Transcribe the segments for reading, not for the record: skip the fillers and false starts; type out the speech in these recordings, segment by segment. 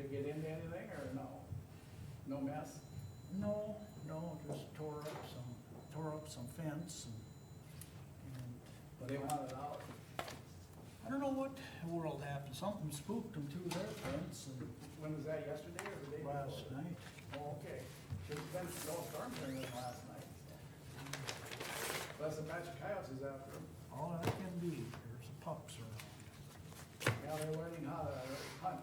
they get into anything or no? No mess? No, just tore up some fence and But they want it out. I don't know what the world happened, something spooked them to their fence and When was that, yesterday or the day before? last night. Oh, okay. There's been no storm during this last night. Plus a batch of coyotes is after them. All that can be, there's a pups around. Now they're learning how to hunt.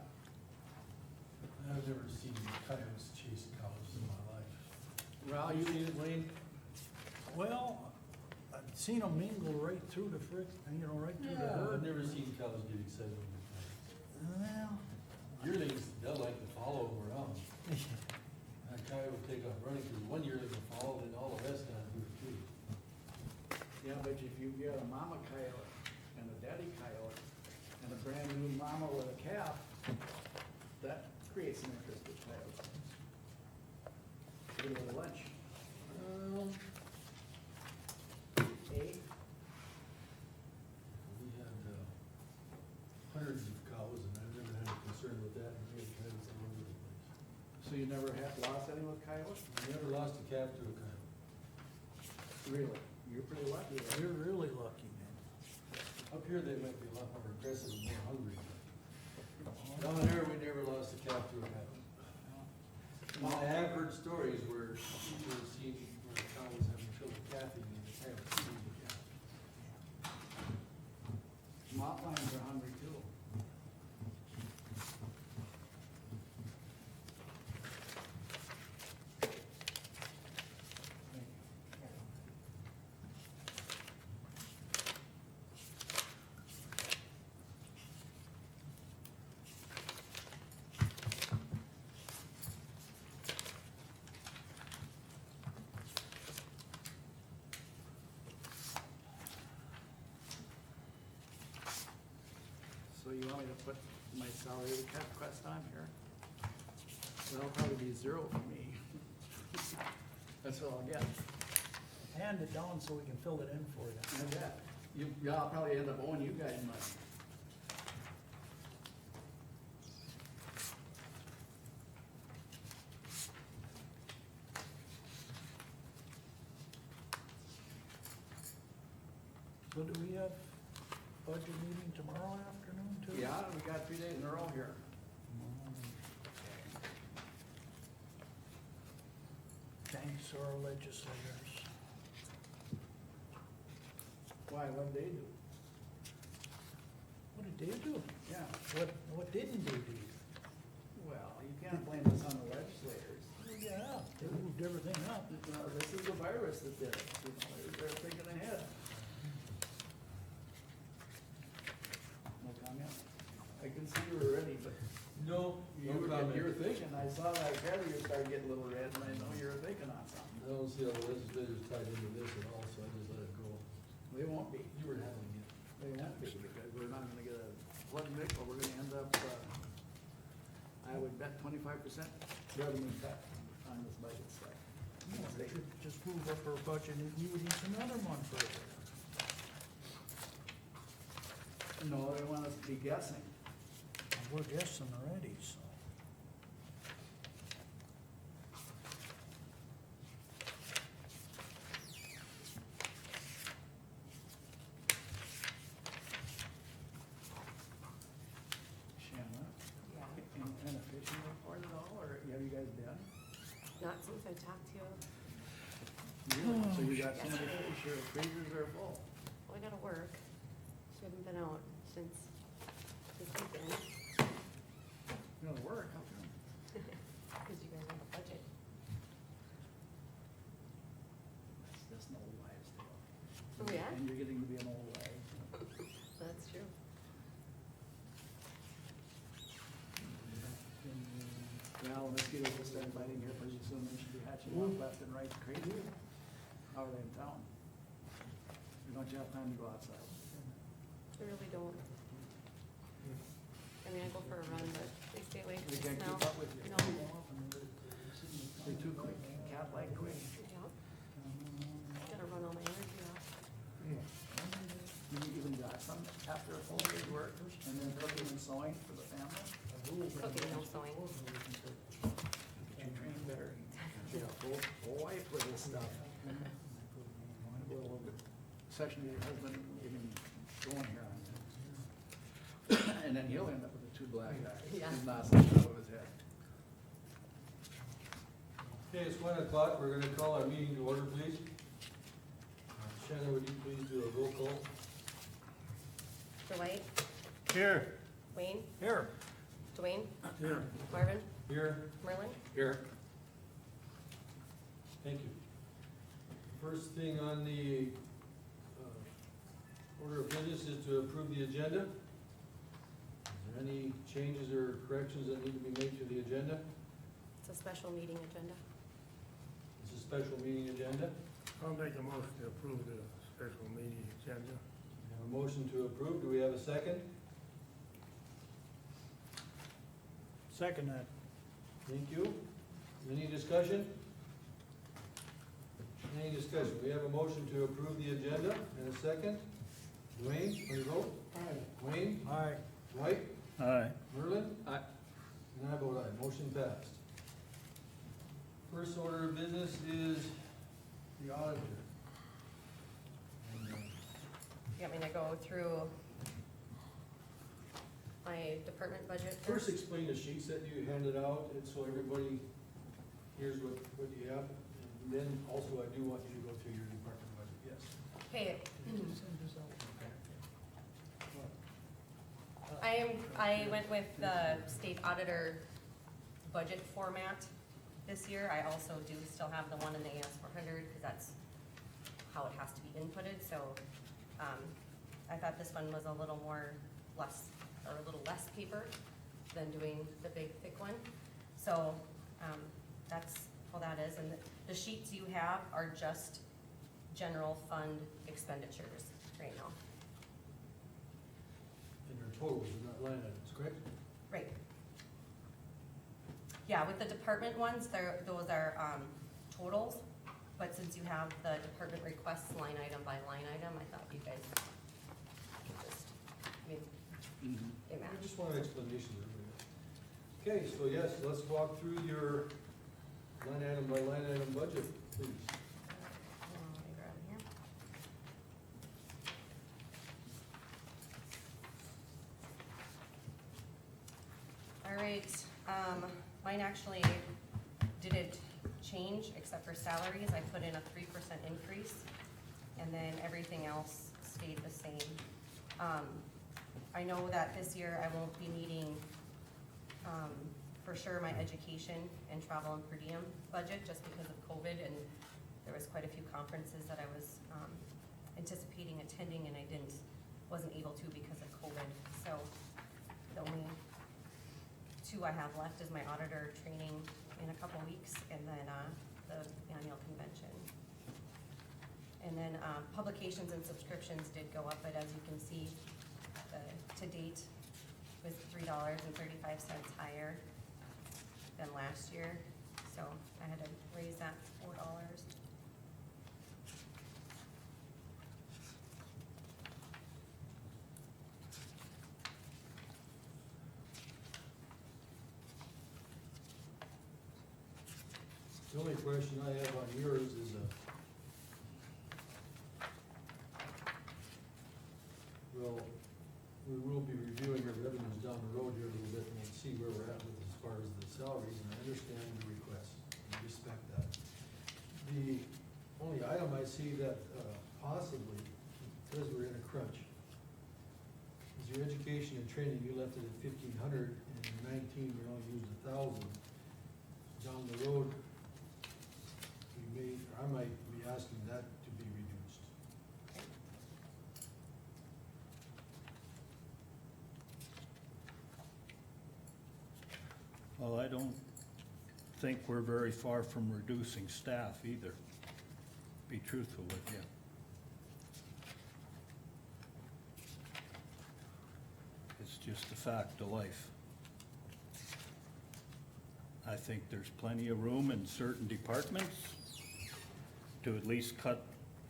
I've never seen coyotes chase cows in my life. Well, you need it, Wayne. Well, I've seen them mingle right through the right through the I've herd. never seen cows get excited over coyotes. Well, Yearlings, they'll like to follow them around. That coyote will take off running, because one yearling will follow, and all the rest got to do it too. Yeah, but if you get a mama coyote and a daddy coyote and a brand new mama with a calf, that creates some interest with coyotes. Get a little lunch. Eight? We had hundreds of cows, and I've never had a concern with that, and we had coyotes all over the place. So you never have lost any with coyotes? I never lost a calf to a coyote. Really? You're pretty lucky there. you're really lucky, man. Up here, they might be a lot more aggressive and more hungry. Down there, we never lost a calf to a coyote. I have heard stories where people have seen where the cow was having trouble calving and the coyote seen the calf. Mountain lions are hungry too. So you want me to put my salary request on here? That'll probably be zero for me. That's what I'll get. Hand it down so we can fill it in for you. I bet. Yeah, I'll probably end up owing you guys money. So do we have budget meeting tomorrow afternoon too? Yeah, we got 3 days in a row here. Thanks to our legislators. Why, what'd they do? What did they do? Yeah, What didn't they do? well, you can't blame this on the legislators. Yeah, they moved everything up. This is the virus that did it, you know, they're thinking ahead. No comment? I can see you were ready, but No, you were thinking, I saw that head, you started getting a little red, and I know you were thinking on something. I don't see how the legislators tied into this at all, so I just let it go. They won't be, You were handling it. they won't be, because we're not gonna get a one nickel, we're gonna end up, I would bet 25% revenue cut on this budget stuff. No, they should just move up our budget and use another month further. No, they want us to be guessing. We're guessing already, so. Shanna, Yeah, and a fishing report at all, or have you guys been? not since I talked to you. So you got some of the fish, your freezers are full. Well, I gotta work, so I haven't been out since this weekend, You gonna work, how come? because you guys have a budget. That's an old wives' tale. Oh, yeah? And you're getting to be an old wife. That's true. Well, mosquitoes will start biting here pretty soon, they should be hatching off left and right, crazy. How are they in town? Or don't you have time to go outside? I really don't. I mean, I go for a run, but they stay away They from the can't smell. keep up with you. No. They're too quick, cat-like quick. Yep. Gotta run all my energy off. You even got some after a full day's work, and then cooking and sewing for the family? Cooking, no sewing. Get you trained better. Get a full wife with this stuff. A little section of your husband even going here on. And then he'll end up with the two black eyes. Yeah. He's not on top of his head. Okay, it's 1:00, we're gonna call our meeting to order, please. Shannon, would you please do a roll call? Dwight, Here. Wayne, Here. Dwayne, Here. Marvin, Here. Merlin. Here. Thank you. First thing on the order of business is to approve the agenda. Is there any changes or corrections that need to be made to the agenda? It's a special meeting agenda. It's a special meeting agenda. I'll make a motion to approve the special meeting agenda. We have a motion to approve. Do we have a second? Second that. Thank you. Any discussion? Any discussion? We have a motion to approve the agenda and a second. Dwayne, how do you vote? Aye. Wayne? Aye. Dwight? Aye. Merlin? Aye. And I vote aye. Motion passed. First order of business is the auditor. And, You want me to go through my department budget? First, explain the sheets that you handed out, and so everybody hears what you have. And then also, I do want you to go through your department budget, yes. Okay. I went with the state auditor budget format this year. I also do still have the one in the AS400, because that's how it has to be inputted, so, I thought this one was a little less paper than doing the big thick one. So, that's how that is, and the sheets you have are just general fund expenditures right now. And your totals are not line items, correct? Right. Yeah, with the department ones, those are, totals, but since you have the department requests line item by line item, I thought you guys could just, it I matches. just want an explanation there. Okay, so yes, let's walk through your line item by line item budget, please. Let me grab here. All right, mine actually didn't change except for salaries. I put in a 3% increase, and then everything else stayed the same. I know that this year I won't be needing, for sure, my education and travel and per diem budget, just because of COVID, and there was quite a few conferences that I was anticipating attending, and I wasn't able to because of COVID. So the only two I have left is my auditor training in a couple weeks, and then the annual convention. And then publications and subscriptions did go up, but as you can see, to date was $3.35 higher than last year, so I had to raise that $4. The only question I have on yours is, well, we will be reviewing your revenues down the road here a little bit, and we'll see where we're at with as far as the salaries, and I understand your request, and respect that. The only item I see that possibly, because we're in a crunch, is your education and training. You left it at 1,500, and in 19, we only used 1,000. Down the road, I might be asking that to be reduced. Well, I don't think we're very far from reducing staff either, be truthful with you. It's just a fact of life. I think there's plenty of room in certain departments to at least cut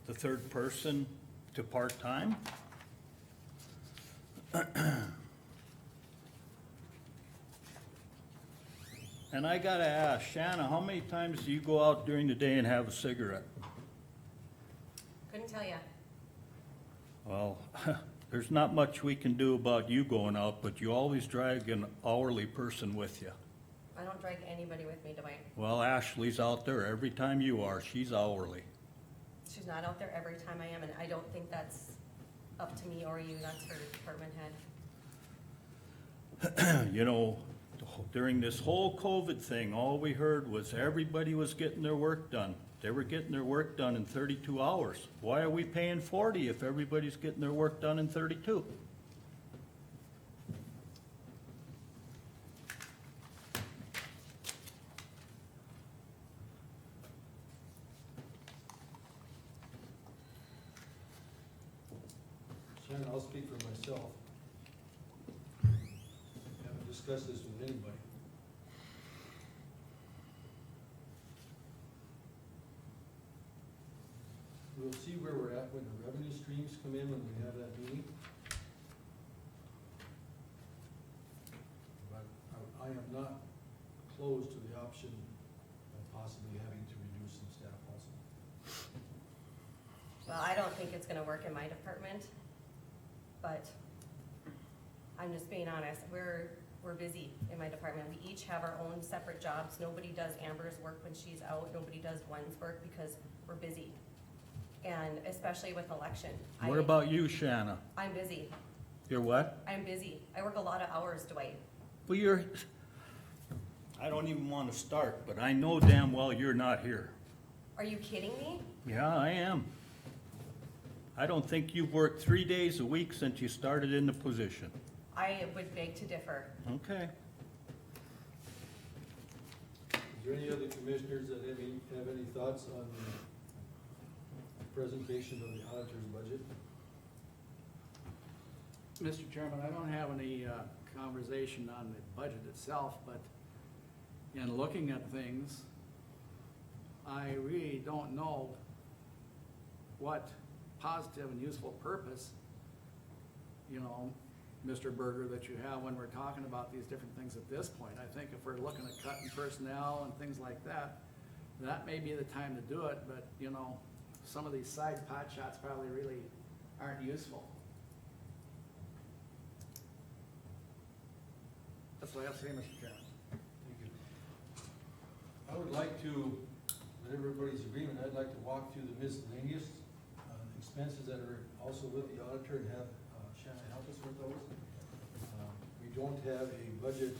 the third person to part-time. And I gotta ask, Shanna, how many times do you go out during the day and have a cigarette? Couldn't tell ya. Well, there's not much we can do about you going out, but you always drag an hourly person with you. I don't drag anybody with me, Dwight. Well, Ashley's out there every time you are, she's hourly. She's not out there every time I am, and I don't think that's up to me or you, that's her department head. You know, during this whole COVID thing, all we heard was everybody was getting their work done. They were getting their work done in 32 hours. Why are we paying 40 if everybody's getting their work done in 32? Shannon, I'll speak for myself. Haven't discussed this with anybody. We'll see where we're at when the revenue streams come in when we have that meeting. But I am not closed to the option of possibly having to reduce some staff also. Well, I don't think it's gonna work in my department, but I'm just being honest, we're busy in my department. We each have our own separate jobs. Nobody does Amber's work when she's out, nobody does Gwen's work because we're busy. And especially with election. What about you, Shanna? I'm busy. You're what? I'm busy. I work a lot of hours, Dwight. Well, I don't even wanna start, but I know damn well you're not here. Are you kidding me? Yeah, I am. I don't think you've worked 3 days a week since you started in the position. I would beg to differ. Okay. Is there any other commissioners that have any thoughts on the presentation of the auditor's budget? Mr. Chairman, I don't have any conversation on the budget itself, but in looking at things, I really don't know what positive and useful purpose, you know, Mr. Berger, that you have when we're talking about these different things at this point. I think if we're looking at cutting personnel and things like that, that may be the time to do it, but, you know, some of these side pot shots probably really aren't useful. That's what I have to say, Mr. Chairman. Thank you. I would like to, with everybody's agreement, I'd like to walk through the miscellaneous expenses that are also with the auditor and have Shannon help us with those. We don't have a budget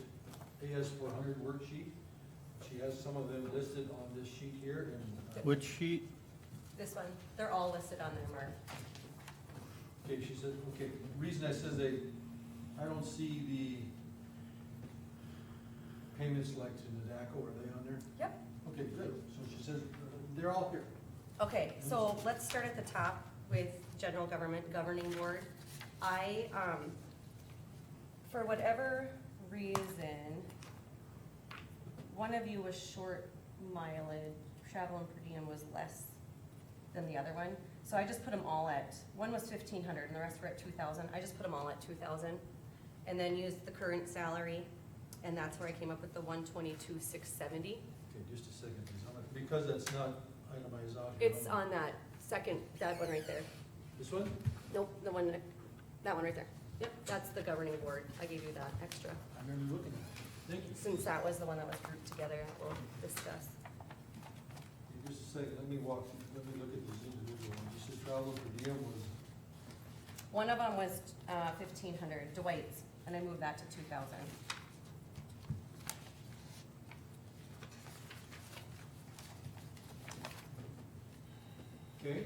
AS400 worksheet. She has some of them listed on this sheet here. And Which sheet? This one, they're all listed on there, Mark. okay, she said, okay, the reason I says I don't see the payments like to NADACO, are they on there? Yep. Okay, good. So she says, they're all here. Okay, so let's start at the top with general government governing board. I, for whatever reason, one of you was short mileage, travel and per diem was less than the other one. So I just put them all at, one was 1,500 and the rest were at 2,000. I just put them all at 2,000 and then used the current salary, and that's where I came up with the 122,670. Okay, just a second, please. Because that's not itemized out here. It's on that second, that one right there. This one? Nope, the one, that one right there. Yep, that's the governing board. I gave you that extra. I remember looking at it. Thank you. Since that was the one that was grouped together, that we'll discuss. Okay, just a second, let me look at these individual ones. You said travel per diem was, One of them was 1,500, Dwight's, and I moved that to 2,000. okay,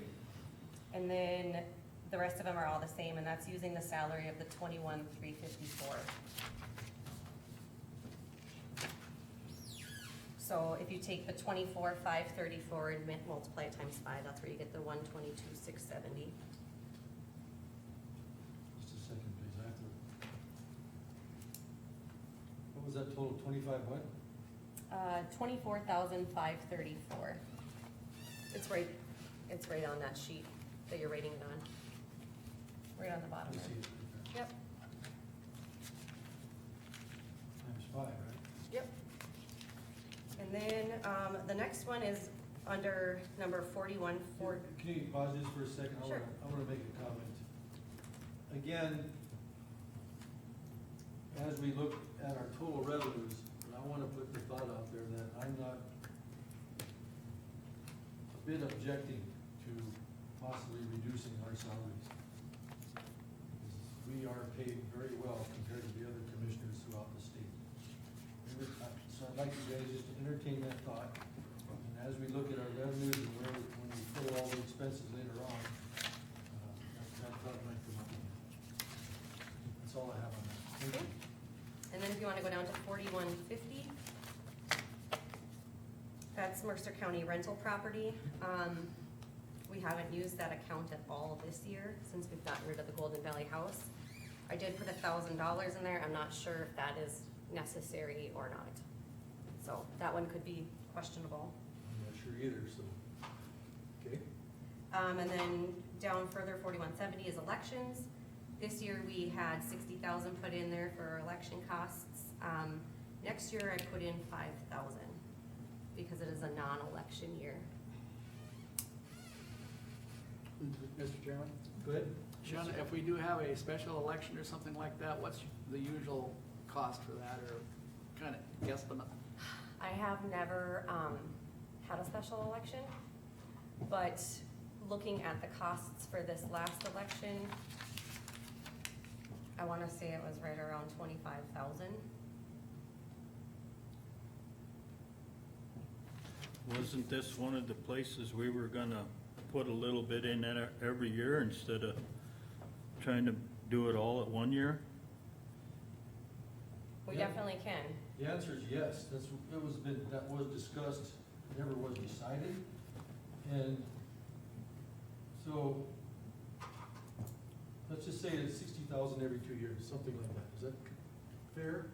And then the rest of them are all the same, and that's using the salary of the 21,354. So if you take the 24,534 and multiply it times 5, that's where you get the 122,670. just a second, please. I have to. What was that total, 25 what? 24,534. It's right on that sheet that you're rating it on. Right on the bottom I see there. it. Okay. Yep, Times 5, right? yep. then, the next one is under number 41, Can you pause just for a second? Sure. I wanna make a comment. Again, as we look at our total revenues, I wanna put the thought out there that I'm not a bit objecting to possibly reducing our salaries. We are paid very well compared to the other commissioners throughout the state. So I'd like you guys just to entertain that thought. And as we look at our revenues and where, when we put all the expenses later on, that thought might come up. That's all I have on that. Thank you. and then if you wanna go down to 4150, that's Mercer County rental property. We haven't used that account at all this year since we've gotten rid of the Golden Valley House. I did put $1,000 in there, I'm not sure if that is necessary or not. So that one could be questionable. I'm not sure either, so, okay. And then down further, 4170 is elections. This year, we had 60,000 put in there for election costs. Next year, I put in 5,000 because it is a non-election year. Mr. Chairman? Good. Sean, if we do have a special election or something like that, what's the usual cost for that, or kind of guesstimate? I have never had a special election, but looking at the costs for this last election, I wanna say it was right around 25,000. Wasn't this one of the places we were gonna put a little bit in it every year instead of trying to do it all at one year? We Yeah. definitely can. The answer is yes, that was discussed, never was decided. And so, let's just say it's 60,000 every 2 years, something like that. Is that fair?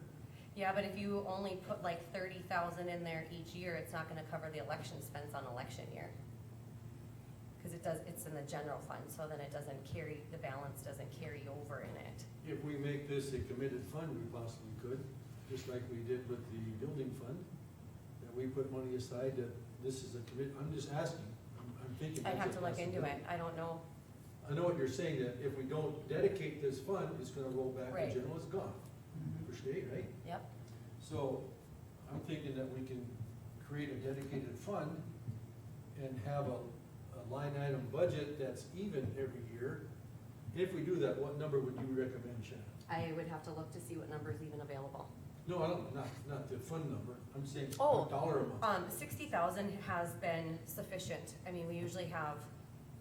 Yeah, but if you only put like 30,000 in there each year, it's not gonna cover the election expense on election year. Cause it's in the general fund, so then it doesn't carry, the balance doesn't carry over in it. If we make this a committed fund, we possibly could, just like we did with the building fund. That we put money aside, that this is a I'm just asking, I'm thinking. I'd have that's to a look into it, possibility. I don't know. I know what you're saying, that if we don't dedicate this fund, it's gonna roll back Right. to general, it's gone, for state, right? Yep, So, I'm thinking that we can create a dedicated fund and have a line item budget that's even every year. If we do that, what number would you recommend, Shannon? I would have to look to see what number is even available. No, I don't, not the fund number, I'm saying Oh, dollar amount. 60,000 has been sufficient. I mean, we usually have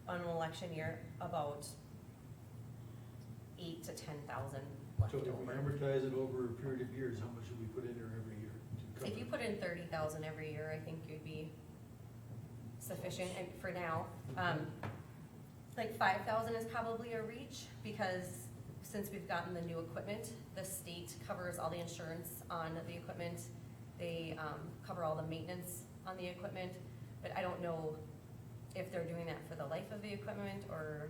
on an election year about 8 to 10,000 left So if we over. amortize it over a period of years, how much should we put in there every year to cover? If you put in 30,000 every year, I think you'd be sufficient, and for now. Like 5,000 is probably a reach, because since we've gotten the new equipment, the state covers all the insurance on the equipment. They, cover all the maintenance on the equipment, but I don't know if they're doing that for the life of the equipment, or,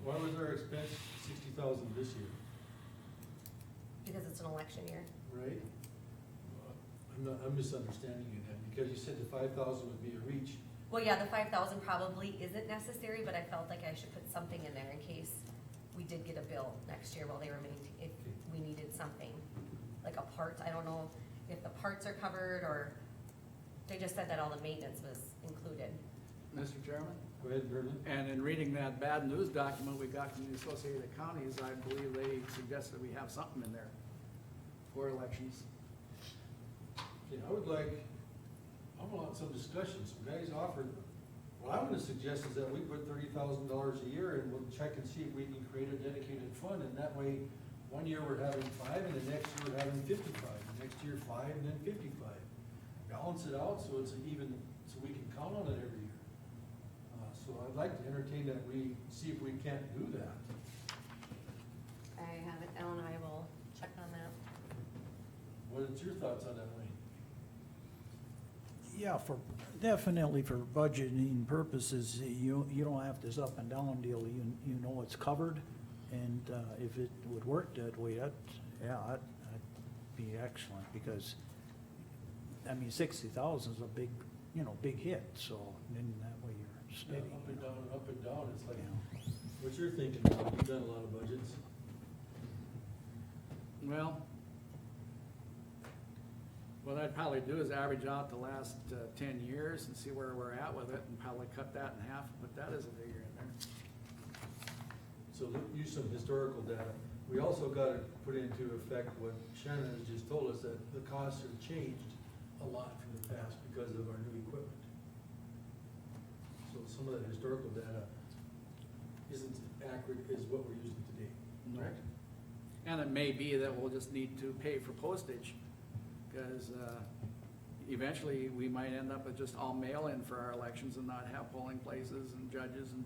Why was our expense 60,000 this year, because it's an election year. right? I'm misunderstanding you then, because you said the 5,000 would be a reach. Well, yeah, the 5,000 probably isn't necessary, but I felt like I should put something in there in case we did get a bill next year while they were if we needed something, like a part. I don't know if the parts are covered, or they just said that all the maintenance was included. Mr. Chairman? Go ahead, Verlin. And in reading that bad news document we got from the Associated Counties, I believe they suggested we have something in there for elections. Okay, I want some discussion, some guys offered, what I'm gonna suggest is that we put $30,000 a year and we'll check and see if we can create a dedicated fund, and that way, one year we're having 5, and the next year we're having 55, the next year 5, and then 55. Balance it out so it's even, so we can count on it every year. So I'd like to entertain that we see if we can't do that. I have it, Ellen and I will check on that. What is your thoughts on that, Wayne? Yeah, definitely for budgeting purposes, you don't have this up and down deal, you know it's covered, and if it would work that way, that'd be excellent, because I mean, 60,000 is a big, big hit, so then that way you're Yeah, steady. up and down, up and down, it's like, you know. what's your thinking, Bob? You've done a lot of budgets. Well, what I'd probably do is average out the last 10 years and see where we're at with it, and probably cut that in half, and put that as a figure in there. So use some historical data. We also gotta put into effect what Shannon has just told us, that the costs have changed a lot from the past because of our new equipment. So some of that historical data isn't accurate as what we're using today, correct? And it may be that we'll just need to pay for postage, because eventually we might end up with just all mail-in for our elections and not have polling places and judges and,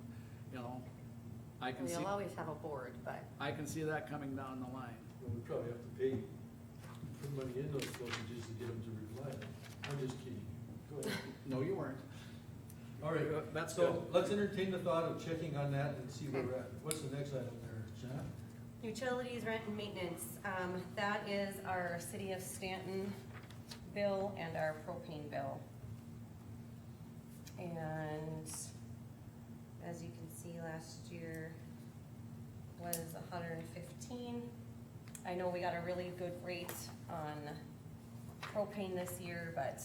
I can see, You'll always have a board, but I can see that coming down the line. Well, we probably have to pay, put money in those postages to get them to reply. I'm just kidding. Go ahead. No, you weren't. All right, That's so good. let's entertain the thought of checking on that and see where we're at. What's the next item there, Shannon? utilities, rent and maintenance, that is our City of Stanton bill and our propane bill. And as you can see, last year was 115. I know we got a really good rate on propane this year, but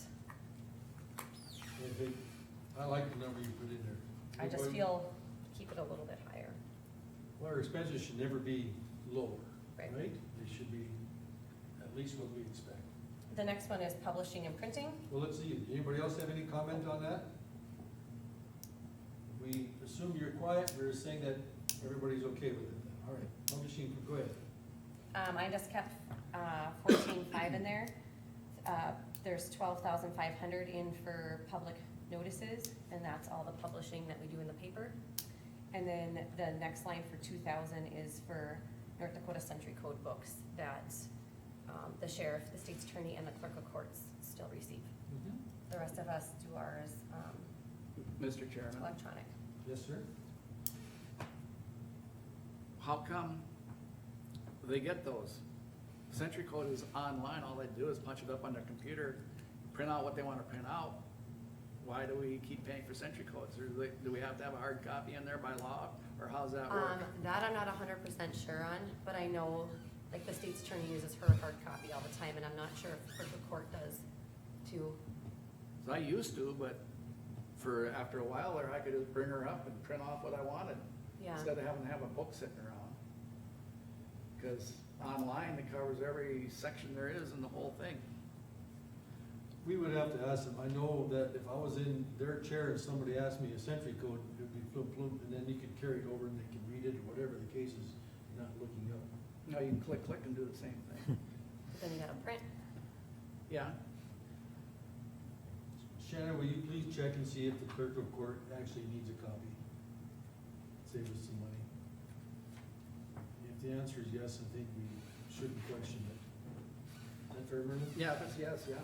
I like the number you put in there. I just feel, keep it a little bit higher. Well, our expenses should never be lower, Right. right? They should be at least what we expect. The next one is publishing and printing. Well, let's see, anybody else have any comment on that? We assume you're quiet, we're saying that everybody's okay with it then. All right, publishing, go ahead. I just kept 14.5 in there. There's 12,500 in for public notices, and that's all the publishing that we do in the paper. And then the next line for 2,000 is for North Dakota Century Code books that the sheriff, the state's attorney, and the clerk of courts still receive. The rest of us do ours Mr. Chairman, electronic. Yes, sir? how come they get those? Century Code is online, all they do is punch it up on their computer, print out what they wanna print out. Why do we keep paying for Century Codes? Do we have to have a hard copy in there by law, or how's that work? That I'm not 100% sure on, but I know, like, the state's attorney uses her hard copy all the time, and I'm not sure if clerk of court does too. 'Cause I used to, but for, after a while there, I could just bring her up and print off what I wanted. Yeah. Instead of having to have a book sitting around. Cause online, it covers every section there is in the whole thing. We would have to ask them. I know that if I was in their chair and somebody asked me a century code, it would be flip, flip, and then you could carry it over and they could read it, or whatever the case is, not looking up. Now you can click, click and do the same thing. But then you gotta print. Yeah, Shannon, will you please check and see if the clerk of court actually needs a copy? Save us some money. If the answer is yes, I think we shouldn't question it. Is that fair, Myrna? yeah, if it's yes, yeah.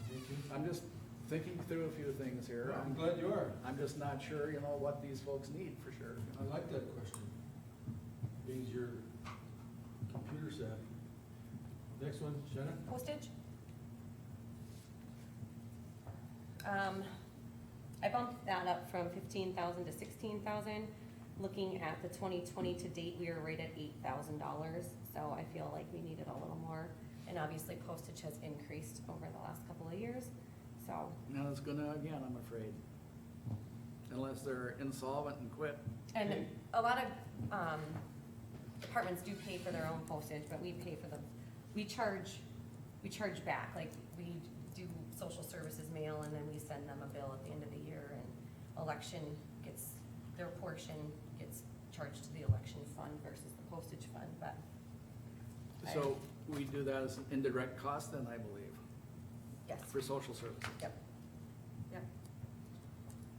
Thank you. I'm just thinking through a few things here. I'm glad you are. I'm just not sure, what these folks need for sure. I like that question. Means you're computer savvy. Next one, Shannon? Postage? I bumped that up from 15,000 to 16,000. Looking at the 2020 to date, we are right at $8,000, so I feel like we needed a little more. And obviously postage has increased over the last couple of years, so. Now it's gonna again, I'm afraid. Unless they're insolvent and quit. And Okay. a lot of, departments do pay for their own postage, but we pay for we charge back, like, we do social services mail, and then we send them a bill at the end of the year, and election gets, their portion gets charged to the election fund versus the postage fund, but. So we do that as an indirect cost then, I believe, Yes. for social services. Yep.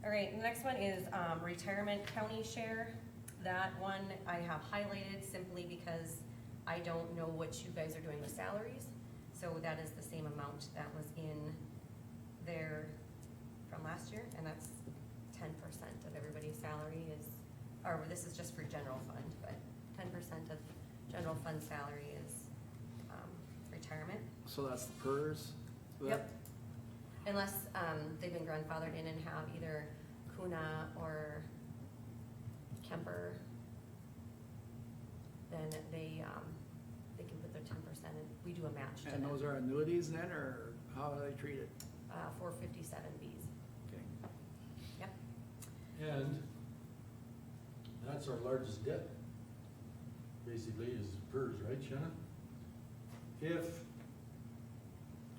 All right, the next one is, retirement county share. That one I have highlighted simply because I don't know what you guys are doing with salaries. So that is the same amount that was in there from last year, and that's 10% of everybody's salary is, or this is just for general fund, but 10% of general fund salary is, retirement. So that's the PERS? Yep. Unless, they've been grandfathered in and have either Kuna or Kemper, then they can put their 10% in. We do a match to And them. those are annuities then, or how are they treated? 457Bs. Okay. Yep. And that's our largest debt, basically, is PERS, right, Shannon? If,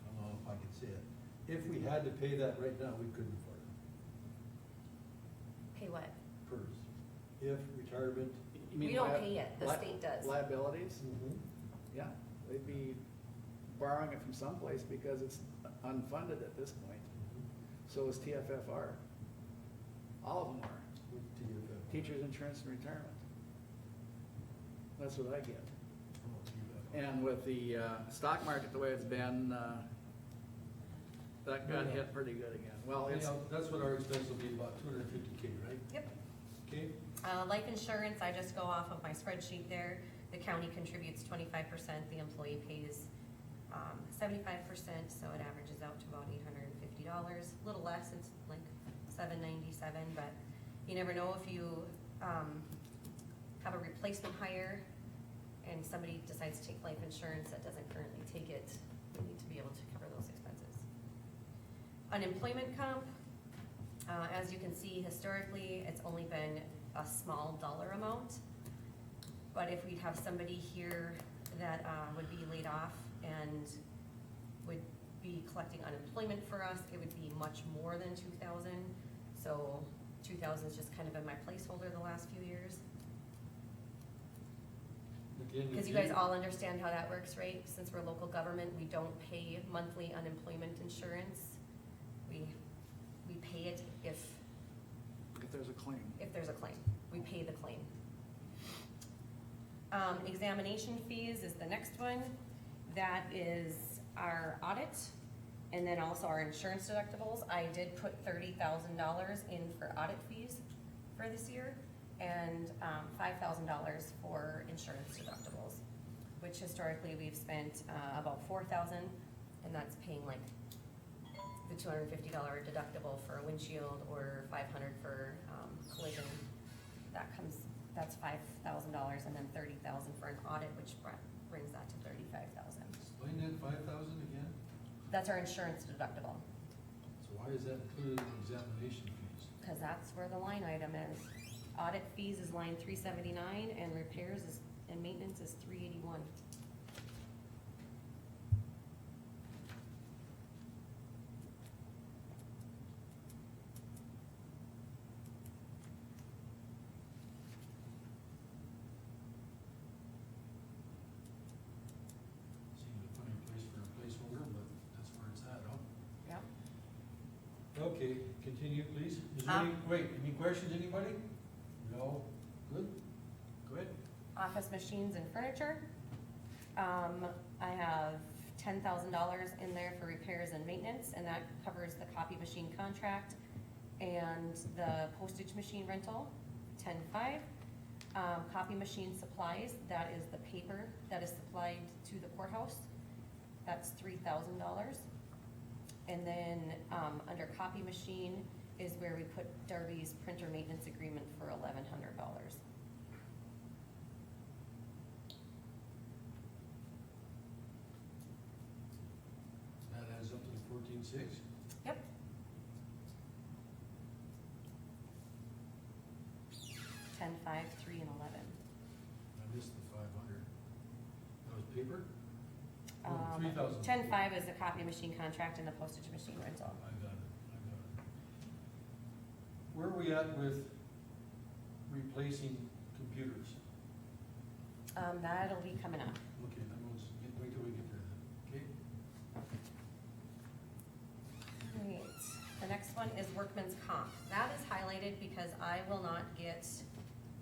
I don't know if I can say it, if we had to pay that right now, we couldn't afford it, Pay what? PERS. If retirement. You mean We don't lia- pay it, the li- state does. Liabilities? Yeah, they'd be borrowing it from someplace because it's unfunded at this point. So is TFFR. All of them are. With TFF. Teachers' insurance and retirement. That's what I get. Oh, TFF. And with the stock market the way it's been, that got hit pretty good again. Well, it's, Anyhow, that's what our expense will be, about 250K, right? Yep. Okay, Life insurance, I just go off of my spreadsheet there. The county contributes 25%, the employee pays 75%, so it averages out to about $850. A little less, it's like $797, but you never know if you have a replacement hire and somebody decides to take life insurance that doesn't currently take it, we need to be able to cover those expenses. Unemployment comp, as you can see, historically, it's only been a small dollar amount. But if we'd have somebody here that would be laid off and would be collecting unemployment for us, it would be much more than 2,000. So 2,000 has just kind of been my placeholder the last few years. again. Because you guys all understand how that works, right? Since we're local government, we don't pay monthly unemployment insurance. We pay it if there's a claim. there's a claim. We pay the claim. Examination fees is the next one. That is our audit, and then also our insurance deductibles. I did put $30,000 in for audit fees for this year, and $5,000 for insurance deductibles, which historically we've spent about $4,000, and that's paying like the $250 deductible for a windshield or $500 for collision. That's $5,000, and then $30,000 for an audit, which brings that to $35,000. Explain that 5,000 again? That's our insurance deductible, So why is that included in examination fees? because that's where the line item is. Audit fees is line 379, and repairs and maintenance is 381. Seems a funny place for a placeholder, but that's where it's at, huh? Yep. Okay, continue, please. Is there any questions, anybody? No? Good? Go ahead. Office machines and furniture. I have $10,000 in there for repairs and maintenance, and that covers the copy machine contract and the postage machine rental, 10.5. Copy machine supplies, that is the paper that is supplied to the courthouse. That's $3,000. And then, under copy machine is where we put Darby's printer maintenance agreement for $1,100. That adds up to the 14,600? Yep. 10, 5, 3, and 11. I missed the 500. That was paper? Oh, 3,000. 10, 5 is the copy machine contract and the postage machine rental. I got it. Where are we at with replacing computers? That'll be coming up. Okay, then wait till we get there then, okay? Right, the next one is workman's comp. That is highlighted because I will not get,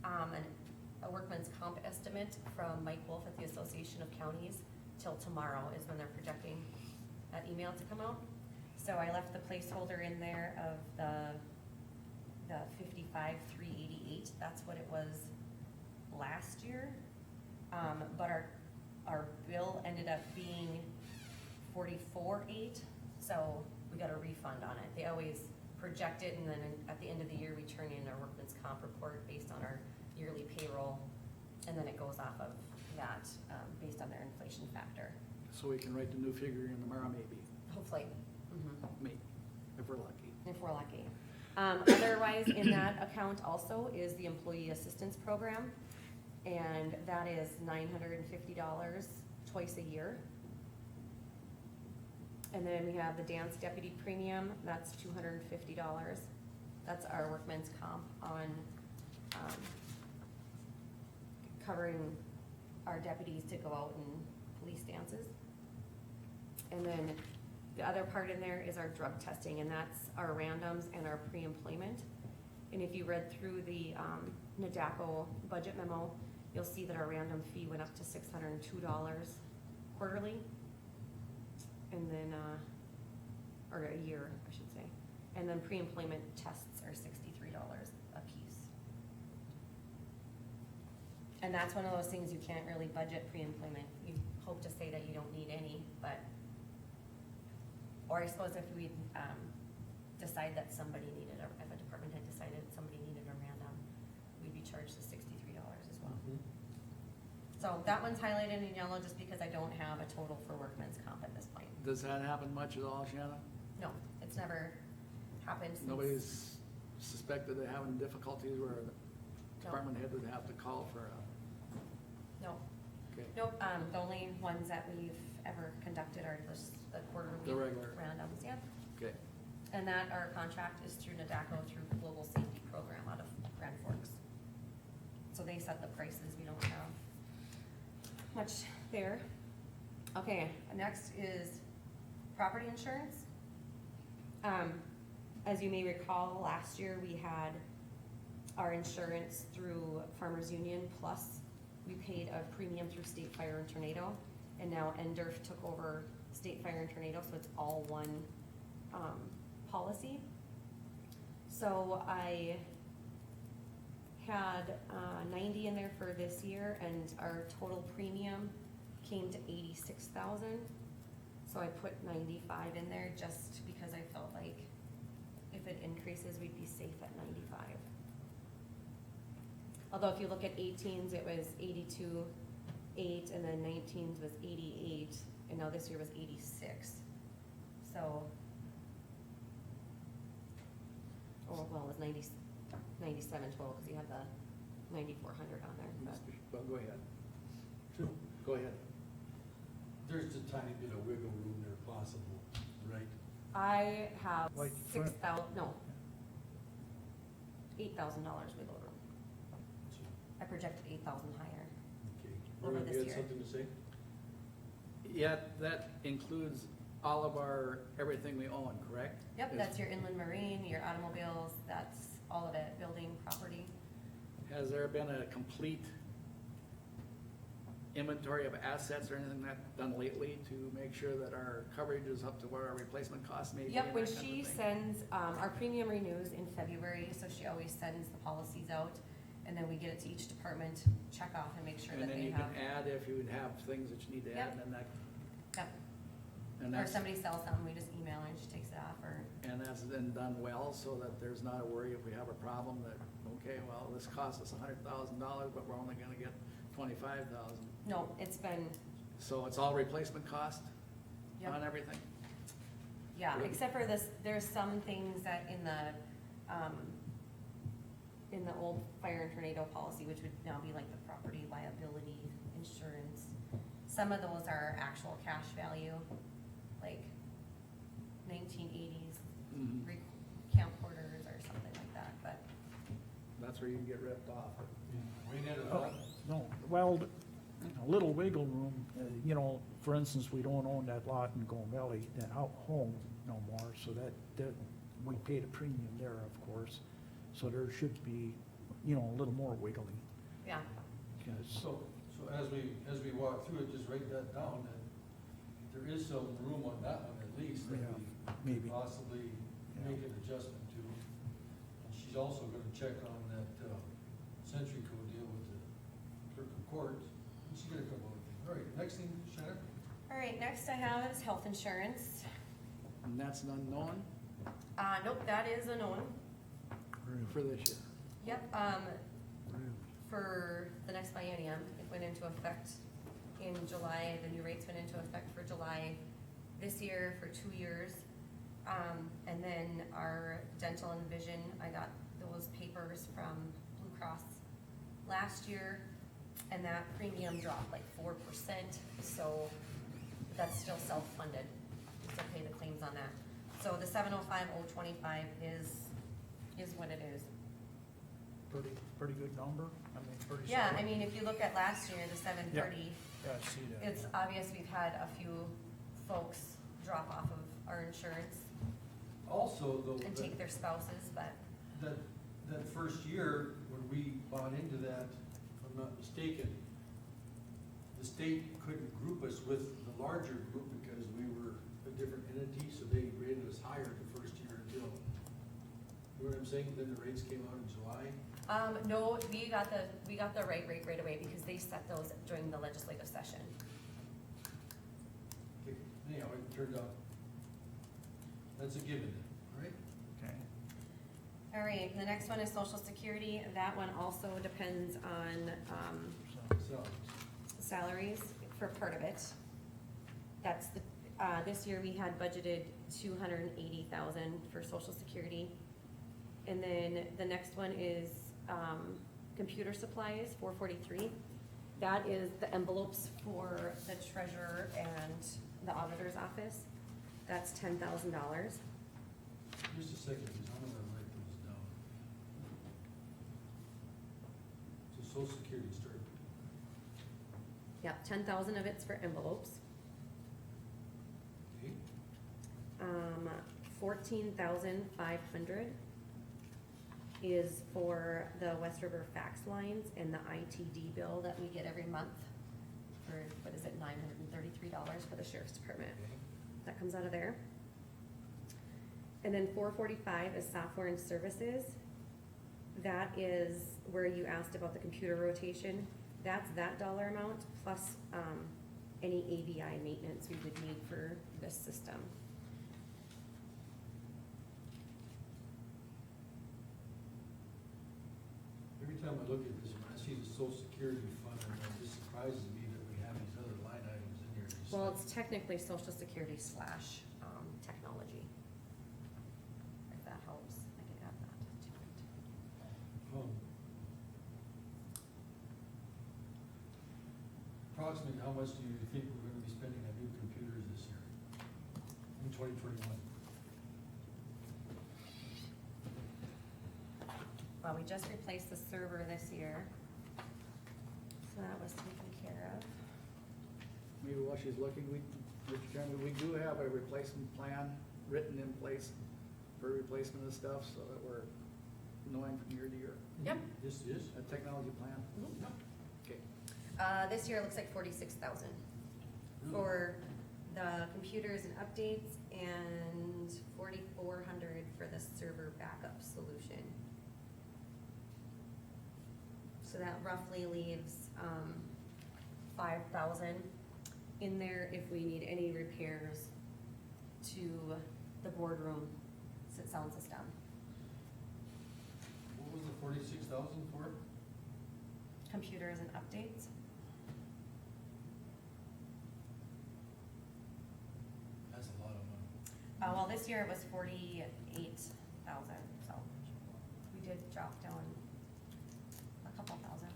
a workman's comp estimate from Mike Wolf at the Association of Counties till tomorrow is when they're projecting that email to come out. So I left the placeholder in there of the 55,388, that's what it was last year. But our bill ended up being 44,800, so we got a refund on it. They always project it, and then at the end of the year, we turn in our workman's comp report based on our yearly payroll, and then it goes off of that, based on their inflation factor, So we can write the new figure in tomorrow, maybe, hopefully. maybe, if we're lucky. If we're lucky. Otherwise, in that account also is the employee assistance program, and that is $950 twice a year. And then we have the dance deputy premium, that's $250. That's our workman's comp on, covering our deputies to go out and police dances. And then the other part in there is our drug testing, and that's our randoms and our pre-employment. And if you read through the NADACO budget memo, you'll see that our random fee went up to $602 quarterly. And then, or a year, I should say. And then pre-employment tests are $63 a piece. And that's one of those things you can't really budget pre-employment. You hope to say that you don't need any, but, or I suppose if we decide that somebody needed, if a department had decided somebody needed a random, we'd be charged the $63 as well. So that one's highlighted in yellow just because I don't have a total for workman's comp at this point. Does that happen much at all, Shannon? No, it's never happened since. Nobody's suspected of having difficulties where the department head would have to call for a, No, okay, nope, the only ones that we've ever conducted are just the quarterly. The regular. Randoms, yeah. okay. And that, our contract is through NADACO, through Global Safety Program out of Grand Forks. So they set the prices, we don't have much there. Okay, next is property insurance. As you may recall, last year we had our insurance through Farmers Union, plus we paid a premium through State Fire and Tornado, and now NDERF took over State Fire and Tornado, so it's all one policy. So I had 90 in there for this year, and our total premium came to 86,000. So I put 95 in there just because I felt like if it increases, we'd be safe at 95. Although if you look at 18s, it was 82.8, and then 19s was 88, and now this year was 86. So, oh, well, it was 97.12 because you have the 9,400 on there, but. Well, go ahead. Go ahead. There's a tiny bit of wiggle room there possible, right? I have Like for- $8,000 wiggle room. I projected 8,000 higher. Okay. Over Roland, this you had year. something to say? Yeah, that includes all of our, everything we own, correct? Yep, Is- that's your inland marine, your automobiles, that's all of it, building, property. Has there been a complete inventory of assets or anything that done lately to make sure that our coverage is up to where our replacement costs may be? Yep, and when that kind of she thing? sends, our premium renews in February, so she always sends the policies out, and then we get it to each department, check off and make sure And that then they you have. can add if you have things that you need to add, Yep. and that, Yep. and Or that's, somebody sells something, we just email her and she takes it off, or, and that's then done well, so that there's not a worry if we have a problem that, okay, well, this costs us $100,000, but we're only gonna get 25,000. no, it's been, So it's all replacement cost yep. on everything? Yeah, Good. except for this, there's some things that in the old fire and tornado policy, which would now be like the property liability insurance. Some of those are actual cash value, like 1980s Mhm. camcorders or something like that, but, That's where you can get ripped off. Wayne had a Oh, thought? no, well, a little wiggle room, you know, for instance, we don't own that lot in Golden Valley, that home no more, so that, we paid a premium there, of course. So there should be, you know, a little more wiggling, yeah. because, So as we walk through it, just write that down, and there is some room on that one at least, that Yeah, we maybe. could possibly Yeah. make an adjustment to. And she's also gonna check on that, century code deal with the clerk of court, and she's gonna come over. All right, next thing, Shannon? All right, next I have is health insurance. And that's an unknown Nope, that is a known. for this year. Yep, for the next biennium, it went into effect in July, the new rates went into effect for July this year for 2 years. And then our dental and vision, I got those papers from Blue Cross last year, and that premium dropped like 4%, so that's still self-funded. We still pay the claims on that. So the 705,025 is what it is. Pretty good number, I mean, pretty solid. Yeah, I mean, if you look at last year, the 730, Yeah, I see that. it's obvious we've had a few folks drop off of our insurance Also, though, and take their spouses, but, that first year, when we bought into that, if I'm not mistaken, the state couldn't group us with the larger group because we were a different entity, so they rated us higher the first year until, you know what I'm saying? Then the rates came out in July. no, we got the right rate right away because they set those during the legislative session. Okay, anyhow, it turned out, that's a given, right? Okay. All right, the next one is social security. That one also depends on, So, salaries for part of it. That's the, this year we had budgeted 280,000 for social security. And then the next one is, computer supplies, 443. That is the envelopes for the treasurer and the auditor's office. That's $10,000. just a second, because I'm gonna write those down. So social security started, Yep, 10,000 of it's for envelopes. okay? 14,500 is for the West River fax lines and the ITD bill that we get every month for, what is it, $933 for the sheriff's department. Okay. That comes out of there. And then 445 is software and services. That is where you asked about the computer rotation. That's that dollar amount plus, any AVI maintenance we would need for this system. Every time I look at this, when I see the social security fund, it just surprises me that we have these other line items in here. Just Well, like- it's technically social security slash, technology. If that helps, I can add that to it. Approximately, how much do you think we're gonna be spending on new computers this year? In 2021? Well, we just replaced the server this year, so that was taken care of. Maybe while she's looking, we do have a replacement plan written in place for replacement of stuff, so that we're knowing from year to year. Yep. This is? A technology plan? Mhm. Okay. This year it looks like 46,000 for the computers and updates and 4,400 for the server backup solution. So that roughly leaves, 5,000 in there if we need any repairs to the boardroom sound system. What was the 46,000 for? Computers and updates. That's a lot of money. Well, this year it was 48,000, so we did drop down a couple thousand.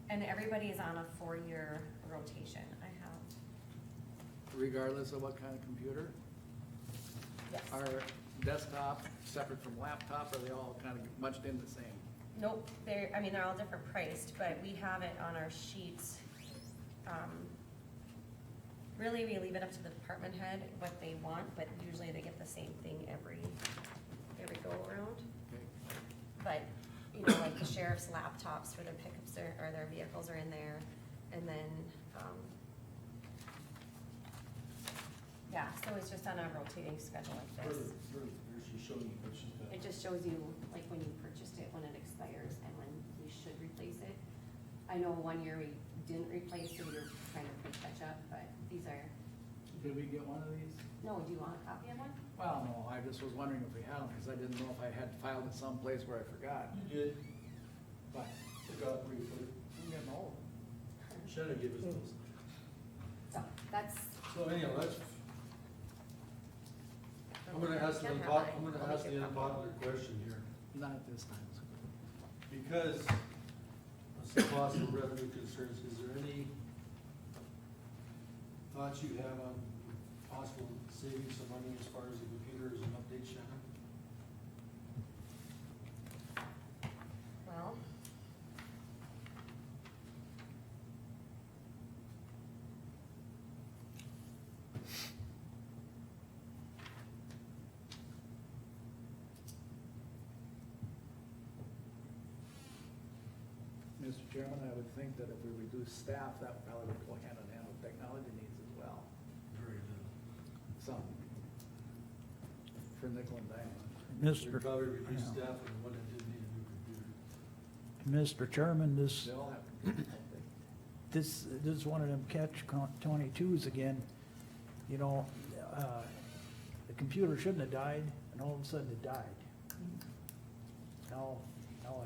And everybody is on a 4-year rotation. I have, Regardless of what kind of computer? yes. Are desktop separate from laptop, or are they all kind of munched in the same? Nope, they're all different priced, but we have it on our sheets. Really, we leave it up to the department head what they want, but usually they get the same thing every go around. Okay. But, like the sheriff's laptops for their pickups or their vehicles are in there, and then, yeah, so it's just on a rotating schedule like this. Where she's showing you, but she's got. It just shows you, like, when you purchased it, when it expires, and when we should replace it. I know one year we didn't replace, so we were trying to play catch up, but these are Could we get one of these? No, do you want a copy of one? Well, no, I just was wondering if we had them, because I didn't know if I had filed it someplace where I forgot. You did, But forgot briefly. I'm getting old. Shannon gave us those. So, that's. So anyhow, that's, I'm gonna ask the Can have unpopular, mine. I'm gonna I'll ask make the a copy. unpopular question here. Not at this time. Because of some possible revenue concerns, is there any thoughts you have on possible saving some money as far as the computers and updates, Shannon? Well. Mr. Chairman, I would think that if we reduce staff, that probably would go hand in hand with technology needs as well. Very little. Some. For nickel and dime. We Mr. probably reduced Yeah. staff and one that didn't need a new computer. Mr. Chairman, They all have. this is one of them catch-22s again. You know, the computer shouldn't have died, and all of a sudden it died. Now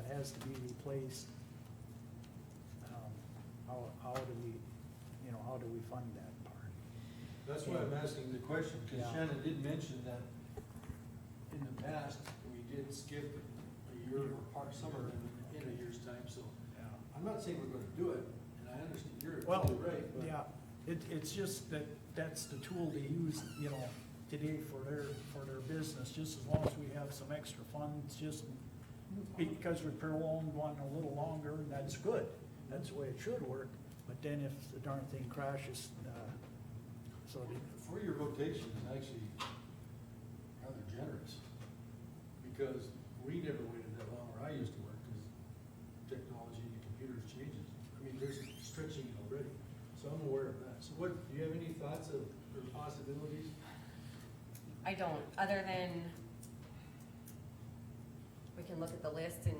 it has to be replaced. How do we, how do we fund that part? That's why I'm asking the question, because Yeah. Shannon did mention that in the past, we did skip a year or some of them in a year's time, so I'm not saying we're gonna do it, and I understand you're Well, totally right, but. yeah, it's just that that's the tool they use, today for their business, just as long as we have some extra funds, just because we prolonged one a little longer, that's good. That's the way it should work, but then if the darn thing crashes, For your rotation is actually rather generous, because we never waited that long where I used to work, because technology and the computers changes. I mean, there's stretching it already, so I'm aware of that. So what, do you have any thoughts or possibilities? I don't, other than we can look at the list and,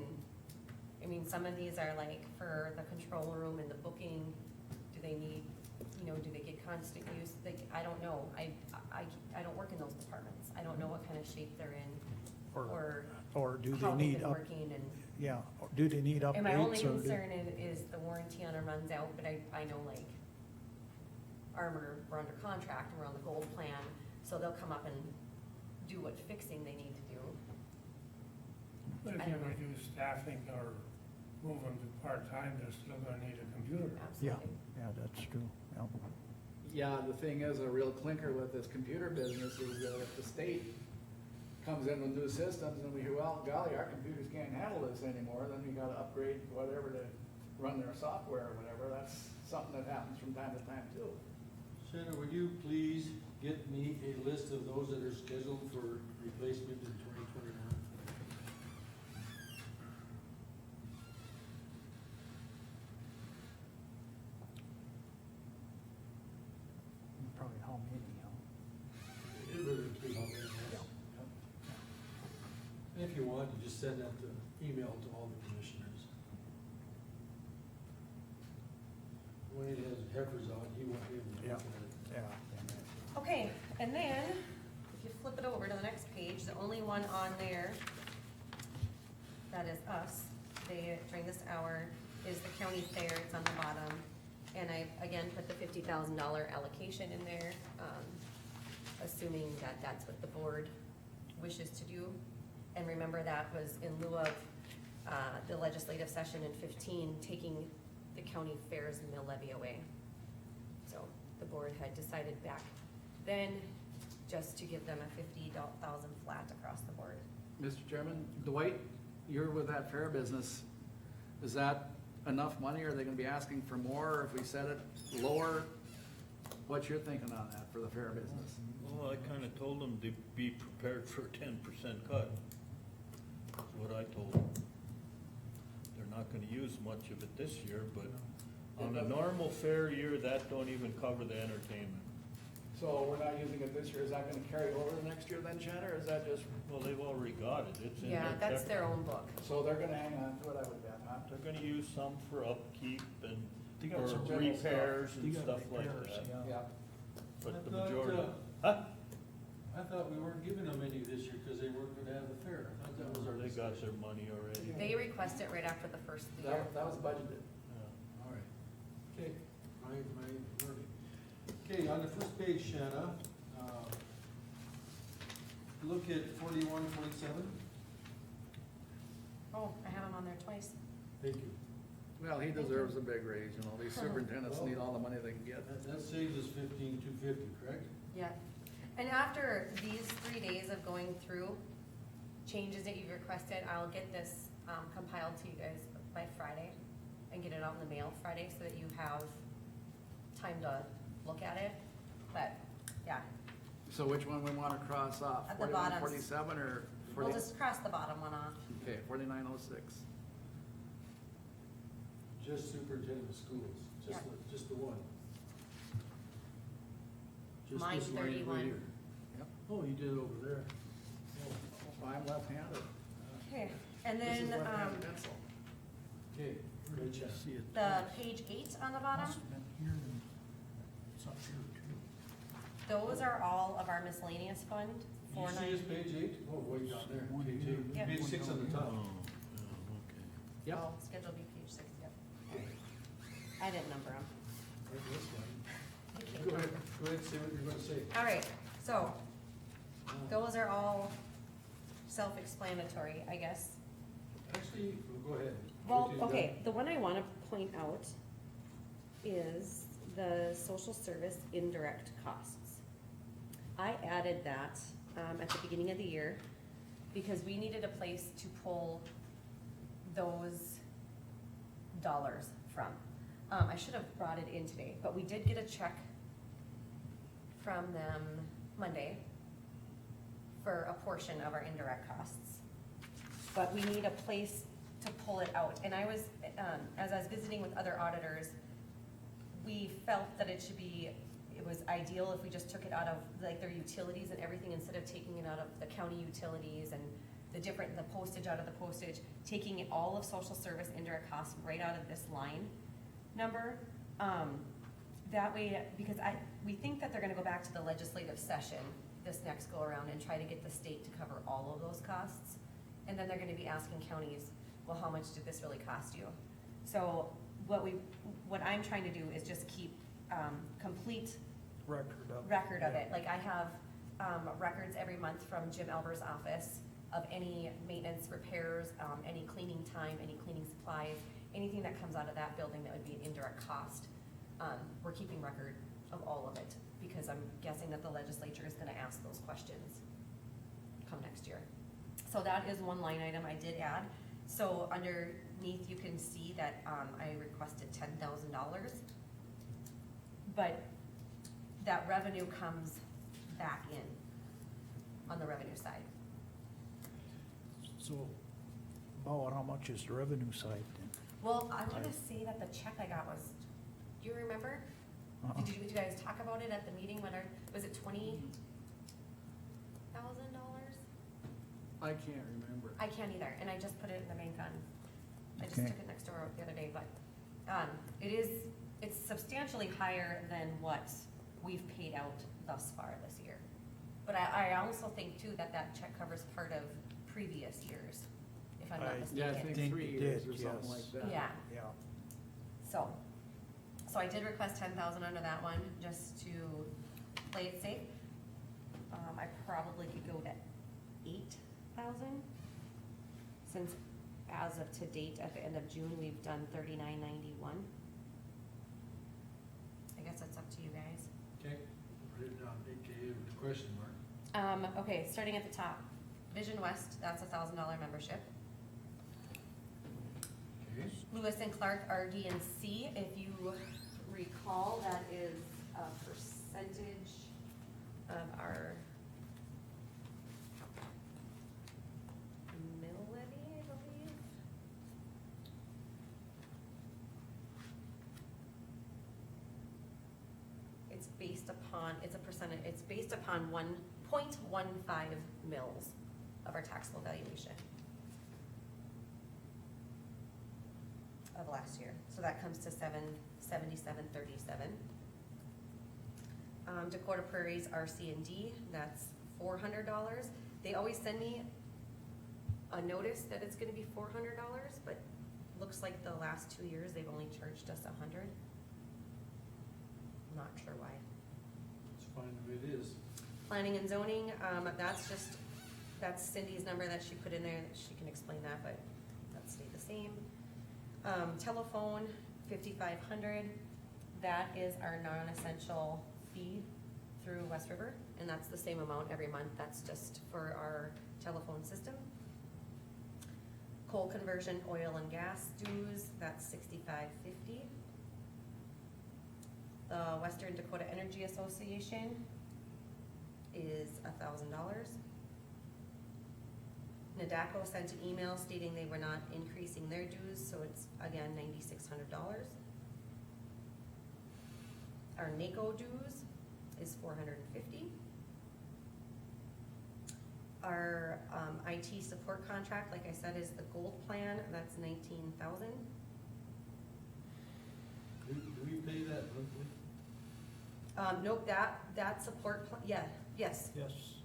some of these are like for the control room and the booking, do they need, do they get constant use? Like, I don't know, I don't work in those departments, I don't know what kind of shape they're in, or do how they they've need been up, working and. yeah, or do they need updates? And my only or do- concern is the warranty on it runs out, but I know like Armor, we're under contract, we're on the gold plan, so they'll come up and do what fixing they need to do. But if I you don't know. reduce staffing or move them to part-time, they're still gonna need a computer. Yeah, Absolutely. yeah, that's true, yeah. Yeah, the thing is, a real clinker with this computer business is that if the state comes in with new systems and we hear, well, golly, our computers can't handle this anymore, then we gotta upgrade whatever to run their software or whatever. That's something that happens from time to time too. Shannon, would you please get me a list of those that are scheduled for replacement in 2021? Probably how many, huh? It really depends on the Yeah. And if you want, you just send that to email to all the commissioners. Wayne has heifers on, he won't be able to look at it. Yeah. Okay, and then, if you flip it over to the next page, the only one on there that is us, during this hour, is the county fair, it's on the bottom. And I, again, put the $50,000 allocation in there, assuming that that's what the board wishes to do. And remember, that was in lieu of, the legislative session in 15, taking the county fair's mill levy away. So the board had decided back then just to give them a 50,000 flat across the board. Mr. Chairman, Dwight, you're with that fair business. Is that enough money? Are they gonna be asking for more, or if we set it lower? What's your thinking on that for the fair business? Well, I kinda told them to be prepared for a 10% cut. That's what I told them. They're not gonna use much of it this year, but on a normal fair year, that don't even cover the entertainment. So we're not using it this year, is that gonna carry over the next year then, Shannon, or is that just, Well, they've already got it, it's in their Yeah, check. that's their own book. so they're gonna hang on to it, I would bet, huh? They're gonna use some for upkeep and They got for some general repairs stuff. and They got stuff like repairs, that. yeah. but the I thought, majority, huh? I thought we weren't giving them any this year because they weren't gonna have the fair. I thought that was our They got discussion. their money already. They request it right after the first of the year. That was budgeted. Yeah. All right. Okay, my learning. Okay, on the first page, Shanna, look at 41-47. Oh, I have them on there twice. Thank you. Well, he deserves a big raise, you know, these superintendents need all the money they can get. That saves us 15,250, correct? Yeah, and after these 3 days of going through changes that you've requested, I'll get this compiled to you guys by Friday and get it out in the mail Friday so that you have time to look at it. But, yeah, So which one we wanna cross off? At the 41, bottoms. 47, or we'll 40? just cross the bottom one off. Okay, 4906. Just superintendent of schools, Yeah. just the one. Just Line this line right 31. here. Yep. Oh, you did it over there. Oh, I'm left-handed. Okay, and This is then, left-handed pencil. Okay, great job. See it the twice. page 8 on the bottom, Must've been here and it's up here too. those are all of our miscellaneous fund, Do you see this page 8? Oh, way down there, One page here, 8. Yep. Page 6 on the Oh, top. yeah, okay. Yep. Oh, Schedule B, page 6, yep. I didn't number them. Right, this one. Go ahead, say what you're gonna say. All right, so those are all self-explanatory, I guess. Actually, go ahead. Well, What you've okay, done. the one I want to point out is the social service indirect costs. I added that at the beginning of the year because we needed a place to pull those dollars from. I should have brought it in today, but we did get a check from them Monday for a portion of our indirect costs. But we need a place to pull it out. And I was, as I was visiting with other auditors, we felt that it was ideal if we just took it out of like their utilities and everything instead of taking it out of the county utilities and the postage out of the postage, taking it all of social service indirect costs right out of this line number. That way, because we think that they're gonna go back to the legislative session this next go around and try to get the state to cover all of those costs. And then they're gonna be asking counties, well, how much did this really cost you? So what I'm trying to do is just keep complete record of it. Like I have records every month from Jim Elber's office of any maintenance, repairs, any cleaning time, any cleaning supplies, anything that comes out of that building that would be an indirect cost. We're keeping record of all of it because I'm guessing that the legislature is gonna ask those questions come next year. So that is one line item I did add. So underneath you can see that I requested $10,000. But that revenue comes back in on the revenue side. So, about how much is the revenue side then? Well, I wanna say that the check I got was, do you remember? Uh-uh. Did you guys talk about it at the meeting when was it $20,000? I can't remember. I can't either, and I just put it in the main fund. I just Okay. took it next door the other day, but, it's substantially higher than what we've paid out thus far this year. But I also think too that check covers part of previous years, if I'm not I- mistaken. Yeah, I think Think 3 it years did, or something yes. like that. Yeah, Yeah. so I did request 10,000 under that one, just to play it safe. I probably could go to 8,000, since as of to date, at the end of June, we've done 3991. I guess that's up to you guys. Okay, put it down, AKA with the question mark. Okay, starting at the top, Vision West, that's $1,000 membership. Okay, Lewis and Clark, RD and C, if you recall, that is a percentage of our mill levy, I believe. It's based upon, it's a percentage, it's based upon 1.15 mils of our taxable valuation of last year. So that comes to 777.37. Dakota Prairie's RC&D, that's $400. They always send me a notice that it's gonna be $400, but looks like the last 2 years, they've only charged us $100. Not sure why. It's fine the way it is. Planning and zoning, that's Cindy's number that she put in there, that she can explain that, but that stayed the same. Telephone, $5,500, that is our non-essential fee through West River, and that's the same amount every month, that's just for our telephone system. Coal conversion, oil and gas dues, that's $65.50. The Western Dakota Energy Association is $1,000. Nadako sent an email stating they were not increasing their dues, so it's again $9,600. Our NACO dues is $450. Our IT support contract, like I said, is the gold plan, that's $19,000. Do we pay that monthly? Nope, that support, yes. Yes.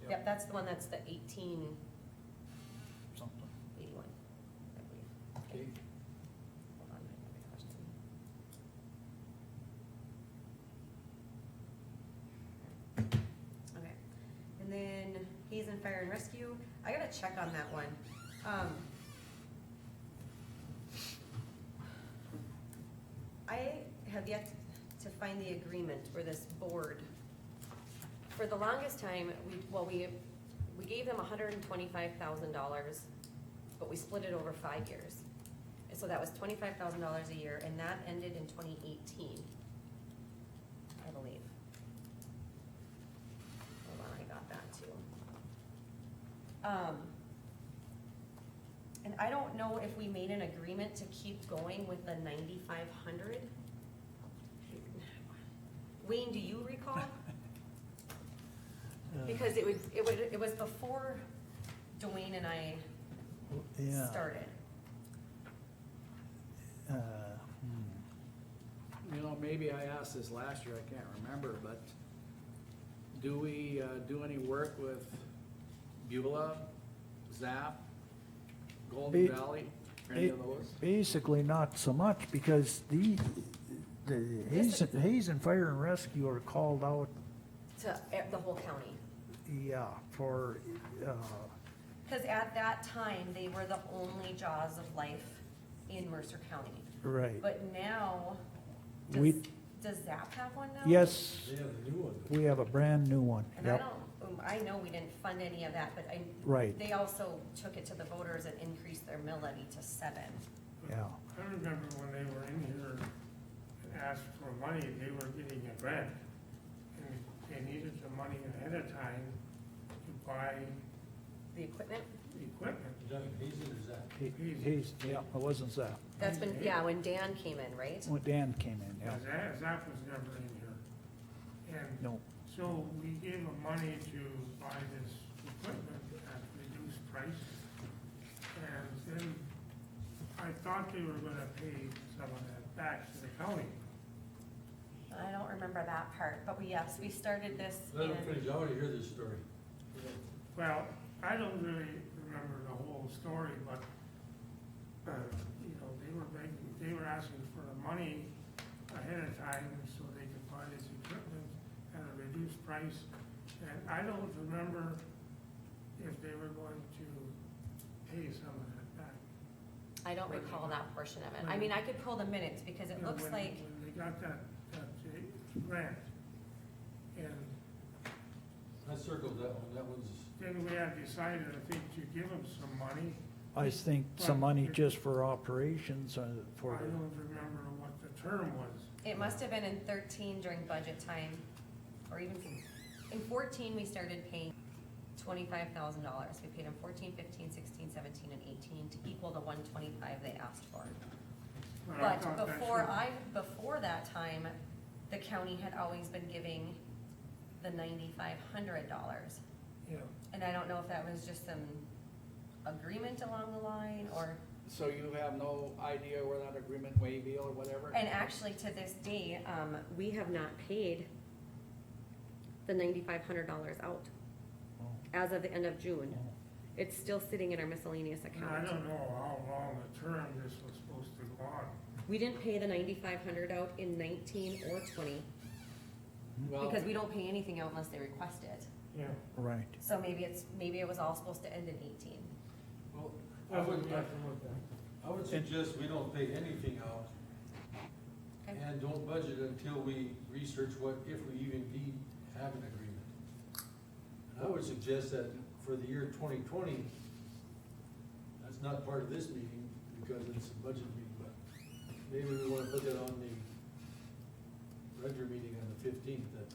Yep, that's the one, that's the 1881, Something. I believe. Okay. Hold on, I have a question. Okay, and then Hazen Fire and Rescue, I gotta check on that one. I have yet to find the agreement for this board. For the longest time, we gave them $125,000, but we split it over 5 years. And so that was $25,000 a year, and that ended in 2018, I believe. Hold on, I got that too. And I don't know if we made an agreement to keep going with the 9,500. Wayne, do you recall? Because it was before Dwayne and I Yeah. started. You know, maybe I asked this last year, I can't remember, but do we do any work with Beulah, Zap, Golden Ba- Valley, or any of those? Basically not so much, because the Hazen Fire and Rescue are called out, To the whole county. yeah, for, Because at that time, they were the only jaws of life in Mercer County. right. But now, We- does Zap have one now? Yes, They have a new one. we have a brand new one, And I yep, don't, I know we didn't fund any of that, but right, they also took it to the voters and increased their mill levy to 7. yeah. I remember when they were in here and asked for money, they were getting a grant. And they needed the money ahead of time to buy The equipment, equipment. Is that Hazen or Zach? He's, yeah, it wasn't Zap, that's been, yeah, when Dan came in, right? when Dan came in, yeah, Zach was never in here. And no, so we gave them money to buy this equipment at reduced price. And then I thought they were gonna pay some of that back to the county. I don't remember that part, but yes, we started this Let in, them finish, I wanna hear this story. Well, I don't really remember the whole story, but, you know, they were begging, they were asking for the money ahead of time so they could buy this equipment at a reduced price. And I don't remember if they were going to pay some of that back. I don't recall that portion of it. I mean, I could pull the minutes because it You know, looks like, When they got that grant. And I circled that one, that one's, then we had decided, I think, to give them some money. I think some money just for operations, I for the. don't remember what the term was. it must have been in 13 during budget time, or even in 14, we started paying $25,000. We paid them 14, 15, 16, 17, and 18 to equal the 125 they asked for. I But thought that before that time, the county had always been giving the $9,500. Yeah. And I don't know if that was just some agreement along the line, or, So you have no idea where that agreement may be or whatever? and actually to this day, we have not paid the $9,500 out Oh, as of the end of June. oh. It's still sitting in our miscellaneous And account. I don't know how long the term this was supposed to go on. We didn't pay the 9,500 out in 19 or 20, Well, because we don't pay anything out unless they request it. Yeah. Right. So maybe it was all supposed to end in 18. Well, That's what we have to look at. I would suggest we don't pay anything out Okay. and don't budget until we research what, if we even need, have an agreement. And I would suggest that for the year 2020, that's not part of this meeting because it's a budget meeting, but maybe we wanna put that on the regular meeting on the 15th, that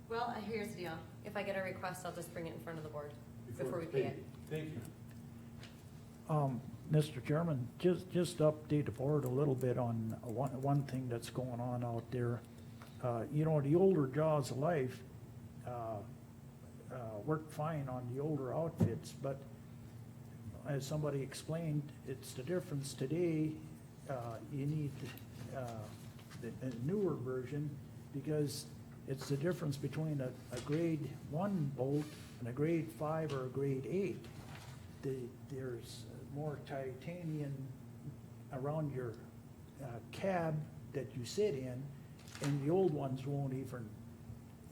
Well, here's the deal. If I get a request, I'll just bring it in front of the board before we it's pay paid. it. Thank you. Mr. Chairman, just update the board a little bit on one thing that's going on out there. You know, the older Jaws of Life, worked fine on the older outfits, but as somebody explained, it's the difference today, you need, the newer version, because it's the difference between a grade 1 bolt and a grade 5 or a grade 8. There's more titanium around your cab that you sit in, and the old ones won't even.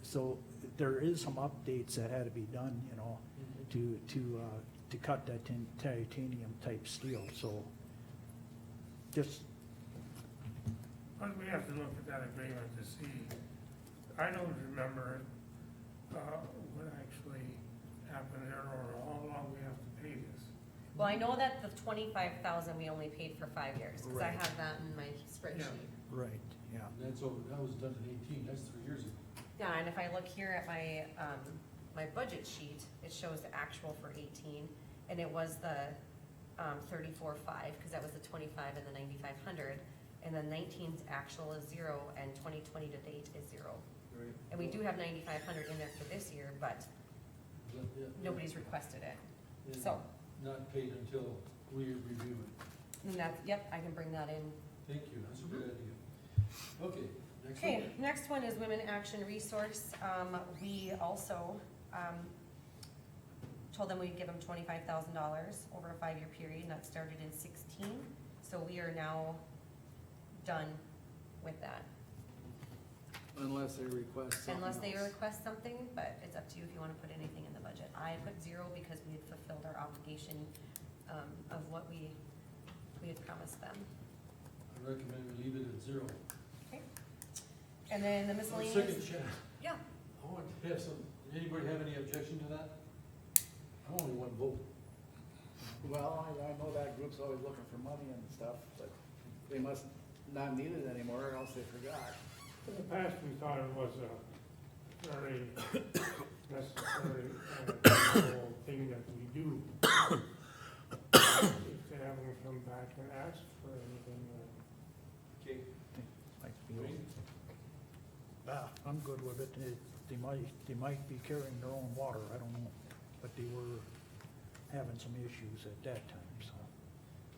So there is some updates that had to be done, you know, to cut that titanium type steel, so just, But we have to look at that agreement to see. I don't remember, what actually happened there or how long we have to pay this. Well, I know that the 25,000 we only paid for 5 years, because I Right. have that in my spreadsheet. right, yeah. And that's over, that was done in 18, that's 3 years ago. Yeah, and if I look here at my, my budget sheet, it shows the actual for 18, and it was the 34.5, because that was the 25 and the 9,500, and then 19's actual is 0, and 2020 to date is 0. Right. And we do have 9,500 in there for this year, but Yeah. nobody's requested it. And So, Not paid until we review it. and that's, yep, I can bring that in. Thank you, that's a good idea. Okay, next one. Okay, next one is Women Action Resource. We also, told them we'd give them $25,000 over a 5-year period, and that started in 16. So we are now done with that, unless they request something unless they else. request something, but it's up to you if you wanna put anything in the budget. I put 0 because we had fulfilled our obligation, of what we had promised them. I recommend we leave it at 0. Okay. And then the One miscellaneous. second, Shannon. Yeah, I want to have some, anybody have any objection to that? I'm only one vote. Well, I know that group's always looking for money and stuff, but they must not need it anymore, or else they forgot. In the past, we thought it was a very necessary, thing that we do. If they haven't come back and asked for anything, Okay. Might be- I'm good with it. They might be carrying their own water, I don't know, but they were having some issues at that time, so.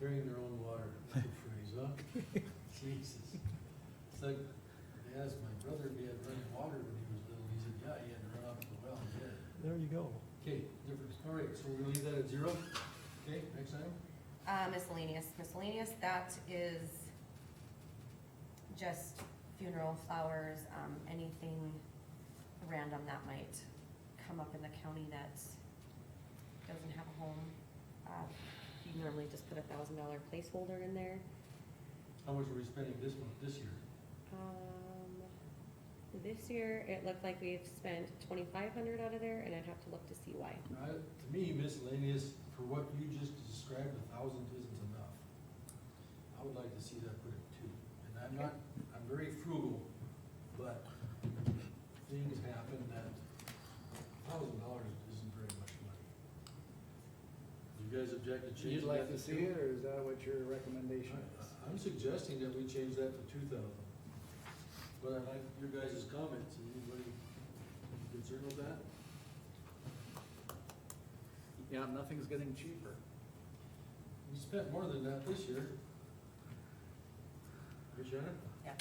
Carrying their own water, good phrase, huh? Jesus. It's like, they asked my brother if he had running water when he was little, he said, yeah, he had to run out to the well, he did. There you go. Okay, difference, all right, so we're gonna leave that at 0? Okay, next item? miscellaneous, that is just funeral, flowers, anything random that might come up in the county that doesn't have a home. You normally just put $1,000 placeholder in there. How much are we spending this year? This year, it looked like we've spent 2,500 out of there, and I'd have to look to see why. To me, miscellaneous, for what you just described, 1,000 isn't enough. I would like to see that put at 2. And I'm very frugal, but things happen that $1,000 isn't very much money. You guys object to changing You'd that like to see it, or is that what your recommendation is? I'm suggesting that we change that to 2,000. But I'd like your guys' comments. Anybody concerned with that? Yeah, nothing's getting cheaper. We spent more than that this year. Right, Shannon? Yeah.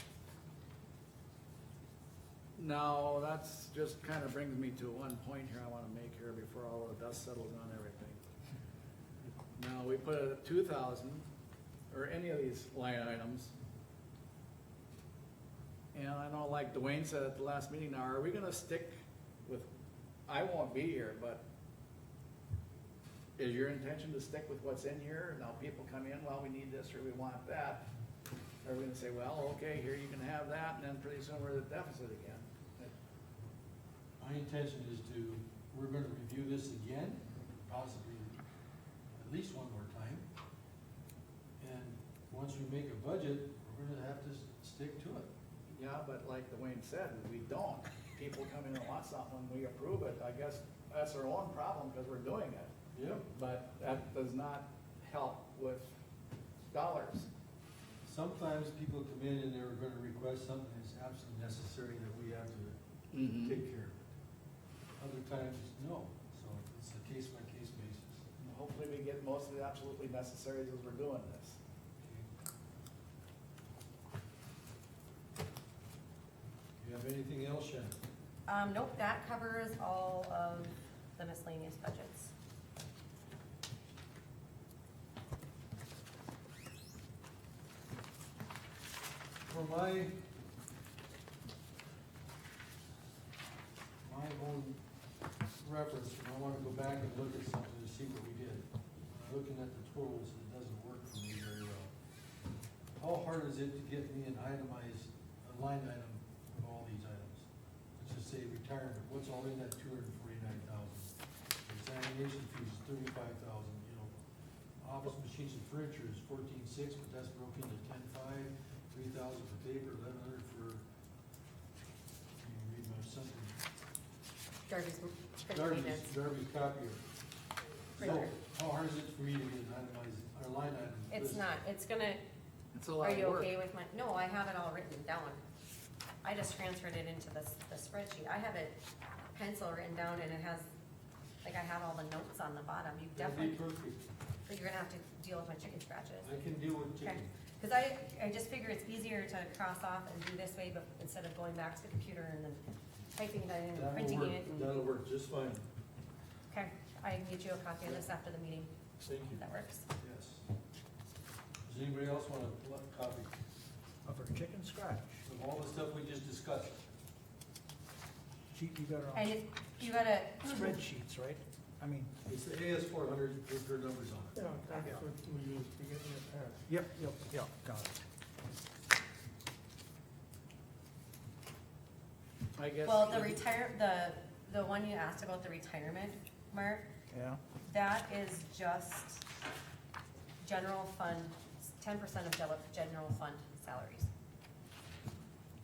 Now, that's just kind of brings me to one point here I wanna make here before all the dust settles on everything. Now, we put it at 2,000, or any of these line items. And I know, like Dwayne said at the last meeting, now, are we gonna stick with, I won't be here, but is your intention to stick with what's in here? Now, people come in, well, we need this, or we want that. Are we gonna say, well, okay, here you can have that, and then pretty soon we're at the deficit again? My intention is we're gonna review this again, possibly at least one more time. And once we make a budget, we're gonna have to stick to it. Yeah, but like Dwayne said, we don't. People come in and want something, when we approve it, I guess that's our own problem, because we're doing it. Yep. But that does not help with dollars. Sometimes people come in and they're gonna request something that's absolutely necessary that we have to take care of it. Other times, no, so it's a case-by-case basis. Hopefully we get most of the absolutely necessaries as we're doing this. You have anything else, Shannon? Nope, that covers all of the miscellaneous budgets. For my own reference, when I wanna go back and look at something to see what we did, when I'm looking at the totals, it doesn't work for me very well. How hard is it to get me an itemized, a line item of all these items? Let's just say retirement, what's all in that 249,000? Examination fees, 35,000, you know. Office machines and furniture is 14,600, but that's broken into 10,500, 3,000 for paper, 1,100 for, can you read my something? Darby's Darby's copier. So, Printer. how hard is it for me to get an itemized, or line item? It's list? not, it's gonna, It's a lot are of you work. okay with my, no, I have it all written down. I just transferred it into the spreadsheet. I have it pencil written down and it has, like, I have all the notes on the bottom. You That'd be definitely, perfect. but you're gonna have to deal with my chicken scratches. I can deal with Okay, chicken. cause I just figure it's easier to cross off and do this way, but instead of going back to the computer and then typing that in and That'll printing work, it. and- that'll work just fine. Okay, I can get you a copy of this after the meeting. Thank you. That works. Yes. Does anybody else want a copy Of our chicken scratch. of all the stuff we just discussed? You got it And on if you gotta, spreadsheets, right? I mean, It's the AS 400 with their numbers on it. Yeah, that's what we use to get in the past. yep, got it. I guess. well, the one you asked about the retirement, Mark, Yeah, that is just general fund, 10% of general fund salaries.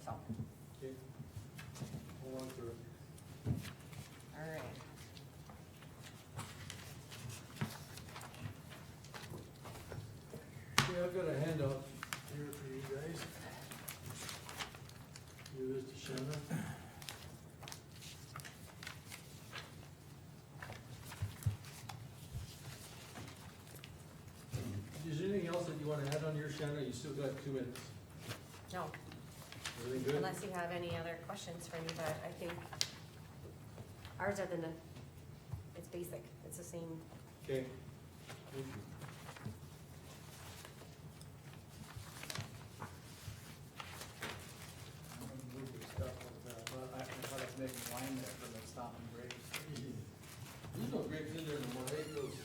So, Okay. Hold on to it. all right. Okay, I've got a handout here for you guys. Give this to Shannon. Is there anything else that you wanna add on your, Shannon? You still got 2 minutes. No, Everything good? unless you have any other questions for me, but I think ours are it's basic, it's the same. Okay. Thank you. I'm gonna move this stuff over there, but I thought I was making wine there for the stopping break. There's no grapes in there anymore, right? Those,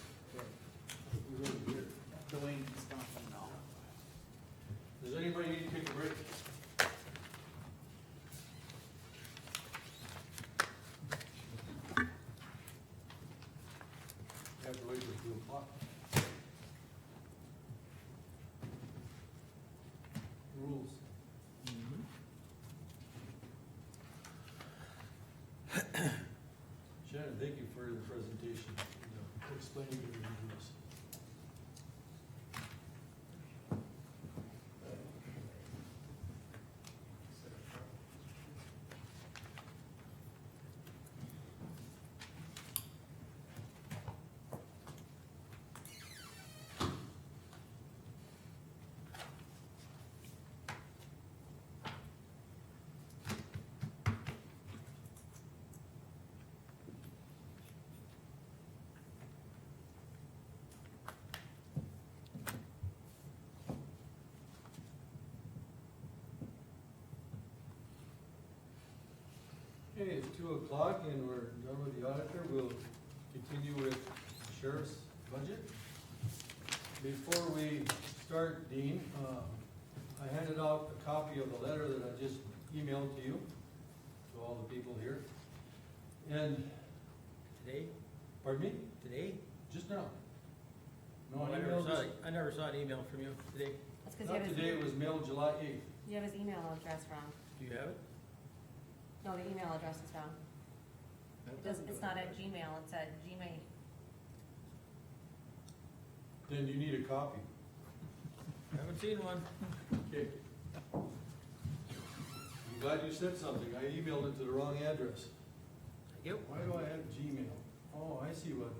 we really weird. Dwayne stopping now. Does anybody need to take a break? You have to wait till 2:00. Rules. Shannon, thank you for the presentation, explaining the rules. 2:00 and we're done with the auditor. We'll continue with the sheriff's budget. Before we start, Dean, I handed out a copy of the letter that I just emailed to you, to all the people here. And, Today? pardon me? Today? Just now. No, Oh, I I never emailed saw this, it. I never saw an email from you today. That's because you not have his, today, it was mailed July 8th. you have his email address wrong. Do you have it? No, the email address is wrong. It doesn't, it's not at Gmail, it's at Gmail. Then you need a copy. Haven't seen one. Okay. I'm glad you said something. I emailed it to the wrong address. Thank you. Why do I have Gmail? Oh, I see what,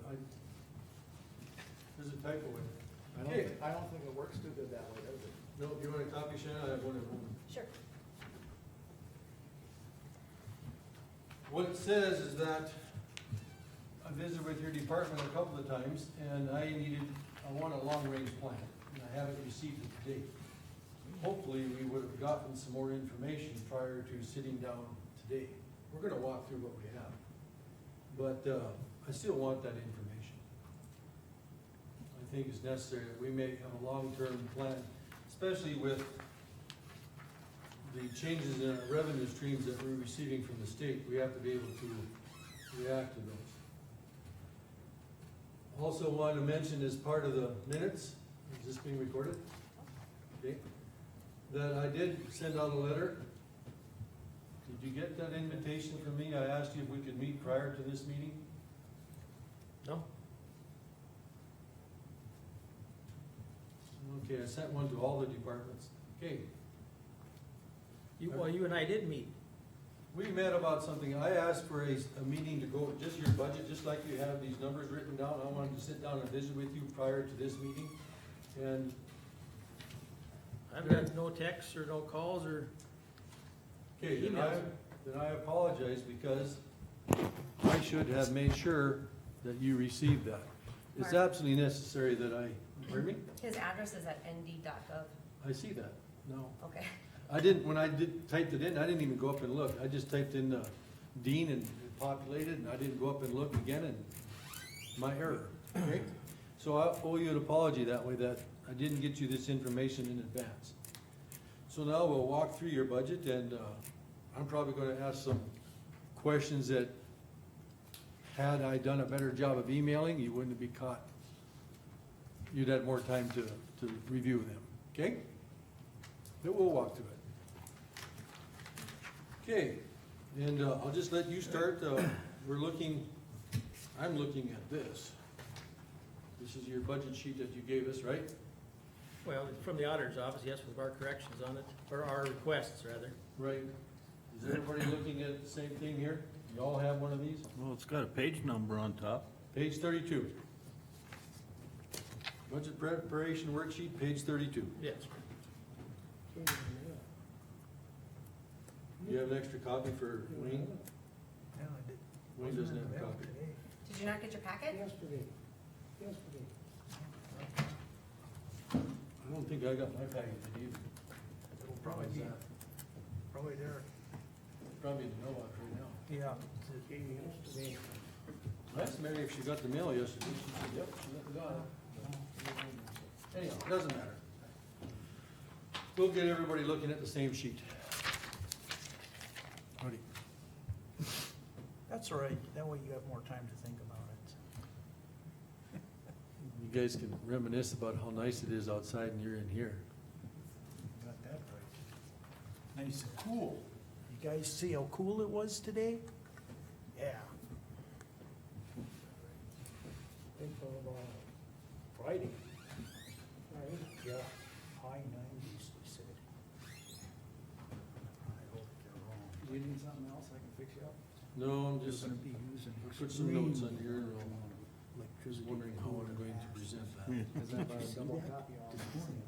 there's a typo in it. Okay. I don't think it works too good that way, does it? No, if you want a copy, Shannon, I have one at home. Sure. What it says is that I visited with your department a couple of times, and I want a long-range plan, and I haven't received it to date. Hopefully, we would have gotten some more information prior to sitting down today. We're gonna walk through what we have, but I still want that information. I think it's necessary that we may have a long-term plan, especially with the changes in our revenue streams that we're receiving from the state. We have to be able to react to those. Also wanted to mention as part of the minutes, is this being recorded? Okay, that I did send out a letter. Did you get that invitation from me? I asked you if we could meet prior to this meeting. No? Okay, I sent one to all the departments. Okay, Well, you and I did meet. we met about something. I asked for a meeting to go, just your budget, just like you have these numbers written down. I wanted to sit down and visit with you prior to this meeting. And I've got no texts or no calls or, okay, Emails. then I apologize because I should have made sure that you received that. It's Mark. absolutely necessary that I, pardon me? His address is at nd.gov. I see that. No. Okay. I didn't, when I typed it in, I didn't even go up and look. I just typed in Dean and it populated, and I didn't go up and look again, and my error. Okay? So I owe you an apology that way, that I didn't get you this information in advance. So now we'll walk through your budget, and I'm probably gonna ask some questions that, had I done a better job of emailing, you wouldn't be caught. You'd had more time to review them, okay? But we'll walk through it. Okay, and I'll just let you start. I'm looking at this. This is your budget sheet that you gave us, right? well, from the auditor's office, yes, with our corrections on it, or our requests, rather. Right. Is everybody looking at the same thing here? You all have one of these? Well, it's got a page number on top. Page 32. Budget preparation worksheet, page 32. Yes. Do you have an extra copy for Wayne? Yeah, I did. Wayne doesn't have a copy. Did you not get your packet? Yesterday. I don't think I got my packet either. It'll probably be, probably there. Probably in the mailbox right now. Yeah. I asked Mary if she got the mail yesterday. She said, yep, she got it. Anyhow, it doesn't matter. We'll get everybody looking at the same sheet. Howdy. That's all right, that way you have more time to think about it. You guys can reminisce about how nice it is outside and you're in here. You got that right. Nice and cool. You guys see how cool it was today? Yeah. Friday. Yeah, high nineties, they said. I hope they're wrong. Do you need something else I can fix you up? No, I'm They're just, gonna be using put some notes on extreme here and I'll, electricity. just wondering how I'm going to present that. Is that about a double See that? copy on This morning,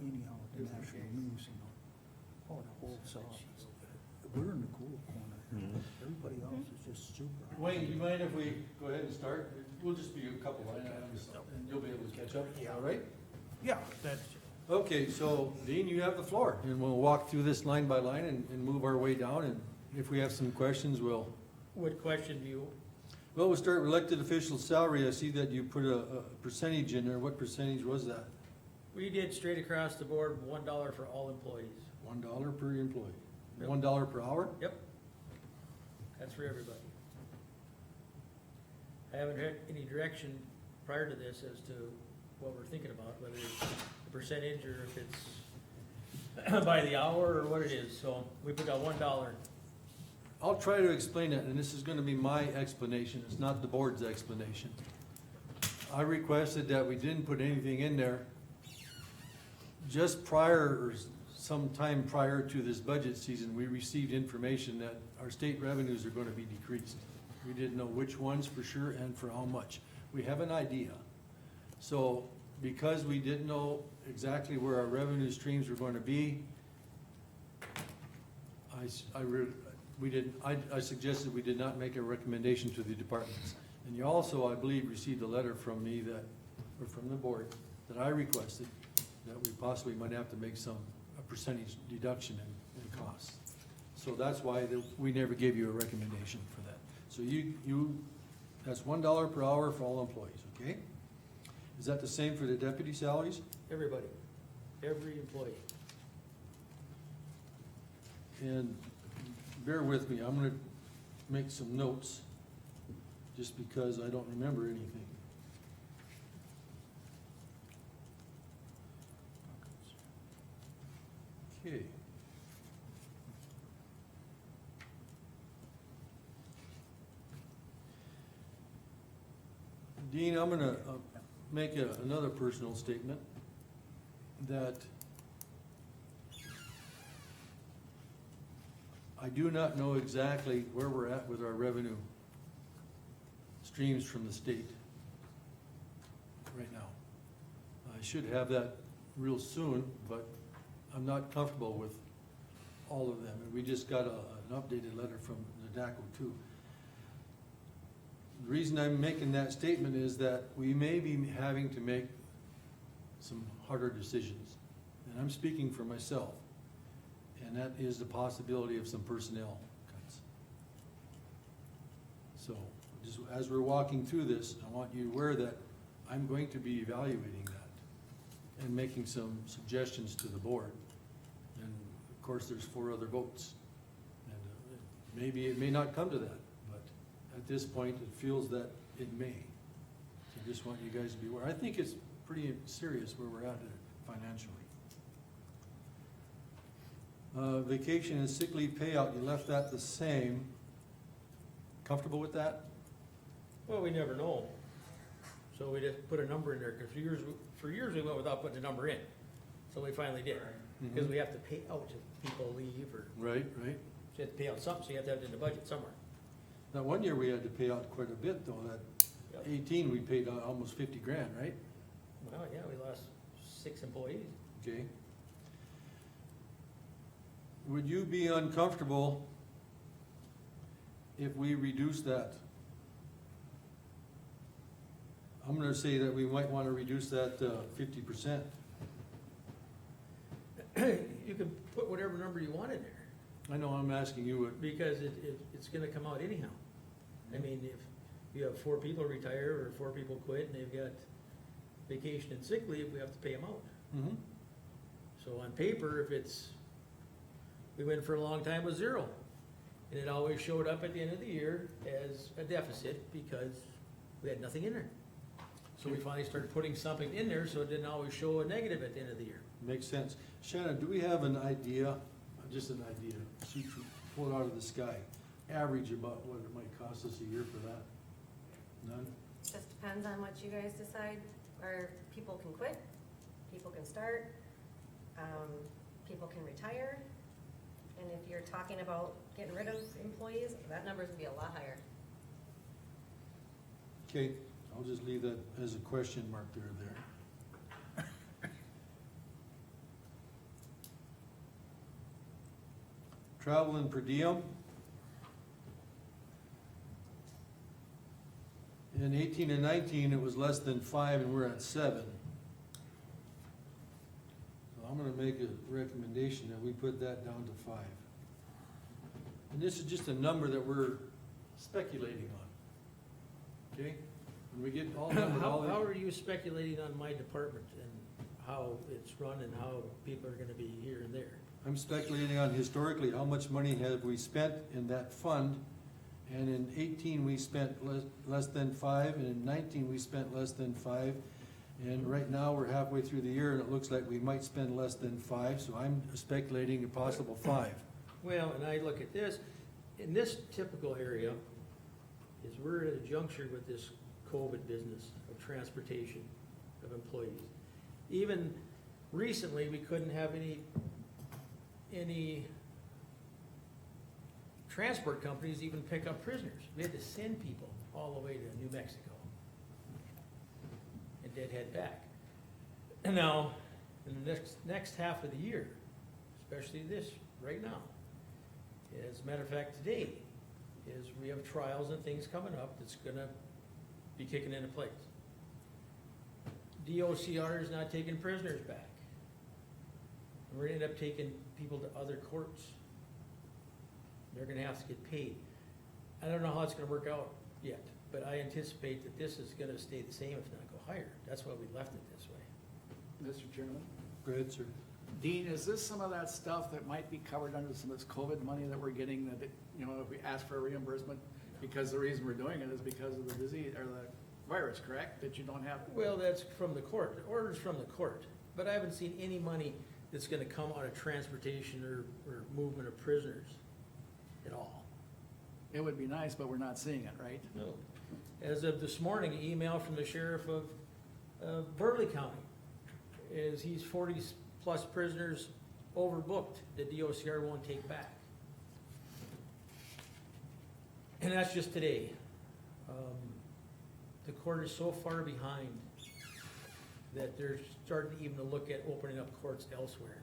anyhow, the national news, you know, oh, the whole sauce. We're in the cool corner. Everybody else is just super. Wayne, do you mind if we go ahead and start? We'll just be a couple line items and you'll be able to catch up, all right? Yeah, that's, Okay, so Dean, you have the floor and we'll walk through this line by line and move our way down, and if we have some questions, we'll What question do you, Well, we'll start with elected official salary. I see that you put a percentage in there. What percentage was that? we did straight across the board, $1 for all employees. $1 per employee. Yep. $1 per hour? Yep. That's for everybody. I haven't had any direction prior to this as to what we're thinking about, whether it's a percentage or if it's by the hour or what it is, so we put out $1. I'll try to explain it, and this is gonna be my explanation. It's not the board's explanation. I requested that we didn't put anything in there just prior, or sometime prior to this budget season, we received information that our state revenues are gonna be decreased. We didn't know which ones for sure and for how much. We have an idea. So, because we didn't know exactly where our revenue streams were gonna be, I suggested we did not make a recommendation to the departments. And you also, I believe, received a letter from me that, or from the board, that I requested that we possibly might have to make a percentage deduction in costs. So that's why we never gave you a recommendation for that. So that's $1 per hour for all employees, okay? Is that the same for the deputy salaries? Everybody, every employee. And bear with me, I'm gonna make some notes, just because I don't remember anything. Okay. Dean, I'm gonna make another personal statement, that I do not know exactly where we're at with our revenue streams from the state right now. I should have that real soon, but I'm not comfortable with all of them. And we just got an updated letter from the DACO too. The reason I'm making that statement is that we may be having to make some harder decisions. And I'm speaking for myself. And that is the possibility of some personnel cuts. So, just as we're walking through this, I want you aware that I'm going to be evaluating that and making some suggestions to the board. And of course, there's 4 other votes. And maybe it may not come to that, but at this point, it feels that it may. So I just want you guys to be aware. I think it's pretty serious where we're at financially. Vacation and sick leave payout, you left that the same. Comfortable with that? Well, we never know. So we just put a number in there, because for years we went without putting a number in. So we finally did, because we have to pay out if people leave, or Right. so you have to pay out something, so you have to have it in the budget somewhere. Now, one year we had to pay out quite a bit though, that Yep. 18, we paid out almost 50 grand, right? Well, yeah, we lost 6 employees. Okay. Would you be uncomfortable if we reduce that? I'm gonna say that we might wanna reduce that 50%. You can put whatever number you want in there, I know I'm asking you, because it's gonna come out anyhow. I mean, if you have 4 people retire, or 4 people quit, and they've got vacation and sick leave, we have to pay them out. So on paper, we went for a long time with 0. And it always showed up at the end of the year as a deficit, because we had nothing in there. So we finally started putting something in there, so it didn't always show a negative at the end of the year. makes sense. Shannon, do we have an idea, just an idea, shoot, pull it out of the sky, average about what it might cost us a year for that? None? Just depends on what you guys decide, or people can quit, people can start, people can retire. And if you're talking about getting rid of employees, that number's gonna be a lot higher. Okay, I'll just leave that as a question mark there. Travel and per diem. In 18 and 19, it was less than 5, and we're at 7. So I'm gonna make a recommendation that we put that down to 5. And this is just a number that we're speculating on. Okay? When we get all How, done with all how the, are you speculating on my department and how it's run and how people are gonna be here and there? I'm speculating on historically, how much money have we spent in that fund? And in 18, we spent less than 5, and in 19, we spent less than 5. And right now, we're halfway through the year, and it looks like we might spend less than 5, so I'm speculating a possible 5. Well, and I look at this, in this typical area, is we're at a juncture with this COVID business of transportation of employees. Even recently, we couldn't have any transport companies even pick up prisoners. We had to send people all the way to New Mexico and then head back. And now, in the next half of the year, especially this, right now, as a matter of fact, today, is we have trials and things coming up that's gonna be kicking into place. DOCR is not taking prisoners back. We're gonna end up taking people to other courts. They're gonna have to get paid. I don't know how it's gonna work out yet, but I anticipate that this is gonna stay the same, if not go higher. That's why we left it this way. Mr. Chairman? Go ahead, sir. Dean, is this some of that stuff that might be covered under some of this COVID money that we're getting, that, you know, if we ask for a reimbursement? Because the reason we're doing it is because of the disease, or the virus, correct? That you don't have? Well, that's from the court. The order's from the court. But I haven't seen any money that's gonna come out of transportation or movement of prisoners at all. It would be nice, but we're not seeing it, right? No. As of this morning, an email from the sheriff of Burley County is he's 40-plus prisoners overbooked that DOCR won't take back. And that's just today. The court is so far behind that they're starting even to look at opening up courts elsewhere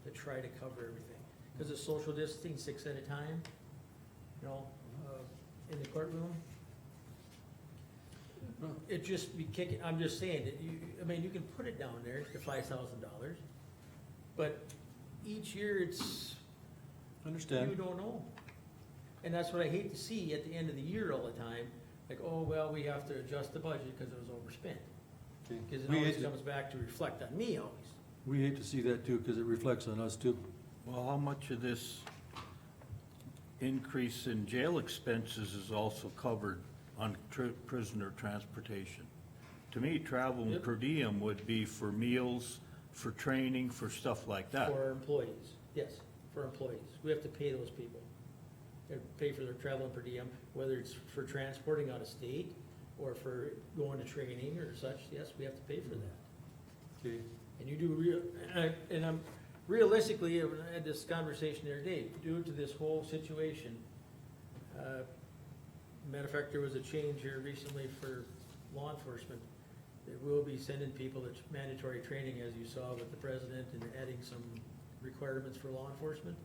to try to cover everything. Because of social distancing, 6 at a time, you know, in the courtroom. It just be kicking, I'm just saying, that I mean, you can put it down there to $5,000, but each year it's, Understand? you don't know. And that's what I hate to see at the end of the year all the time, like, oh, well, we have to adjust the budget because it was overspent. Okay. Because it We always hate to- comes back to reflect on me always. We hate to see that too, because it reflects on us too. Well, how much of this increase in jail expenses is also covered on prisoner transportation? To me, travel and Yep. per diem would be for meals, for training, for stuff like that. For our employees, yes, for employees. We have to pay those people. They pay for their travel and per diem, whether it's for transporting out of state or for going to training or such, yes, we have to pay for that. Okay. And you do and I'm realistically, I had this conversation the other day, due to this whole situation. Matter of fact, there was a change here recently for law enforcement. They will be sending people to mandatory training, as you saw with the president, and adding some requirements for law enforcement.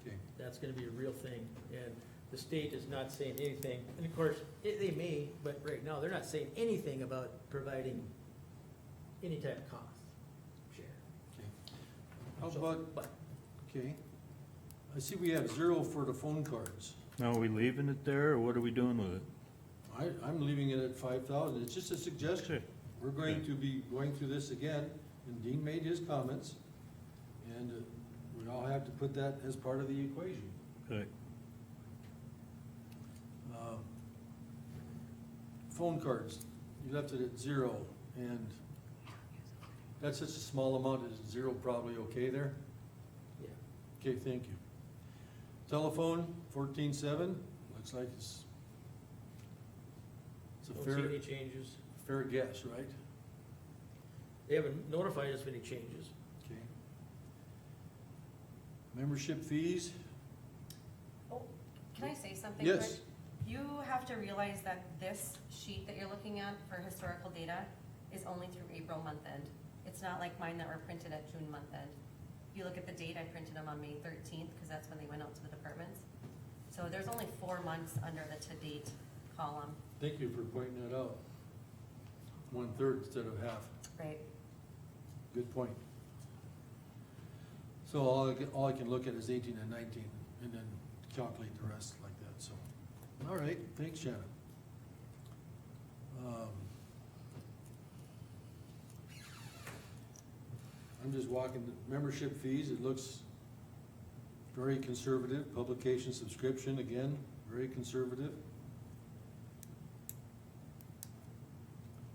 Okay. That's gonna be a real thing, and the state is not saying anything, and of course, they may, but right now, they're not saying anything about providing any type of cost share. How So, about, but okay, I see we have 0 for the phone cards. Now, are we leaving it there, or what are we doing with it? I'm leaving it at 5,000, it's just a suggestion. Okay. We're going to be going through this again, and Dean made his comments, and we all have to put that as part of the equation. Okay. Phone cards, you left it at 0, and that's such a small amount, is 0 probably okay there? yeah. Okay, thank you. Telephone, 14,7, looks like it's a Don't see fair, any changes. fair guess, right? They haven't notified us of any changes. Okay. Membership fees, Oh, can I say something Yes. quick? You have to realize that this sheet that you're looking at for historical data is only through April month end. It's not like mine that were printed at June month end. If you look at the date, I printed them on May 13th, because that's when they went out to the departments. So there's only 4 months under the to-date column, thank you for pointing that out. 1/3 instead of half, right? good point. So all I can look at is 18 and 19, and then calculate the rest like that. All right, thanks, Shannon. I'm just walking, the membership fees, it looks very conservative. Publication subscription, again, very conservative.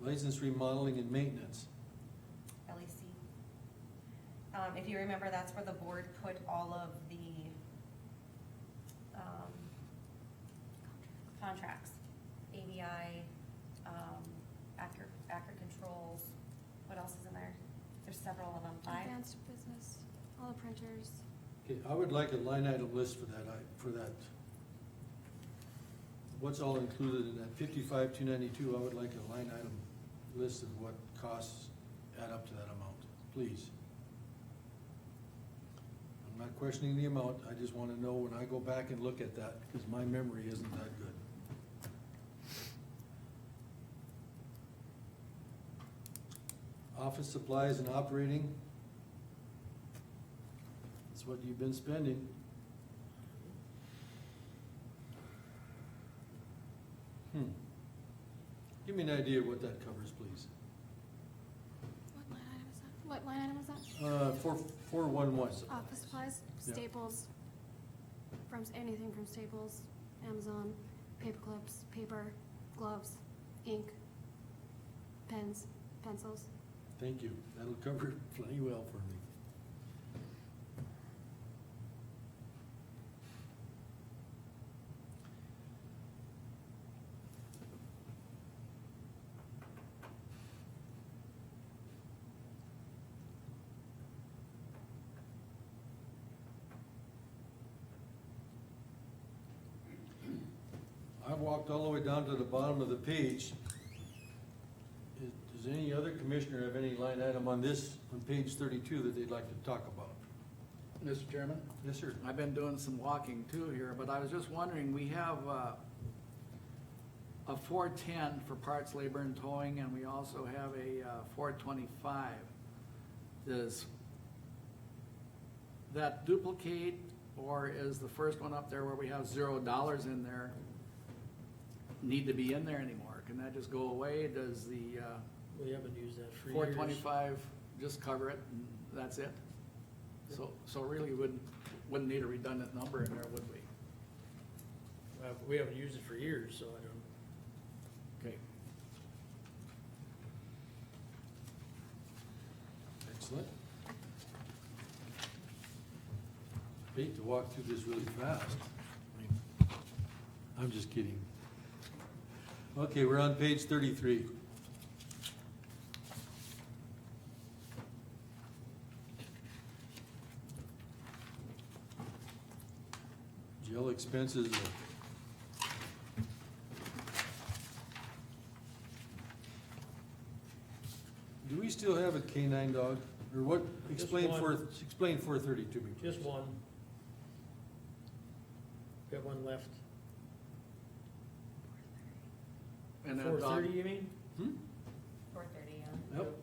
License remodeling and maintenance. LEC. If you remember, that's where the board put all of the, contracts, ABI, Accurate Controls, what else is in there? There's several of them, 5? Advanced business, all the printers. Okay, I would like a line item list for that. What's all included in that 55,292, I would like a line item list of what costs add up to that amount, please. I'm not questioning the amount, I just wanna know when I go back and look at that, because my memory isn't that good. Office supplies and operating. That's what you've been spending. Give me an idea of what that covers, please. What line item is that? What line item is that? 411. Office supplies, Yeah. staples, anything from Staples, Amazon, paper clips, paper, gloves, ink, pens, pencils. Thank you, that'll cover it plenty well for me. I've walked all the way down to the bottom of the page. Does any other commissioner have any line item on this, on page 32, that they'd like to talk about? Mr. Chairman? Yes, sir. I've been doing some walking too here, but I was just wondering, we have a 410 for parts, labor and towing, and we also have a 425. Does that duplicate, or is the first one up there where we have $0 in there need to be in there anymore? Can that just go away? Does the We haven't used that for years. 425 just cover it and that's it? So really wouldn't need a redundant number in there, would we? We haven't used it for years, so I don't. Okay. Excellent. Hate to walk through this really fast. I'm just kidding. Okay, we're on page 33. Jail expenses. Do we still have a K-9 dog? Or what, explain one. 430 to me, please. Just one. Got one left. And that 430, dog, you mean? 430, yeah. Yep.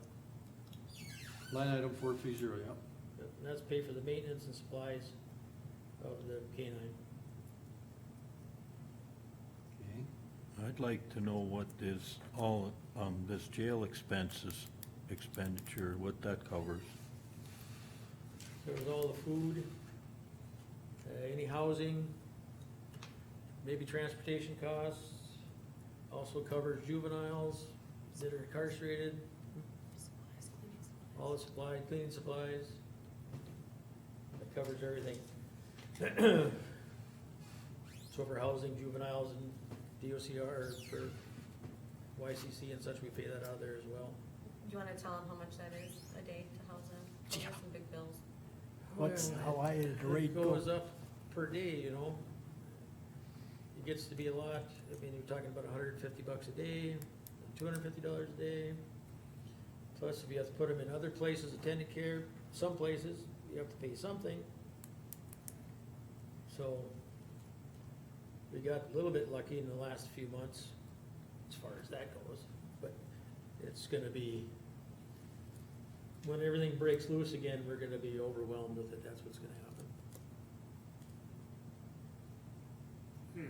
Line item 430, yep. Yep, and that's pay for the maintenance and supplies of the K-9. Okay. I'd like to know what is all, this jail expenditure, what that covers. There was all the food, any housing, maybe transportation costs, also covers juveniles that are incarcerated, Supplies, cleaning supplies. all the supply, cleaning supplies. That covers everything. So for housing, juveniles and DOCR, for YCC and such, we pay that out of there as well. Do you wanna tell them how much that is a day to house them? Those are some big bills. How high did the rate It go? goes up per day, you know. It gets to be a lot, I mean, you're talking about $150 a day, $250 a day. Plus, if you have to put them in other places, attendant care, some places, you have to pay something. So, we got a little bit lucky in the last few months, as far as that goes, but it's gonna be, when everything breaks loose again, we're gonna be overwhelmed with it, that's what's gonna happen.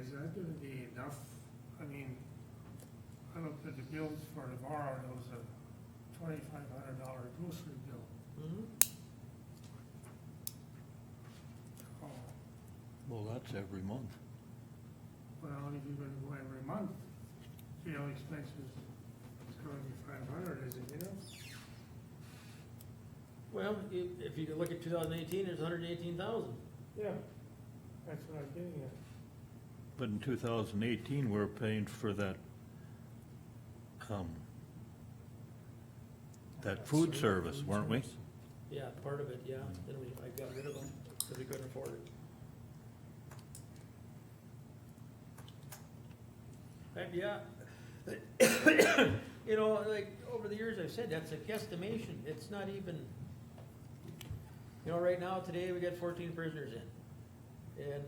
is that gonna be enough? I mean, I looked at the bills for tomorrow, and it was a $2,500 grocery bill. Mhm. Oh, Well, that's every month. well, if you're gonna go every month, jail expenses, it's gonna be 500, is it, you know? Well, if you look at 2018, there's 118,000. Yeah, that's what I'm getting at. But in 2018, we're paying for that, that food service, weren't we? Yeah, part of it, yeah, then I got rid of them, because we couldn't afford it. And yeah, you know, like, over the years, I've said, that's a guesstimation, it's not even, you know, right now, today, we got 14 prisoners in, and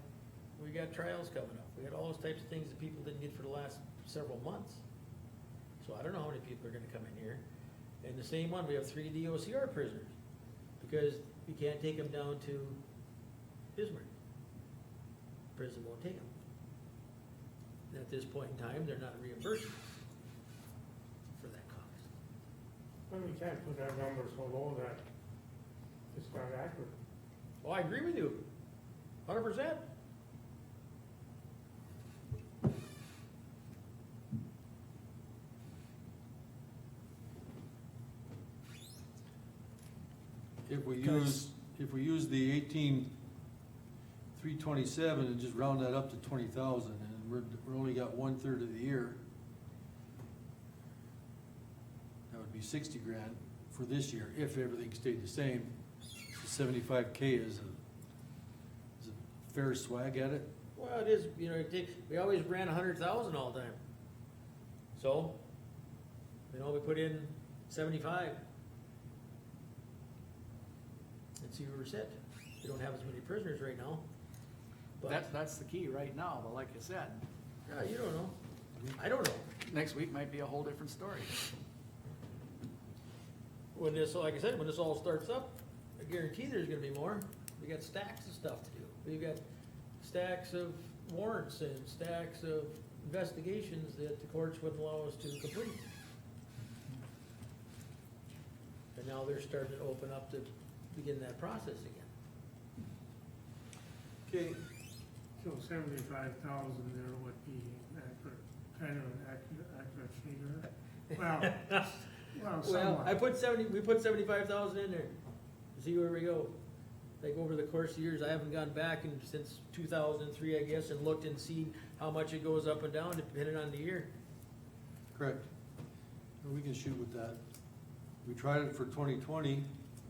we got trials coming up, we got all those types of things that people didn't get for the last several months. So I don't know how many people are gonna come in here, and the same one, we have 3 DOCR prisoners, because we can't take them down to Bismarck. Prison won't take them. And at this point in time, they're not reimbursing us for that cost. Well, we can't put that number so low that it's not accurate. Oh, I agree with you, 100%. If we use the 18,327 and just round that up to 20,000, and we're only got 1/3 of the year, that would be 60 grand for this year, if everything stayed the same. So 75K is a fair swag at it. Well, it is, you know, we always ran 100,000 all the time. So, you know, we put in 75. And see where we're set. We don't have as many prisoners right now. But, That's the key right now, but like I said, yeah, you don't know. I don't know. next week might be a whole different story. When this, like I said, when this all starts up, I guarantee there's gonna be more. We got stacks of stuff to do. We've got stacks of warrants and stacks of investigations that the courts wouldn't allow us to complete. And now they're starting to open up to begin that process again. Okay, So 75,000 there would be accurate, kind of an accurate figure. Well, Well, somewhat. we put 75,000 in there, see where we go. Like over the course of years, I haven't gone back since 2003, I guess, and looked and seen how much it goes up and down depending on the year. correct. Well, we can shoot with that. We tried it for 2020,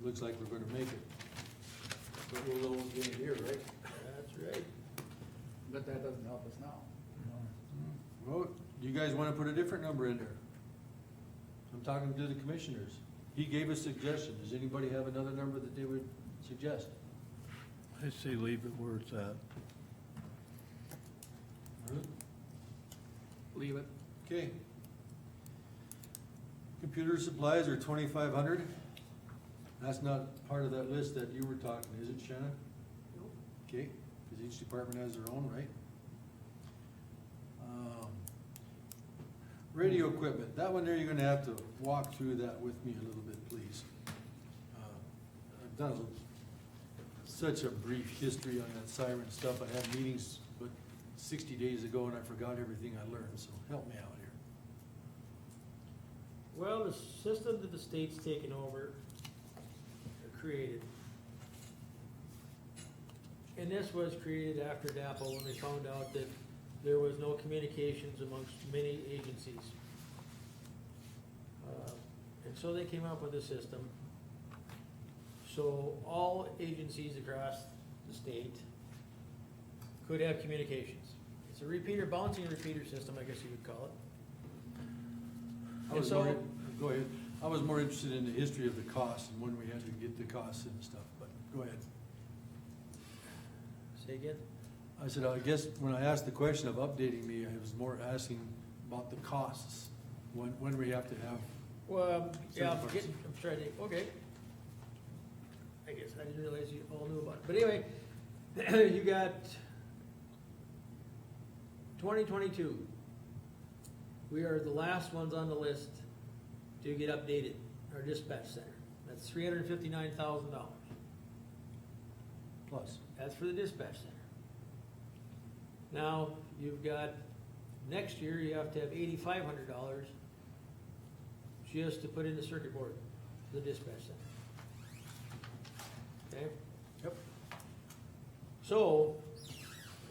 looks like we're gonna make it. But we'll know at the end of the year, right? That's right. But that doesn't help us now. Well, you guys wanna put a different number in there? I'm talking to the commissioners. He gave a suggestion. Does anybody have another number that they would suggest? I say leave it where it's at. Leave it. Okay. Computer supplies are 2,500. That's not part of that list that you were talking, is it, Shannon? Nope. Okay, because each department has their own, right? Radio equipment, that one there, you're gonna have to walk through that with me a little bit, please. I've done such a brief history on that Siren stuff. I had meetings, but 60 days ago, and I forgot everything I learned, so help me out here. Well, the system that the state's taken over, or created, and this was created after DAPL when they found out that there was no communications amongst many agencies. And so they came up with a system. So all agencies across the state could have communications. It's a repeater, bouncing repeater system, I guess you would call it. I was And so- more, go ahead. I was more interested in the history of the costs and when we had to get the costs and stuff, but go ahead. Say again? I said, I guess when I asked the question of updating me, I was more asking about the costs, when we have to have. Well, yeah, Certain parts. I'm trying to, okay. I guess I didn't realize you all knew about it. But anyway, you got 2022, we are the last ones on the list to get updated, our dispatch center. That's $359,000. Plus. That's for the dispatch center. Now, you've got, next year, you have to have $8,500 just to put in the circuit board, for the dispatch center. Okay? Yep. So,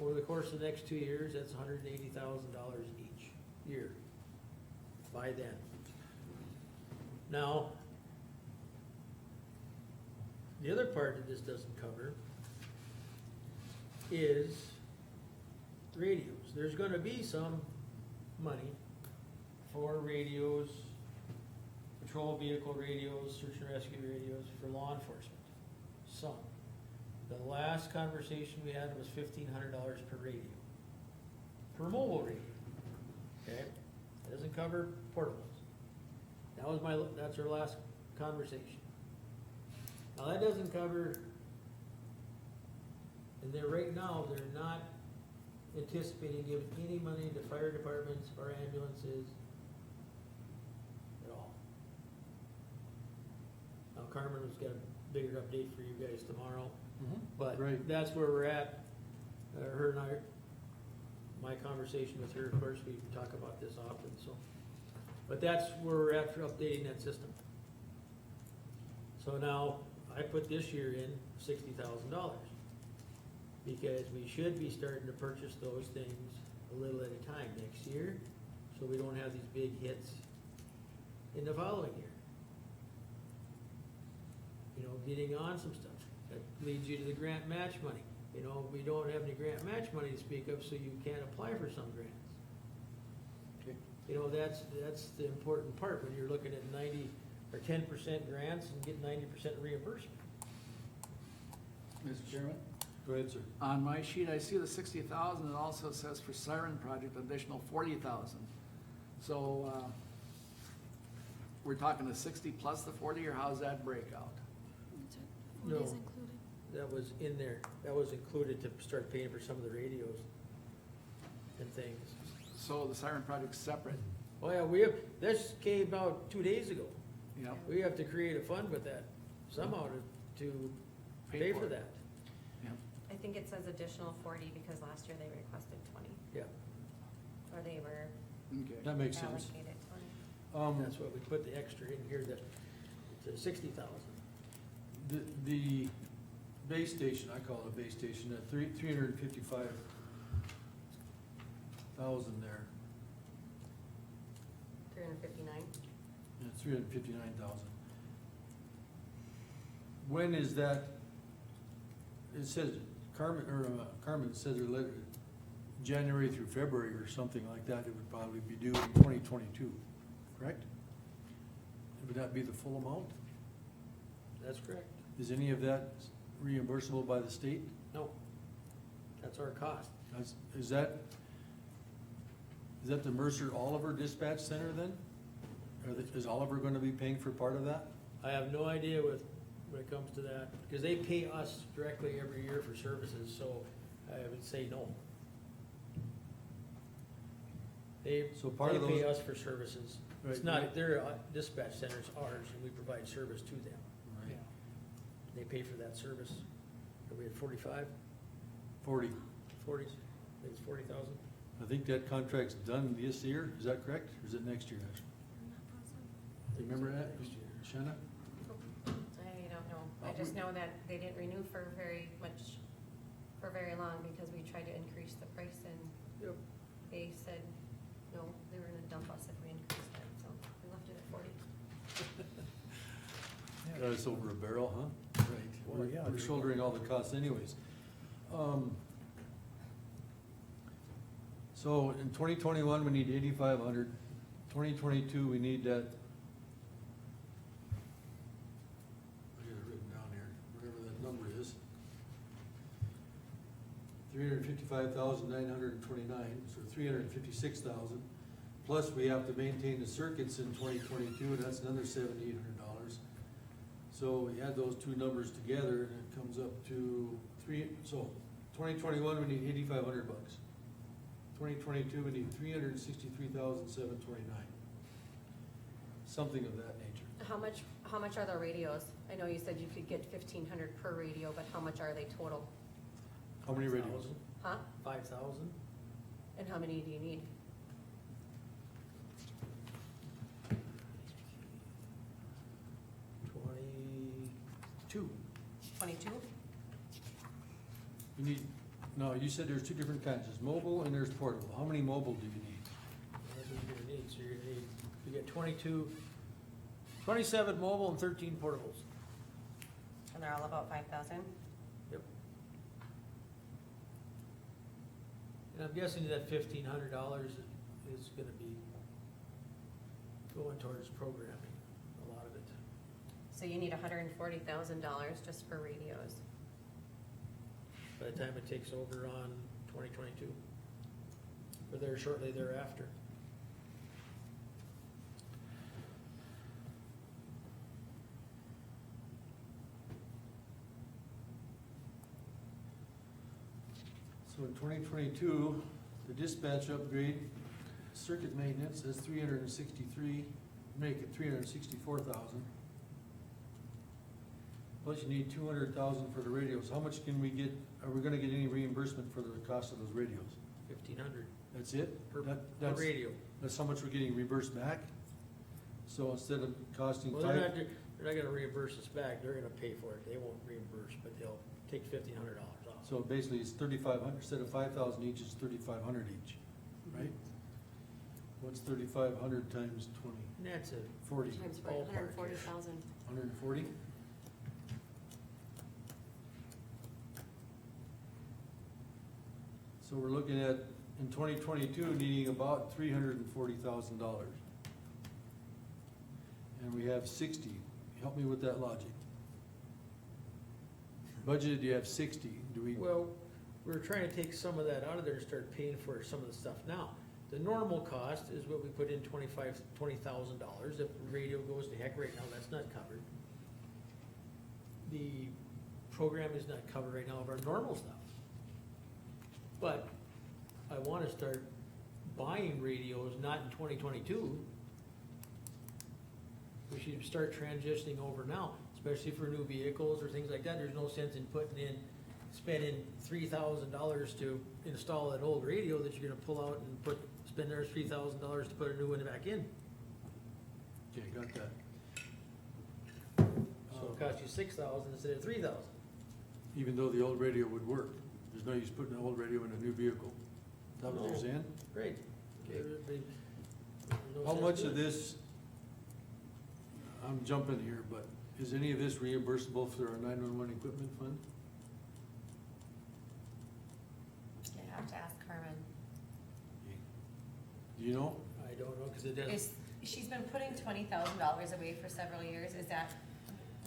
over the course of the next 2 years, that's $180,000 each year, by then. Now, the other part that this doesn't cover is radios. There's gonna be some money for radios, patrol vehicle radios, search and rescue radios for law enforcement. Some. The last conversation we had was $1,500 per radio, per mobile radio. Okay? It doesn't cover portables. That's our last conversation. Now, that doesn't cover, and right now, they're not anticipating giving any money to fire departments or ambulances at all. Now, Carmen has got a bigger update for you guys tomorrow, but Right. that's where we're at. Her and I, my conversation with her, of course, we talk about this often, so. But that's where we're at for updating that system. So now, I put this year in $60,000. Because we should be starting to purchase those things a little at a time next year, so we don't have these big hits in the following year. You know, getting on some stuff, that leads you to the grant match money. You know, we don't have any grant match money to speak of, so you can't apply for some grants. Okay. You know, that's the important part, when you're looking at 90 or 10% grants and get 90% reimbursement. Mr. Chairman? Go ahead, sir. On my sheet, I see the 60,000, it also says for Siren Project, additional 40,000. So, we're talking the 60 plus the 40, or how's that break out? What No. is included? That was in there, that was included to start paying for some of the radios and things. So the Siren Project's separate? Oh yeah, this came out 2 days ago. Yep. We have to create a fund with that somehow to pay for that. Yep. I think it says additional 40 because last year they requested 20, Yeah, or they were Okay. That makes sense. allocated 20. that's what we put the extra in here, the 60,000. The base station, I call it a base station, at 355,000 there, 359. yeah, 359,000. When is that, it says, Carmen says her letter, January through February or something like that, it would probably be due in 2022, correct? Would that be the full amount? That's correct. Is any of that reimbursable by the state? No, that's our cost. Is that the Mercer Oliver Dispatch Center then? Is Oliver gonna be paying for part of that? I have no idea when it comes to that, because they pay us directly every year for services, so I would say no. They So part of pay those- us for services. It's Right, not, right. their dispatch center's ours, and we provide service to them. Right. They pay for that service. Are we at 45, 40. 40, I think it's 40,000? I think that contract's done this year, is that correct? Or is it next year, actually? I'm not positive. Remember that, Next year. Shanna? I don't know. I just know that they didn't renew for very long because we tried to increase the price and Yep. they said, no, they were gonna dump us if we increased it, so we left it at 40. Got us over a barrel, huh? Right. Well, yeah, We're shouldering all the costs anyways. So in 2021, we need 8,500. 2022, we need that. I got it written down here, whatever that number is. 355,929, so 356,000. Plus, we have to maintain the circuits in 2022, and that's another $7,800. So we add those two numbers together, and it comes up to 2021, we need $8,500. 2022, we need 363,729. Something of that nature. How much are the radios? I know you said you could get 1,500 per radio, but how much are they total? How many radios? Huh? 5,000? And how many do you need? 22. 22? You need, no, you said there's two different kinds, there's mobile and there's portable. How many mobile do you need? That's what you're gonna need, so you're gonna need, you get 27 mobile and 13 portables. And they're all about 5,000? Yep. And I'm guessing that $1,500 is gonna be going towards programming, a lot of it. So you need $140,000 just for radios. By the time it takes over on 2022, or there shortly thereafter. So in 2022, the dispatch upgrade, circuit maintenance is 363, make it 364,000. Plus you need 200,000 for the radios. How much can we get, are we gonna get any reimbursement for the cost of those radios? 1,500 That's it? per That's- radio. That's how much we're getting reimbursed back? So instead of costing Well, they're not, five, they're not gonna reimburse us back, they're gonna pay for it, they won't reimburse, but they'll take $1,500 off. so basically it's 3,500, instead of 5,000 each, it's 3,500 each, right? What's 3,500 times 20? And that's a 40, Times Ballpark, yeah. 140,000. 140? So we're looking at, in 2022, needing about $340,000. And we have 60. Help me with that logic. Budgeted, you have 60. Do we? Well, we're trying to take some of that out of there and start paying for some of the stuff now. The normal cost is what we put in $20,000. If the radio goes to heck right now, that's not covered. The program is not covered right now of our normal stuff. But I wanna start buying radios, not in 2022. We should start transitioning over now, especially for new vehicles or things like that. There's no sense in spending $3,000 to install that old radio that you're gonna pull out and spend their $3,000 to put a new one back in. Okay, got that. So it costs you $6,000 instead of $3,000. Even though the old radio would work, there's no use putting an old radio in a new vehicle. Is that what you're No. saying? Great. Okay. No How sense much in of it. this, I'm jumping here, but is any of this reimbursable through our 911 equipment fund? You have to ask Carmen. Do you know? I don't know, cause it doesn't, She's been putting $20,000 away for several years.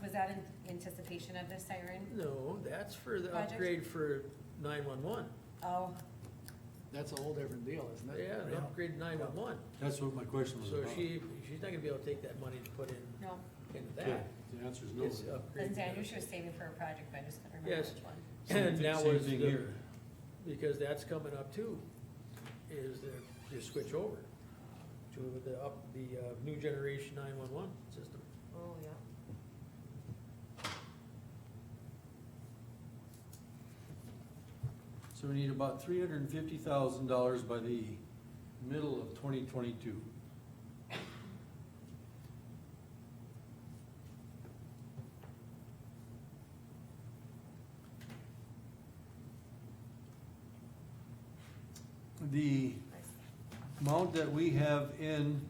Was that in anticipation of this siren? no, that's for the Project? upgrade for 911. Oh, That's a whole different deal, isn't it? Yeah, the upgrade to 911. That's what my question was So about. she's not gonna be able to take that money to put in, no. into Okay, that. the answer is no. It's upgrade. Then Xander, she was saving for a project, but I just couldn't remember Yes. which one. And that Same was thing the, here. because that's coming up too, is the switch over to the new generation 911 system. Oh, yeah. So we need about $350,000 by the middle of 2022. The amount that we have in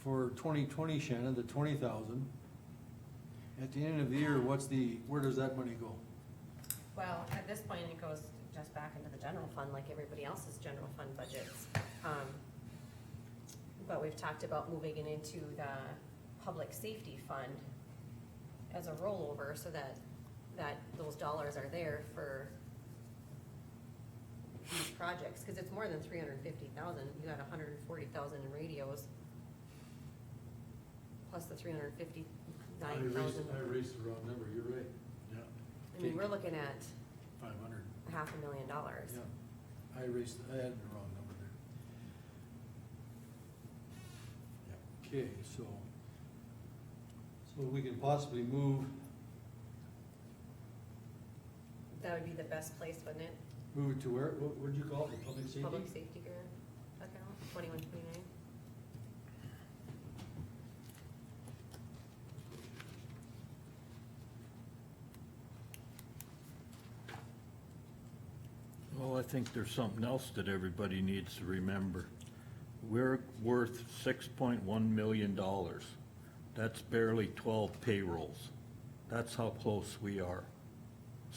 for 2020, Shannon, the 20,000, at the end of the year, where does that money go? Well, at this point, it goes just back into the general fund like everybody else's general fund budgets. But we've talked about moving it into the public safety fund as a rollover so that those dollars are there for these projects, cause it's more than 350,000. You got 140,000 in radios, plus the 359,000. I erased the wrong number, you're right. Yeah. I mean, we're looking at $500. $500,000. Yeah. I added the wrong number there. Yeah, okay, so we can possibly move That would be the best place, wouldn't it? it to where, what'd you call it, the public safety? Public safety grant account, 2129. Well, I think there's something else that everybody needs to remember. We're worth $6.1 million. That's barely 12 payrolls. That's how close we are.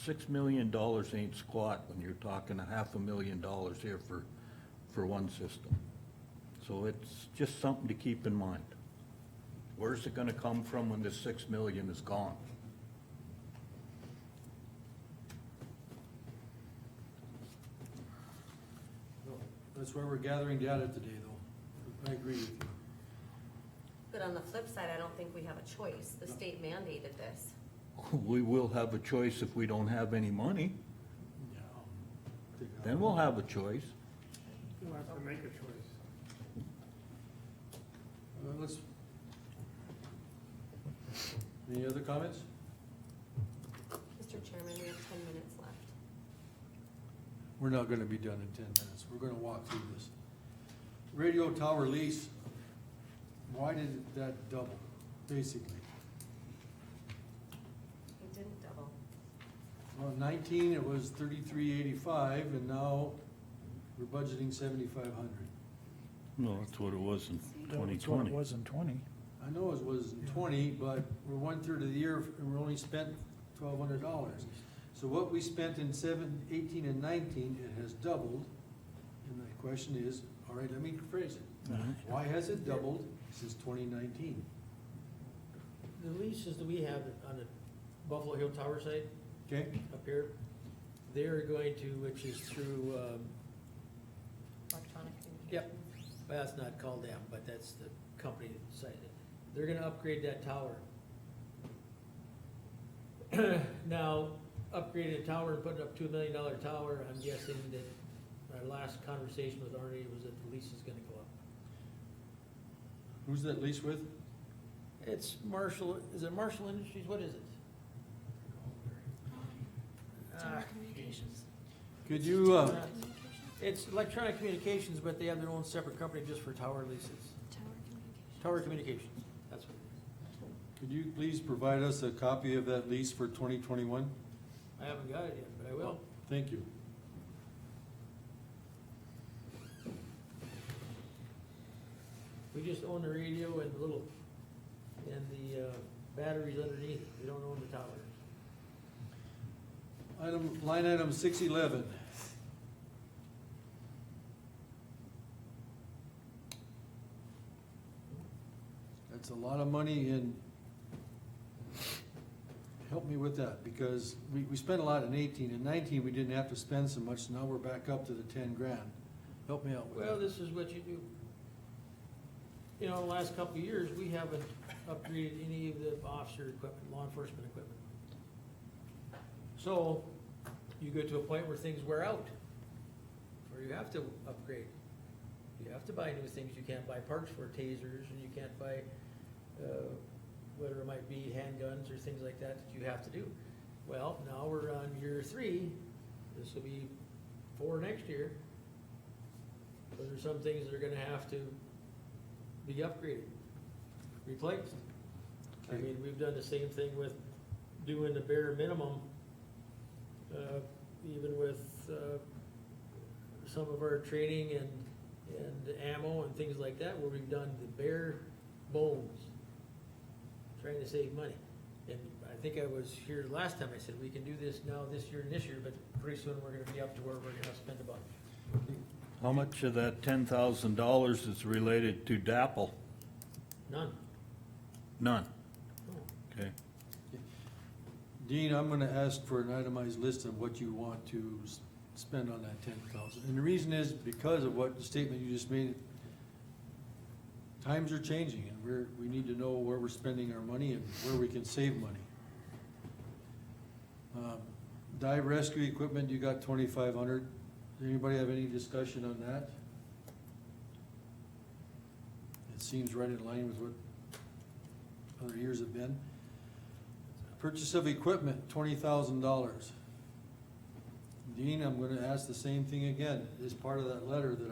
$6 million ain't squat when you're talking $500,000 here for one system. So it's just something to keep in mind. Where's it gonna come from when this $6 million is gone? No, that's why we're gathering data today, though. I agree with you. But on the flip side, I don't think we have a choice. The state mandated this. We will have a choice if we don't have any money. Yeah. Then we'll have a choice. We'll have to make a choice. Let's, any other comments? Mr. Chairman, we have 10 minutes left. We're not gonna be done in 10 minutes. We're gonna walk through this. Radio tower lease, why did that double, basically? It didn't double. Well, 19, it was 3385, and now we're budgeting 7,500. No, that's what it was in That's what it 2020. was in 20. I know it was in 20, but we're 1/3 of the year, and we're only spent $1,200. So what we spent in 18 and 19, it has doubled, and the question is, all right, let me phrase it. Mhm. Why has it doubled since 2019? The leases that we have on the Buffalo Hill Tower site Okay? up here, they're going to, which is through, Electronic communications. Yep. well, that's not called them, but that's the company that decided it. They're gonna upgrade that tower. Now, upgrading a tower and putting up $2 million tower, I'm guessing that our last conversation with Arnie was that the lease is gonna go up. Who's that lease with? It's Marshall, is it Marshall Industries, what is it? Telecommunications. Could you, Communications? It's electronic communications, but they have their own separate company just for tower leases. Tower communications. Tower communications, that's what it is. could you please provide us a copy of that lease for 2021? I haven't got it yet, but I will. Thank you. We just own the radio and the little, and the batteries underneath it. We don't own the towers. Line item 611. That's a lot of money in, help me with that, because we spent a lot in 18. In 19, we didn't have to spend so much, now we're back up to the 10 grand. Help me out with Well, that. this is what you do. You know, in the last couple of years, we haven't upgraded any of the officer equipment, law enforcement equipment. So, you get to a point where things wear out, or you have to upgrade. You have to buy new things. You can't buy parts for tasers, and you can't buy, whatever it might be, handguns or things like that that you have to do. Well, now we're on year 3. This will be 4 next year. So there's some things that are gonna have to be upgraded, replaced. I Okay. mean, we've done the same thing with doing the bare minimum, even with, some of our training and ammo and things like that, where we've done the bare bones, trying to save money. And I think I was here last time, I said, we can do this now, this year and this year, but pretty soon we're gonna be up to where we're gonna spend a bunch. How much of that $10,000 is related to DAPL? None. None. No. Okay. Dean, I'm gonna ask for an itemized list of what you want to spend on that 10,000. And the reason is because of what the statement you just made. Times are changing, and we need to know where we're spending our money and where we can save money. Dive rescue equipment, you got 2,500. Anybody have any discussion on that? It seems right in line with what other years have been. Purchase of equipment, $20,000. Dean, I'm gonna ask the same thing again. Is part of that letter that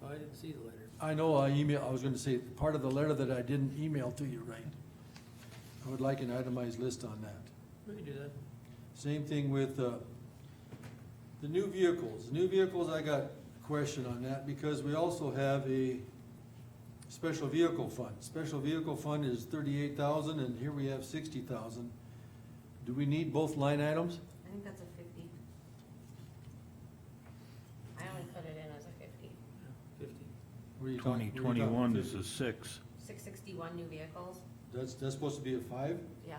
Oh, I didn't see the letter. I know I was gonna say, part of the letter that I didn't email to you, right? I would like an itemized list on that. We can do that. Same thing with, the new vehicles. New vehicles, I got a question on that because we also have a special vehicle fund. Special vehicle fund is 38,000 and here we have 60,000. Do we need both line items? I think that's a 50. I only put it in as a 50. Yeah, 50. What are you talking- what are you 2021 talking, is a 6. 661 new vehicles, That's supposed to be a 5? yeah.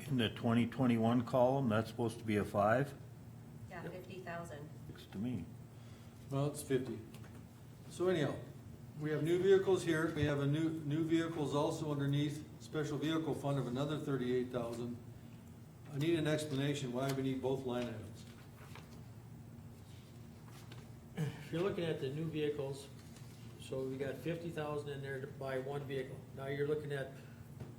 In the 2021 column, that's supposed to be a 5? Yeah, Yep. 50,000. Looks to me. Well, it's 50. So anyhow, we have new vehicles here, we have a new vehicles also underneath special vehicle fund of another 38,000. I need an explanation why we need both line items. If you're looking at the new vehicles, so we got 50,000 in there to buy one vehicle. Now you're looking at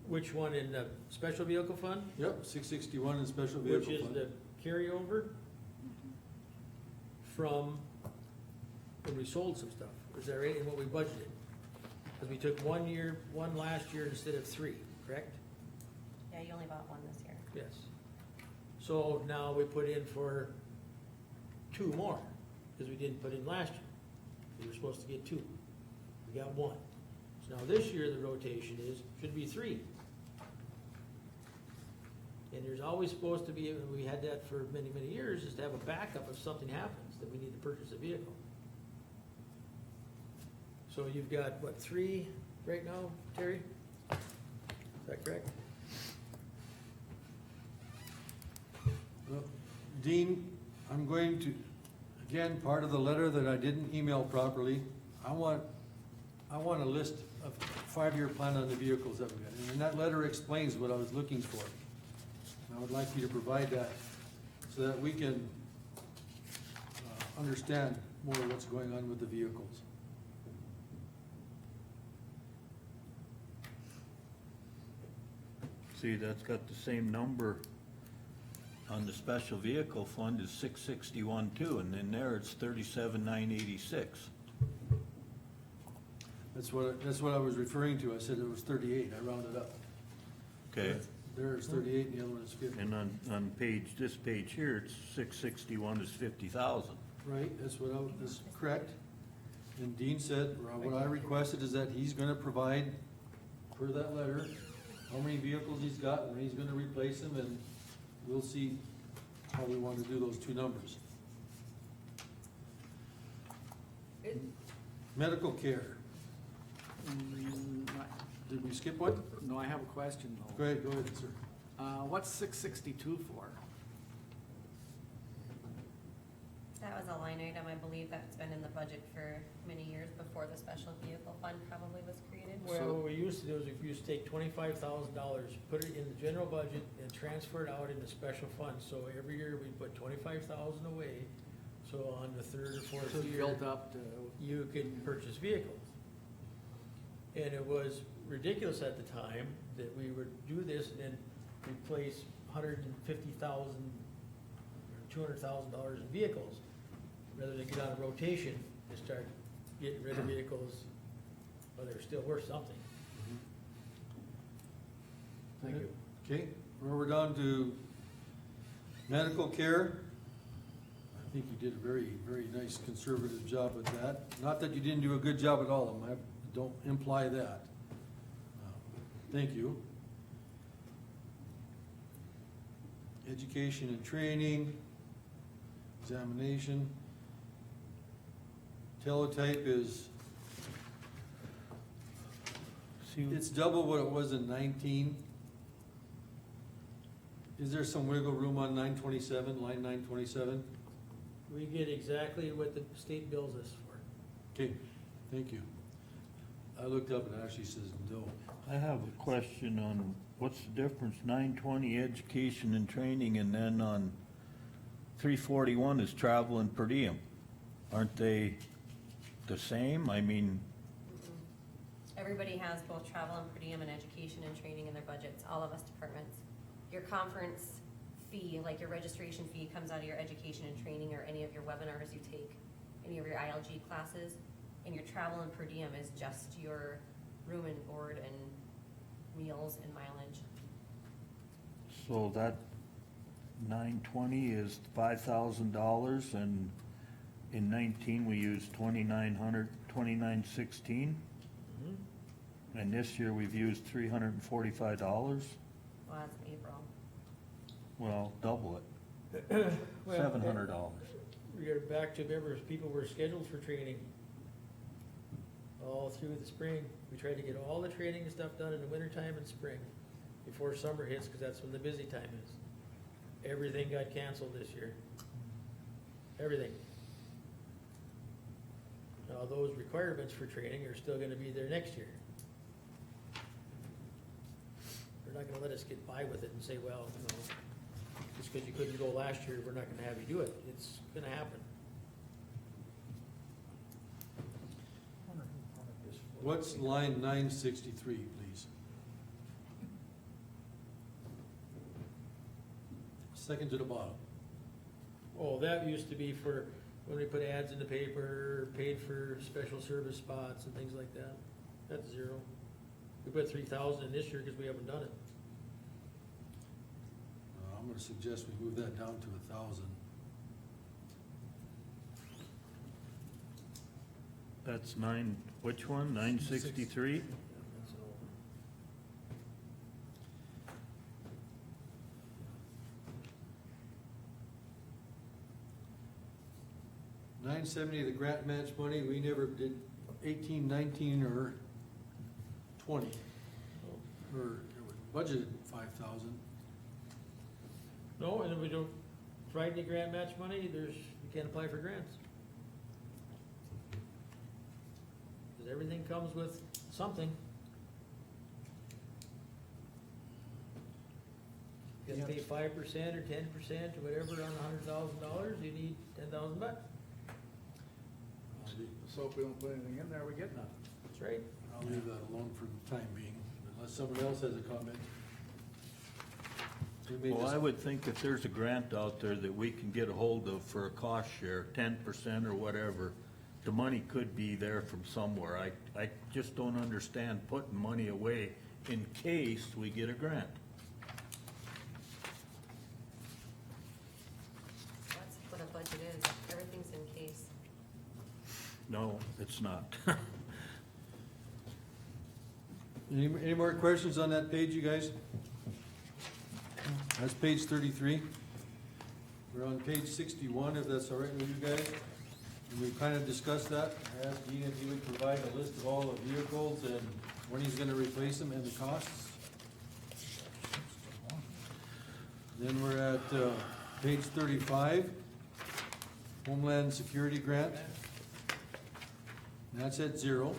which one in the special vehicle fund? Yep, 661 in special Which vehicle is fund. the carryover from when we sold some stuff. Is that right, in what we budgeted? Because we took one last year instead of 3, correct? Yeah, you only bought one this year. Yes. So now we put in for 2 more, because we didn't put in last year. We were supposed to get 2. We got 1. So now this year, the rotation should be 3. And there's always supposed to be, and we had that for many, many years, is to have a backup if something happens, that we need to purchase a vehicle. So you've got, what, 3 right now, Terry? Is that correct? Well, Dean, I'm going to, again, part of the letter that I didn't email properly, I want a list of 5-year plan on the vehicles that we got. And that letter explains what I was looking for. I would like you to provide that so that we can understand more what's going on with the vehicles. See, that's got the same number on the special vehicle fund is 661 too, and in there it's 37,986. That's what I was referring to. I said it was 38. I rounded up. Okay, There's 38 and the other one is 50. and on this page here, it's 661 is 50,000. Right, that's what that's correct. And Dean said, or what I requested is that he's gonna provide, per that letter, how many vehicles he's got, when he's gonna replace them, and we'll see how we wanna do those 2 numbers. Medical care. Did we skip one? No, I have a question though. Go ahead, sir. What's 662 for? That was a line item, I believe that's been in the budget for many years before the special vehicle fund probably was created. Well, what we used to do is we used to take $25,000, put it in the general budget and transfer it out into special funds. So every year we put 25,000 away, so on the 3rd or 4th So it year, built up to, you could purchase vehicles. And it was ridiculous at the time that we would do this and then replace $150,000 or $200,000 in vehicles, rather than get on a rotation and start getting rid of vehicles, well, they're still worth something. thank you. Okay, well, we're down to medical care. I think you did a very, very nice conservative job with that. Not that you didn't do a good job at all of them, I don't imply that. Thank you. Education and training, examination. Teletype is, See, it's double what it was in 19. Is there some wiggle room on 927, line 927? We get exactly what the state bills us for. Okay, thank you. I looked up and it actually says no. I have a question on what's the difference, 920 education and training, and then on 341 is travel and per diem. Aren't they the same? I mean, Everybody has both travel and per diem and education and training in their budgets, all of us departments. Your conference fee, like your registration fee, comes out of your education and training or any of your webinars you take, any of your ILG classes. And your travel and per diem is just your room and board and meals and mileage. so that 920 is $5,000, and in 19 we used 2,900, 2,916, and this year we've used $345. Well, that's April. Well, double it, Well, $700. We're back to, remember, people were scheduled for training all through the spring. We tried to get all the training and stuff done in the wintertime and spring, before summer hits, because that's when the busy time is. Everything got canceled this year. Everything. Now, those requirements for training are still gonna be there next year. They're not gonna let us get by with it and say, well, you know, just because you couldn't go last year, we're not gonna have you do it. It's gonna happen. What's line 963, please? Second to the bottom. Oh, that used to be for when we put ads in the paper, paid for special service spots and things like that. That's zero. We put 3,000 in this year because we haven't done it. I'm gonna suggest we move that down to 1,000. That's which one, 963? That's all. 970, the grant match money, we never did 18, 19, or 20. Or it was budgeted 5,000. No, and if we don't provide any grant match money, you can't apply for grants. Because everything comes with something. You gotta pay 5% or 10% or whatever on $100,000, you need $10,000. So if we don't put anything in there, we get nothing. That's right. I'll leave that alone for the time being, unless someone else has a comment. We may Well, just- I would think if there's a grant out there that we can get a hold of for a cost share, 10% or whatever, the money could be there from somewhere. I just don't understand putting money away in case we get a grant. That's what a budget is. Everything's in case. No, it's not. Any more questions on that page, you guys? That's page 33. We're on page 61, if that's all right with you guys. And we kind of discussed that. I asked Dean if he would provide a list of all the vehicles and when he's gonna replace them and the costs. Then we're at page 35, Homeland Security Grant. That's at 0,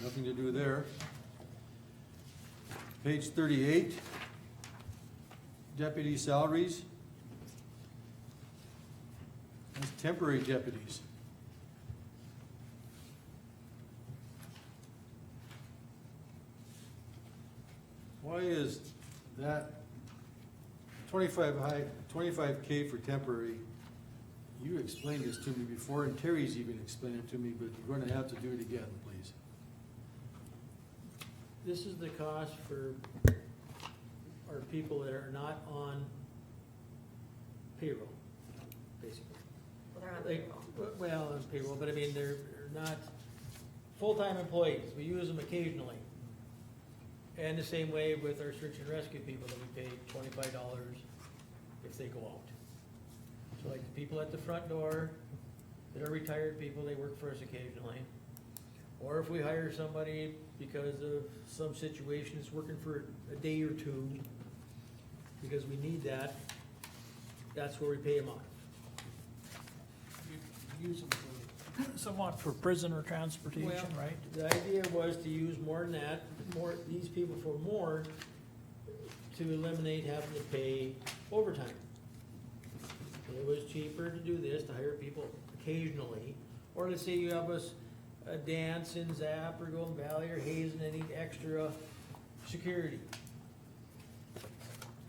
nothing to do there. Page 38, deputy salaries. That's temporary deputies. Why is that 25K for temporary? You explained this to me before, and Terry's even explained it to me, but you're gonna have to do it again, please. This is the cost for our people that are not on payroll, basically. Well, they're on Like, payroll. well, on payroll, but I mean, they're not full-time employees. We use them occasionally. And the same way with our search and rescue people that we pay $25 if they go out. So like the people at the front door that are retired people, they work for us occasionally. Or if we hire somebody because of some situation, it's working for a day or two, because we need that, that's where we pay them out. You use them for somewhat for prisoner transportation, Well, right? the idea was to use more than that, these people for more, to eliminate having to pay overtime. It was cheaper to do this, to hire people occasionally, or let's say you have a dance in Zap or Golden Valley or Hazen and need extra security.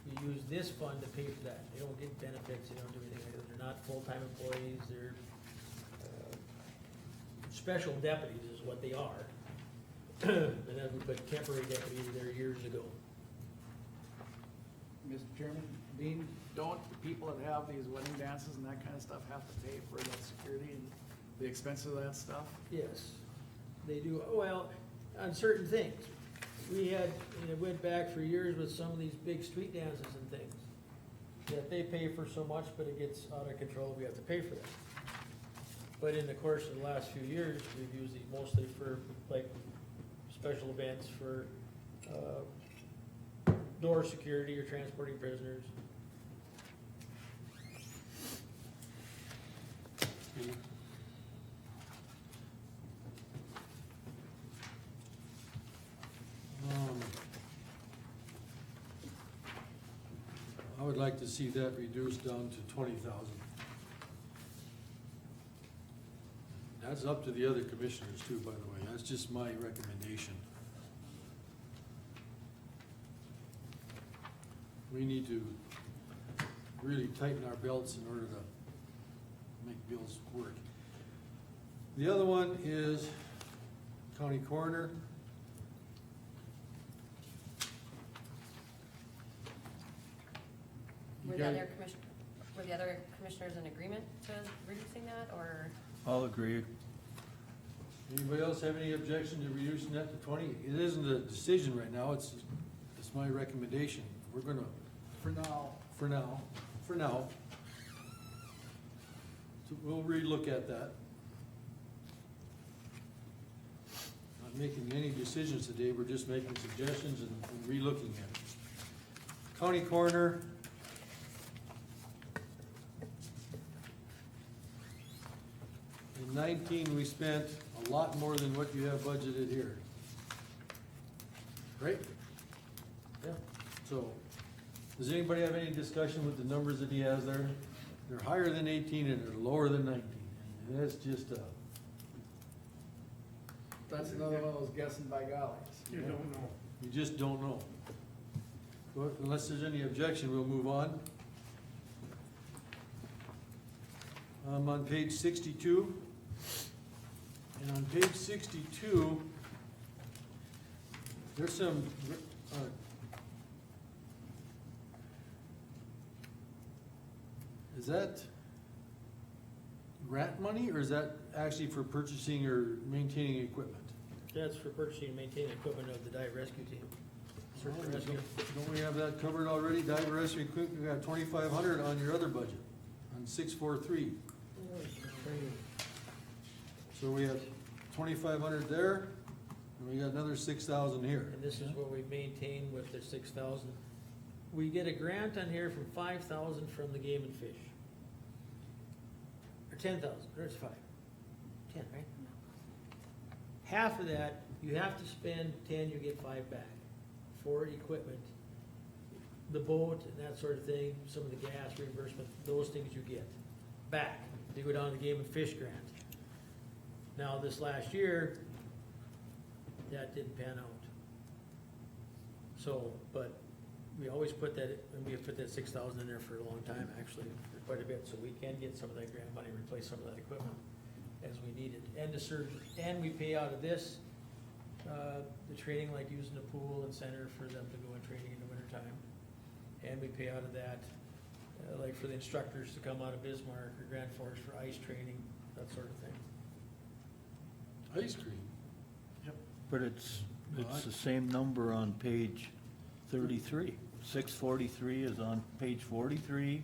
You use this fund to pay for that. They don't get benefits, they don't do anything like that. They're not full-time employees, they're special deputies is what they are. And then we put temporary deputies there years ago. Mr. Chairman, Dean, don't the people that have these wedding dances and that kind of stuff have to pay for that security and the expense of that stuff? Yes, they do, well, on certain things. We had, and it went back for years with some of these big street dances and things, that they pay for so much, but it gets out of control, we have to pay for that. But in the course of the last few years, we've used these mostly for, like, special events for, door security or transporting prisoners. I would like to see that reduced down to 20,000. That's up to the other commissioners too, by the way, that's just my recommendation. We need to really tighten our belts in order to make bills work. The other one is county coroner. Were the other commissioners in agreement to reducing that, or? I'll agree. Anybody else have any objection to reducing that to 20? It isn't a decision right now, it's my recommendation. We're gonna, For now, for now. So we'll relook at that. Not making any decisions today, we're just making suggestions and relooking at it. County coroner. In 19, we spent a lot more than what you have budgeted here. Right? Yeah. So, does anybody have any discussion with the numbers that he has there? They're higher than 18 and they're lower than 19. And that's just, that's another one of those guessing by gollies. You don't know. you just don't know. Well, unless there's any objection, we'll move on. On page 62. And on page 62, there's some, is that grant money, or is that actually for purchasing or maintaining equipment? That's for purchasing and maintaining equipment of the dive rescue team. Search and rescue. Don't we have that covered already? Dive rescue equipment, we got 2,500 on your other budget, on 643. So we have 2,500 there, and we got another 6,000 here. And this is what we maintain with the 6,000. We get a grant on here from 5,000 from the Game and Fish. Or 10,000, there's 5. 10, right? Half of that, you have to spend 10, you get 5 back for equipment. The boat and that sort of thing, some of the gas reimbursement, those things you get back. They go down to the Game and Fish grant. Now, this last year, that didn't pan out. So, but we always put that, and we have put that 6,000 in there for a long time, actually, for quite a bit, so we can get some of that grant money, replace some of that equipment as we need it. And the surge, and we pay out of this, the training, like using the pool and center for them to go in training in the wintertime. And we pay out of that, like for the instructors to come out of Bismarck or Grand Forks for ice training, that sort of thing. Ice cream. But it's the same number on page 33. 643 is on page 43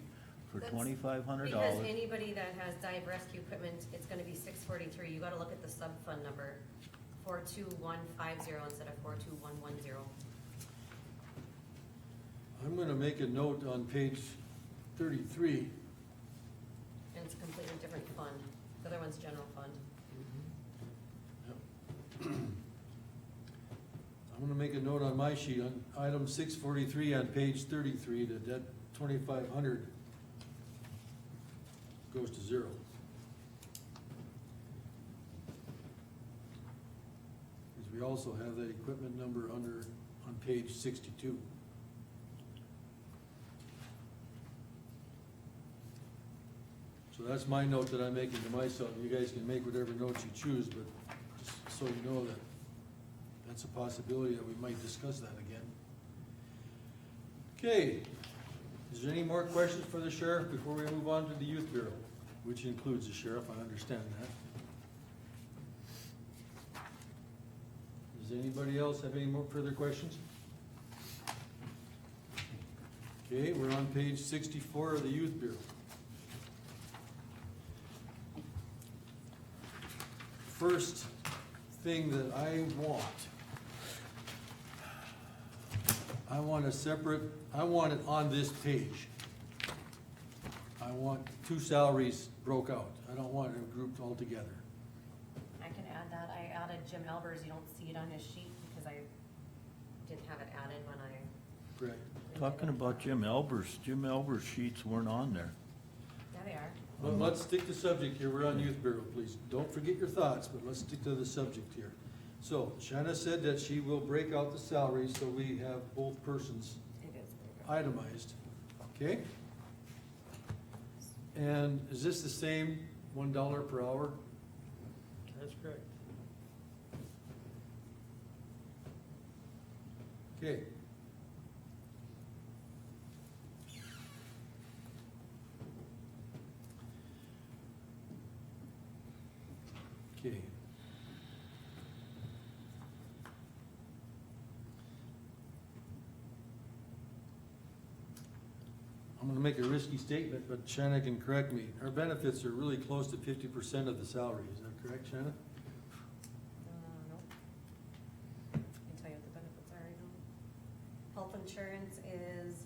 for That's $2,500. Because anybody that has dive rescue equipment, it's gonna be 643. You gotta look at the sub-fund number, 42150 instead of 42110. I'm gonna make a note on page 33. And it's a completely different fund. The other one's general fund. make a note on my sheet, on item 643 on page 33, that 2,500 goes to zero. Because we also have that equipment number on page 62. So that's my note that I'm making to myself. You guys can make whatever notes you choose, but just so you know that that's a possibility that we might discuss that again. Okay, is there any more questions for the sheriff before we move on to the youth bureau, which includes the sheriff, I understand that. Does anybody else have any more further questions? Okay, we're on page 64 of the youth bureau. First thing that I want it on this page. I want two salaries broke out. I don't want it grouped all together. I can add that. I added Jim Albers. You don't see it on his sheet because I didn't have it added when I. Correct. Talking about Jim Elber's sheets weren't on there. Yeah, they are. Well, let's stick to subject here. We're on youth bureau, please. Don't forget your thoughts, but let's stick to the subject here. So Shanna said that she will break out the salaries so we have both persons It is. itemized, okay? And is this the same $1 per hour? That's correct. Okay. Okay. I'm gonna make a risky statement, but Shanna can correct me. Our benefits are really close to 50% of the salary, is that correct, Shanna? Nope. I can tell you what the benefits are right now. Health insurance is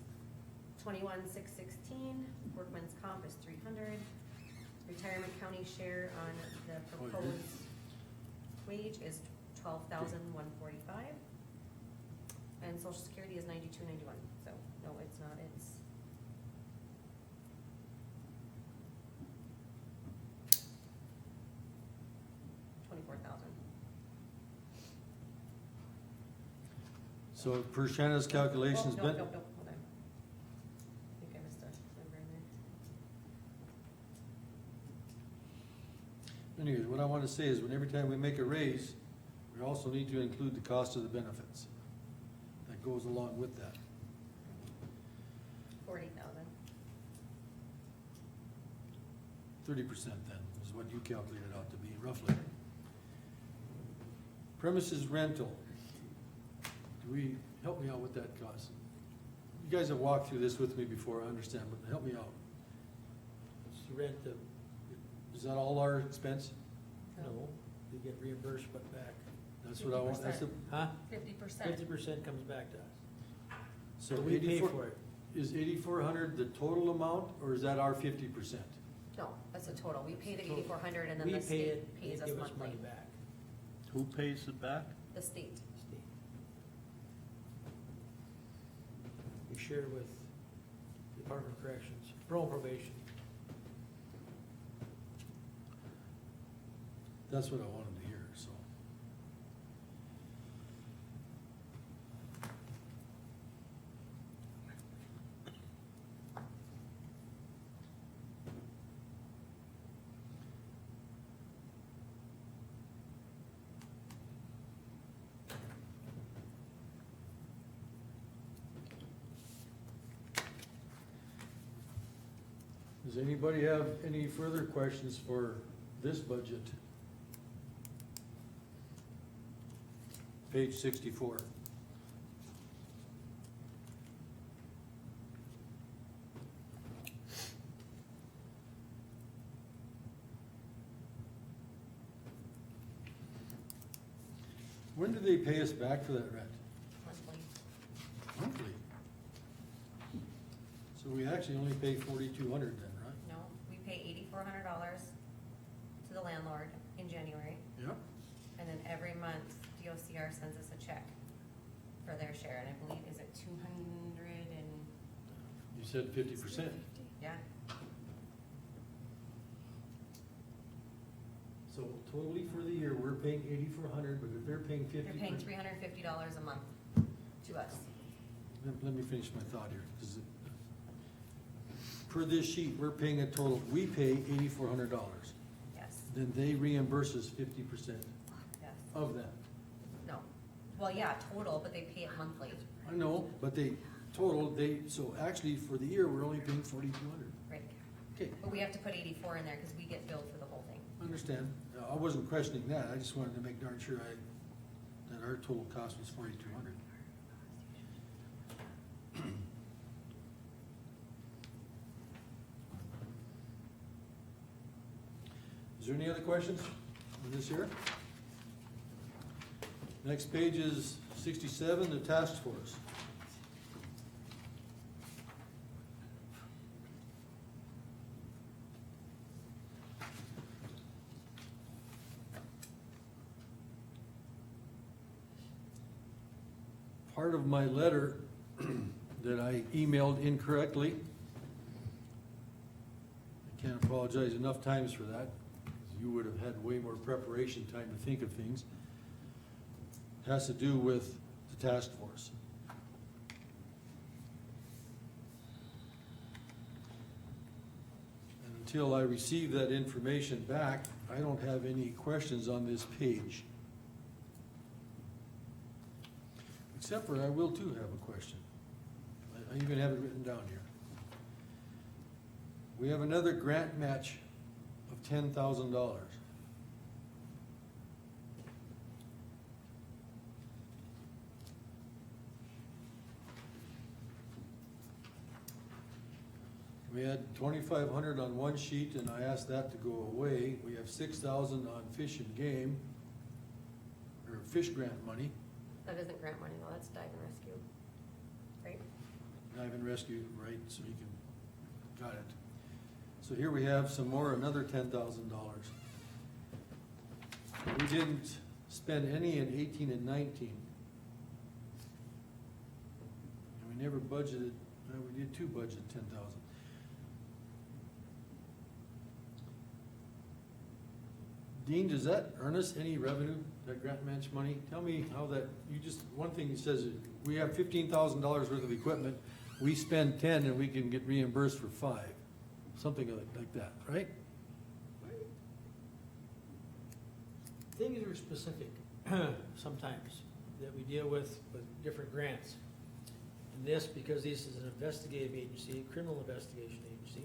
21,616. Workman's comp is 300. Retirement county share on the proposed wage is 12,145. And social security is 92.91. So no, it's not. It's 24,000. So per Shanna's calculations, Oh, no, hold on. I think I missed a number in there. anyways, what I wanna say is when every time we make a raise, we also need to include the cost of the benefits. That goes along with that. 40,000. 30% then, is what you calculated out to be roughly. Premises rental. Help me out with that cost. You guys have walked through this with me before, I understand, but help me out. It's the rent of, Is that all our expense? no, you get reimbursed but back. That's what I want, that's the, 50%. Huh? 50%. 50% comes back to us. so We pay 84 for it. Is 8,400 the total amount, or is that our 50%? No, that's a total. We pay the So 8,400 and then we the pay state it, pays they us give us monthly. money back. Who pays it back? The state. State. We share with Department of Corrections, parole and probation. That's what I wanted to hear, so. Does anybody have any further questions for this budget? Page 64. When do they pay us back for that rent? Monthly. Monthly. So we actually only pay 4,200 then, right? No, we pay $8,400 to the landlord in January. Yep. And then every month DOCR sends us a check for their share, and I believe, is it 200 and, You said 50%. yeah, So totally for the year, we're paying 80 for 100, but if they're paying 50. they're paying $350 a month to us. Let me finish my thought here, 'cause per this sheet, we're paying a total, we pay $8,400. Yes, Then they reimburse us 50% yes. of that. No. Well, yeah, total, but they pay it monthly, I know, but so actually for the year, we're only paying 4,200. right? Okay, But we have to put 84 in there because we get billed for the whole thing. understand. I wasn't questioning that, I just wanted to make darn sure that our total cost was 4,200. Is there any other questions on this here? Next page is 67, the task force. Part of my letter that I emailed incorrectly, I can't apologize enough times for that, 'cause you would have had way more preparation time to think of things, has to do with the task force. And until I receive that information back, I don't have any questions on this page. Except for I will too have a question. I even have it written down here. We have another grant match of $10,000. We had 2,500 on one sheet and I asked that to go away. We have 6,000 on fish and game, or fish grant money. That isn't grant money, though, that's dive and rescue, right? Dive and rescue, right, so you can, got it. So here we have some more, another $10,000. We didn't spend any in 18 and 19. And we never budgeted, we did two budget 10,000. Dean, does that earn us any revenue, that grant match money? Tell me how that, one thing it says, we have $15,000 worth of equipment, we spend 10 and we can get reimbursed for 5. Something like that, right? Things are specific sometimes that we deal with different grants. And this, because this is an investigative agency, a criminal investigation agency,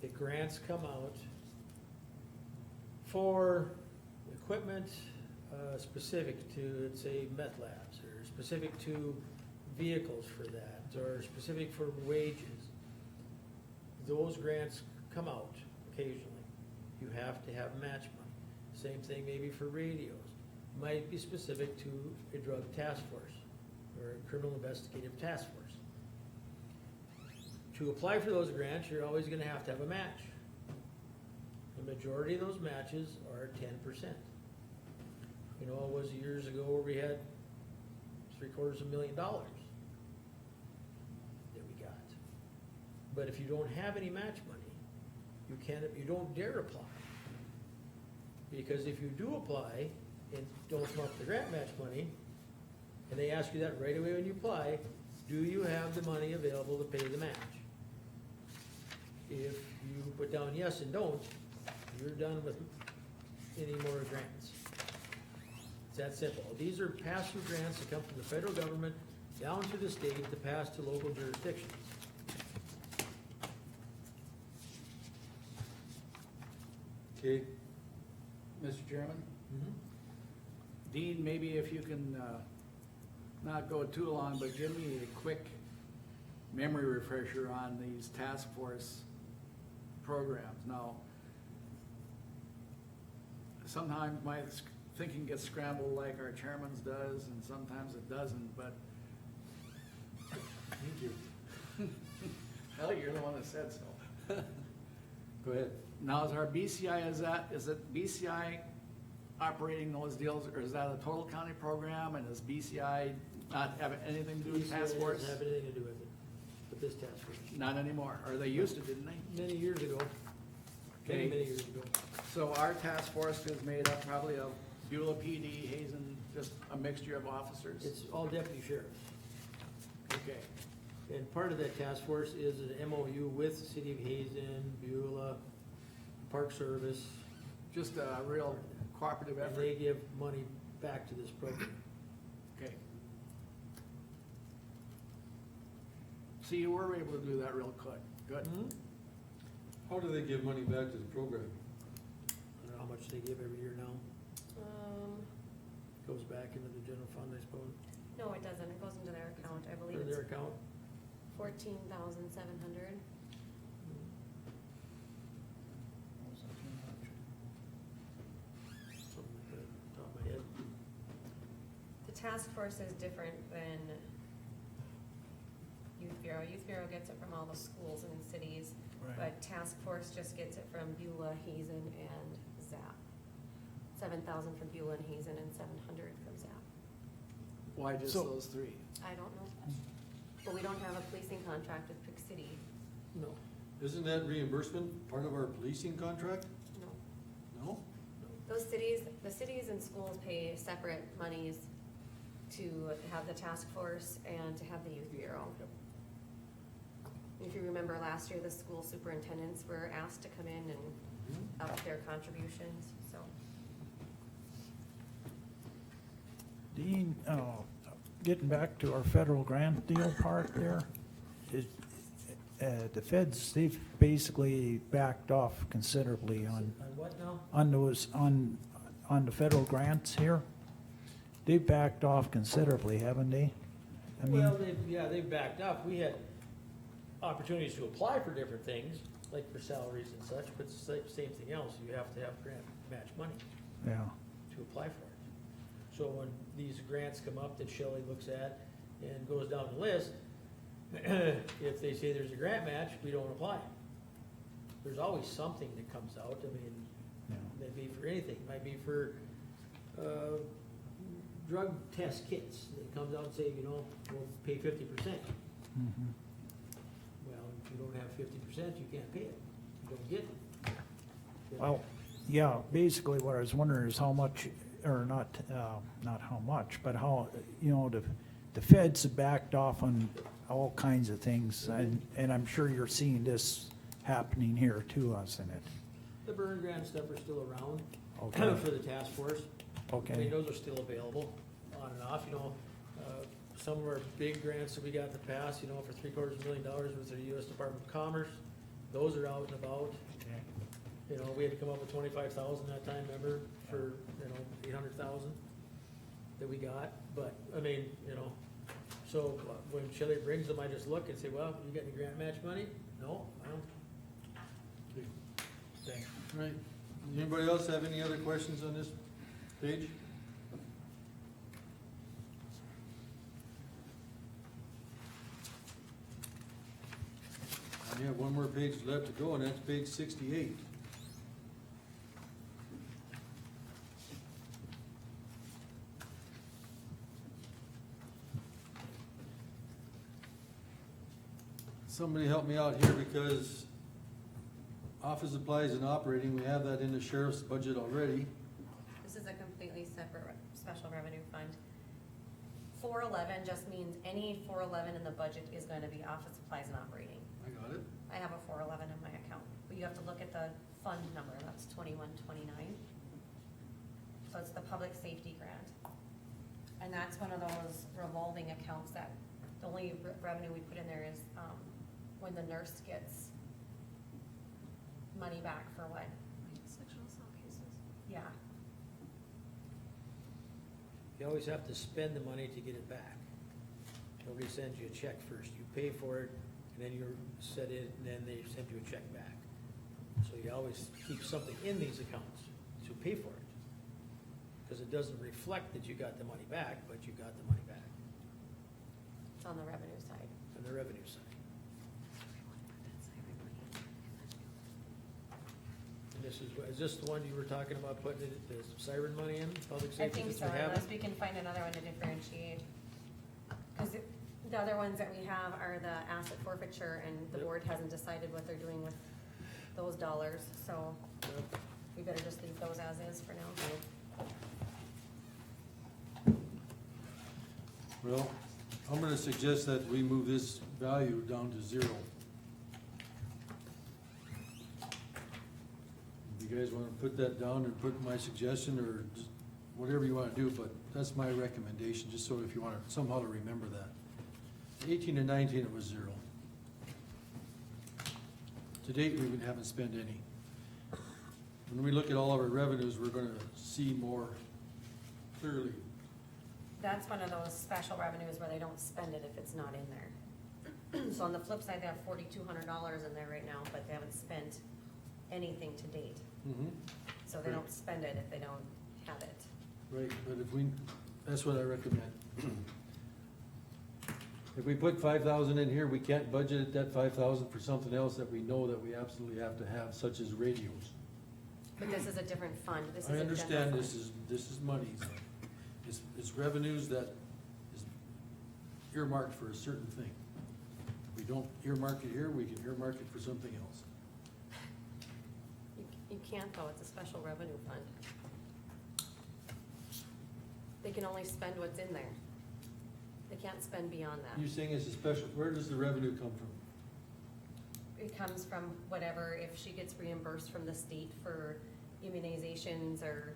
the grants come out for equipment specific to, let's say, meth labs, or specific to vehicles for that, or specific for wages. Those grants come out occasionally. You have to have match money. Same thing maybe for radios. Might be specific to a drug task force or a criminal investigative task force. To apply for those grants, you're always gonna have to have a match. The majority of those matches are 10%. You know, it was years ago where we had $750,000 that we got. But if you don't have any match money, you don't dare apply. Because if you do apply and don't come up with the grant match money, and they ask you that right away when you apply, do you have the money available to pay the match? If you put down yes and don't, you're done with any more grants. It's that simple. These are pass-through grants that come from the federal government down to the state to pass to local jurisdictions. Okay. Mr. Chairman? Mhm. Dean, maybe if you can, not go too long, but give me a quick memory refresher on these task force programs. Now, sometimes my thinking gets scrambled like our chairman's does, and sometimes it doesn't, but Thank you. hell, you're the one that said so. Go ahead. Now, is our BCI, is it BCI operating those deals, or is that a total county program, and does BCI not have anything to do with task force? Doesn't have anything to do with it, with this task force. Not anymore, or they used to, didn't they? Many years ago, many, Okay. many years ago. So our task force is made up probably of Beulah PD, Hazen, just a mixture of officers? It's all deputy sheriffs. Okay, And part of that task force is an MOU with the city of Hazen, Beulah, Park Service, just a real cooperative and effort? they give money back to this program. Okay. See, you were able to do that real quick, good. How do they give money back to the program? I don't know how much they give every year now. Goes back into the general fund, I suppose, No, it doesn't, it goes into their account, I believe or their it's account. 14,700. Something like that, top of my head. The task force is different than Youth Bureau. Youth Bureau gets it from all the schools and cities, but task force just gets it from Beulah, Hazen, and ZAP. 7,000 from Beulah and Hazen and 700 from ZAP. Why just So- those three? I don't know. But we don't have a policing contract with Pick City. No, Isn't that reimbursement part of our policing contract? No. No? Those cities, the cities and schools pay separate monies to have the task force and to have the youth bureau. If you remember last year, the school superintendents were asked to come in and up their contributions, so. Dean, getting back to our federal grant deal part there, the feds, they've basically backed off considerably on what now? on the federal grants here. They've backed off considerably, haven't they? I mean, Well, they've backed up. We had opportunities to apply for different things, like for salaries and such, but it's the same thing else. You have to have grant match money yeah, to apply for it. So when these grants come up that Shelley looks at and goes down the list, if they say there's a grant match, we don't apply. There's always something that comes out. I mean, yeah. it may be for anything. It might be for, drug test kits. It comes out and say, we'll pay 50%. Mhm. Well, if you don't have 50%, you can't pay it. You don't get it. Well, yeah, basically what I was wondering is how much, or not how much, but how, the feds have backed off on all kinds of things, and I'm sure you're seeing this happening here to us in it. The burn grant stuff are still around Okay. for the task force. I mean, Okay, those are still available on and off, some of our big grants that we got in the past, for $750,000 with the US Department of Commerce, those are out and about. We had to come up with 25,000 that time, remember, for, 800,000 that we got, but, so when Shelley brings them, I just look and say, well, you got any grant match money? No, I don't. Thanks. Right. Anybody else have any other questions on this page? We have one more page left to go, and that's page 68. Somebody help me out here, because office supplies and operating, we have that in the sheriff's budget already. This is a completely separate special revenue fund. 411 just means any 411 in the budget is going to be office supplies and operating. I got it. I have a 411 in my account, but you have to look at the fund number, that's 2129. So it's the public safety grant. And that's one of those revolving accounts that the only revenue we put in there is when the nurse gets money back for what? Sexual assault cases. Yeah, You always have to spend the money to get it back. Nobody sends you a check first. You pay for it, and then you're set in, and then they send you a check back. So you always keep something in these accounts to pay for it. Because it doesn't reflect that you got the money back, but you got the money back it's on the revenue side. on the revenue side. And is this the one you were talking about putting the siren money in, public I safety? think since so, we have it? unless we can find another one to differentiate. Cause the other ones that we have are the asset forfeiture, and the Yep. board hasn't decided what they're doing with those dollars, so Yep. we better just leave those as is for now. Well, I'm gonna suggest that we move this value down to 0. If you guys wanna put that down and put my suggestion, or just whatever you wanna do, but that's my recommendation, just so if you wanna somehow to remember that. 18 and 19, it was 0. To date, we haven't spent any. When we look at all of our revenues, we're gonna see more clearly. That's one of those special revenues where they don't spend it if it's not in there. So on the flip side, they have $4,200 in there right now, but they haven't spent anything to date. So they Right. don't spend it if they don't have it. Right, but if we, that's what I recommend. If we put 5,000 in here, we can't budget that 5,000 for something else that we know that we absolutely have to have, such as radios. But this is a different fund, this is I a general understand fund. this is money. It's revenues that is earmarked for a certain thing. If we don't earmark it here, we can earmark it for something else. You can't though, it's a special revenue fund. They can only spend what's in there. They can't spend beyond that. You saying it's a special, where does the revenue come from? It comes from whatever, if she gets reimbursed from the state for immunizations or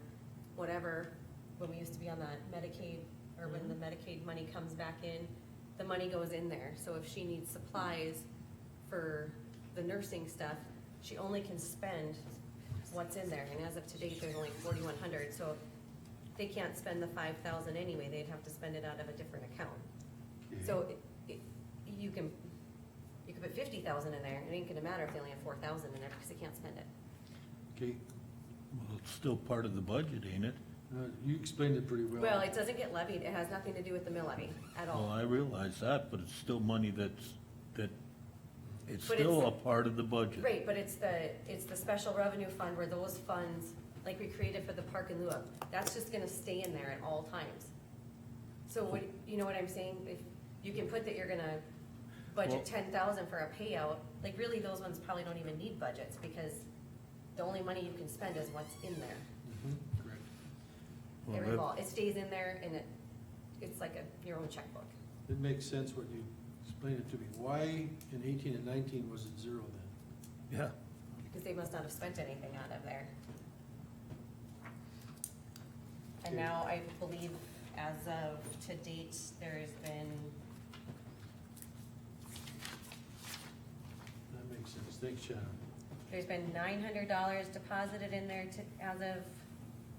whatever, when we used to be on that Medicaid, or when the Medicaid money comes back in, the money goes in there. So if she needs supplies for the nursing stuff, she only can spend what's in there. And as of today, there's only 4,100, so they can't spend the 5,000 anyway, they'd have to spend it out of a different account. So you can put 50,000 in there, it ain't gonna matter if they only have 4,000 in there, because they can't spend it. Okay, Well, it's still part of the budget, ain't it? you explained it pretty well. Well, it doesn't get levied, it has nothing to do with the mill levy at Well, all. I realize that, but it's still money that, it's But still a it's- part of the budget. Right, but it's the special revenue fund where those funds, like we created for the park in lieu of, that's just gonna stay in there at all times. So what, you know what I'm saying? If you can put that you're gonna budget Well- 10,000 for a payout, like really those ones probably don't even need budgets, because the only money you can spend is what's in there. Correct. Well, It that- revol, it stays in there and it's like your own checkbook. It makes sense what you explained it to me. Why in 18 and 19 was it 0 then? Yeah, Because they must not have spent anything out of there. And Okay. now I believe as of to date, there's been, That makes sense. Thanks, Shannon. there's been $900 deposited in there to, as of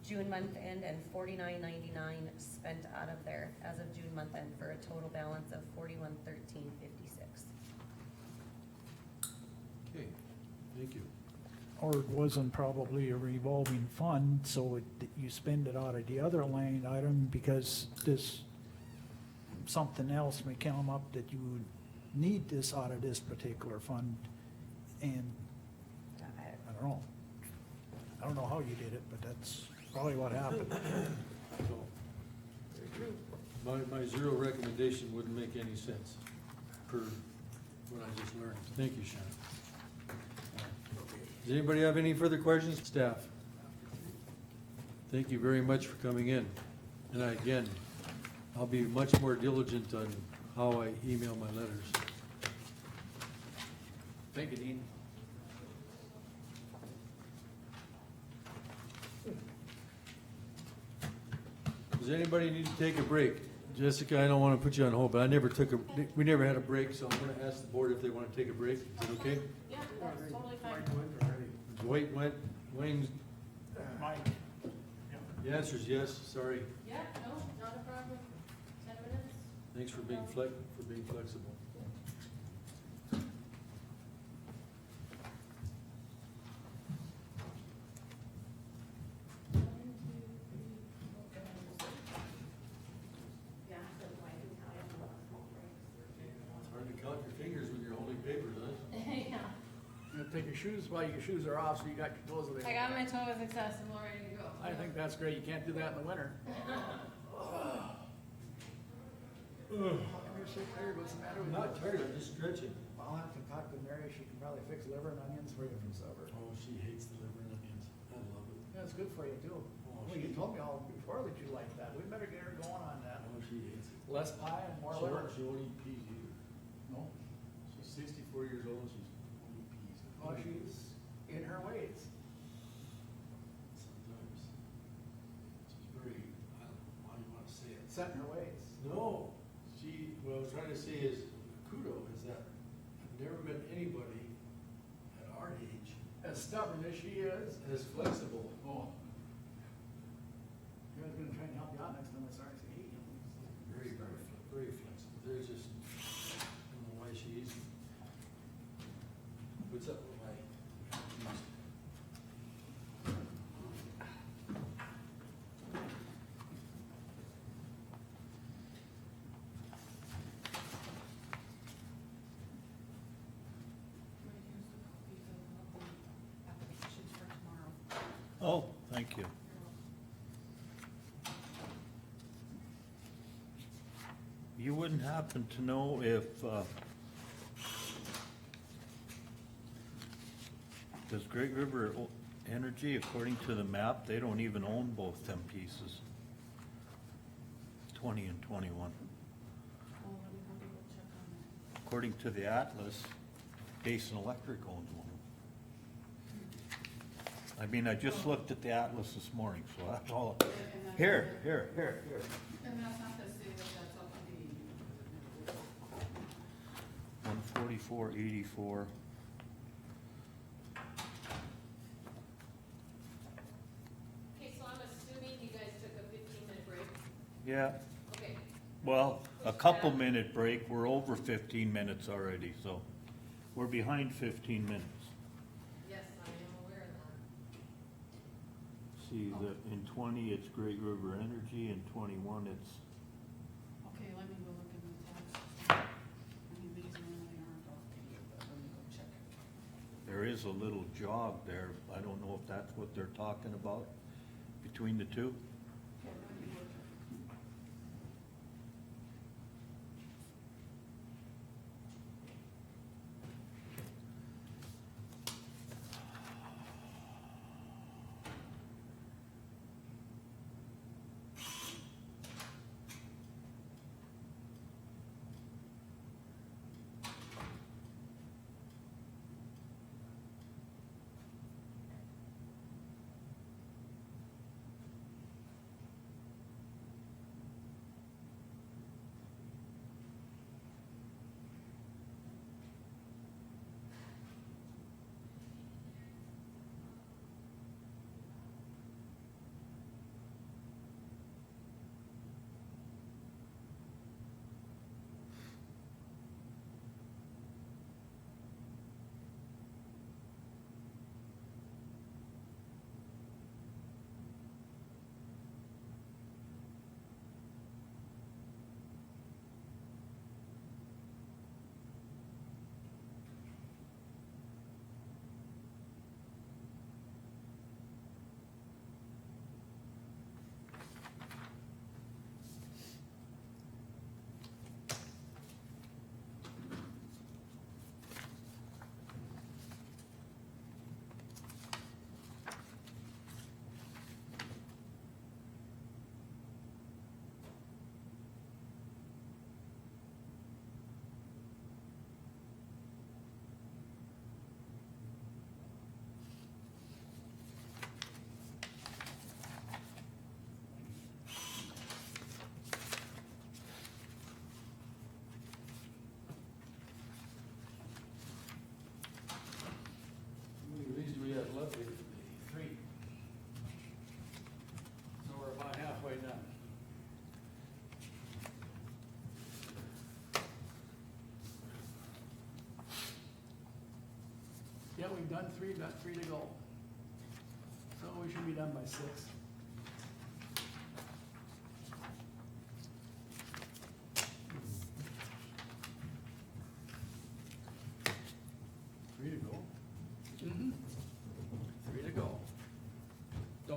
June month end, and $49.99 spent out of there as of June month end, for a total balance of $4113.56. Okay, thank you. Or it wasn't probably a revolving fund, so you spend it out of the other line item because this, something else may come up that you need this out of this particular fund, and I don't know. I don't know how you did it, but that's probably what happened. So, my 0 recommendation wouldn't make any sense per what I just learned. Thank you, Shannon. Does anybody have any further questions? Staff? Thank you very much for coming in. And again, I'll be much more diligent on how I email my letters. Thank you, Dean. Does anybody need to take a break? Jessica, I don't want to put you on hold, but we never had a break, so I'm going to ask the board if they want to take a break. Is that okay? Yeah, that's totally fine. Mike went already. Dwight went, Wayne's, Mike. the answer is yes, sorry. Yeah, no, not a problem. 10 minutes? Thanks for being flexible. It's hard to count your fingers when you're holding papers, huh? At take your shoes while your shoes are off, so you got your toes available. I got my toes accessible, ready to go. I think that's great, you can't do that in the winter. You're so tired, what's the matter I'm with you? not tired, I'm just stretching. I'll have to talk to Mary, she can probably fix liver and onions for you from supper. Oh, she hates the liver and onions. I love it. Yeah, it's good for you too. Oh, Well, you told me all before that you liked that, we better get her going on that. Oh, she hates it. Less pie and more She liver. won't, she won't eat peas either. No, She's 64 years old and she's won't eat peas. well, she's in her ways. Sometimes. She's very, I don't know, how do you wanna say it? Set in her ways. No, what I was trying to say is, kudo is that I've never met anybody at our age As stubborn as she is. as flexible. Oh. I was gonna try and help you out next time I start, say, hey, Very, very flexible. There's just, I don't know why she's, puts up with my, Applications for tomorrow. Oh, thank you. You wouldn't happen to know if, does Great River Energy, according to the map, they don't even own both them pieces. 20 and 21. Oh, let me go check on According to the atlas, Basin Electric owns one. I mean, I just looked at the atlas this morning, so that's all. that. Here. And that's not to say that that's up to the. 144.84. Okay, so I'm assuming you guys took a 15-minute break? Yeah, Okay, well, a couple minute break, we're over 15 minutes already, so we're behind 15 minutes. yes, I am aware of that. See, in 20, it's Great River Energy, in 21, it's, Okay, let me go look in the tabs. I mean, these normally aren't updated, but let me go check. there is a little jog there. I don't know if that's what they're talking about between the two. Okay, let me look. how many of these do we have left here? 3. So we're about halfway done. Yeah, we've done 3, got 3 to go. So we should be done by 6. Three to go?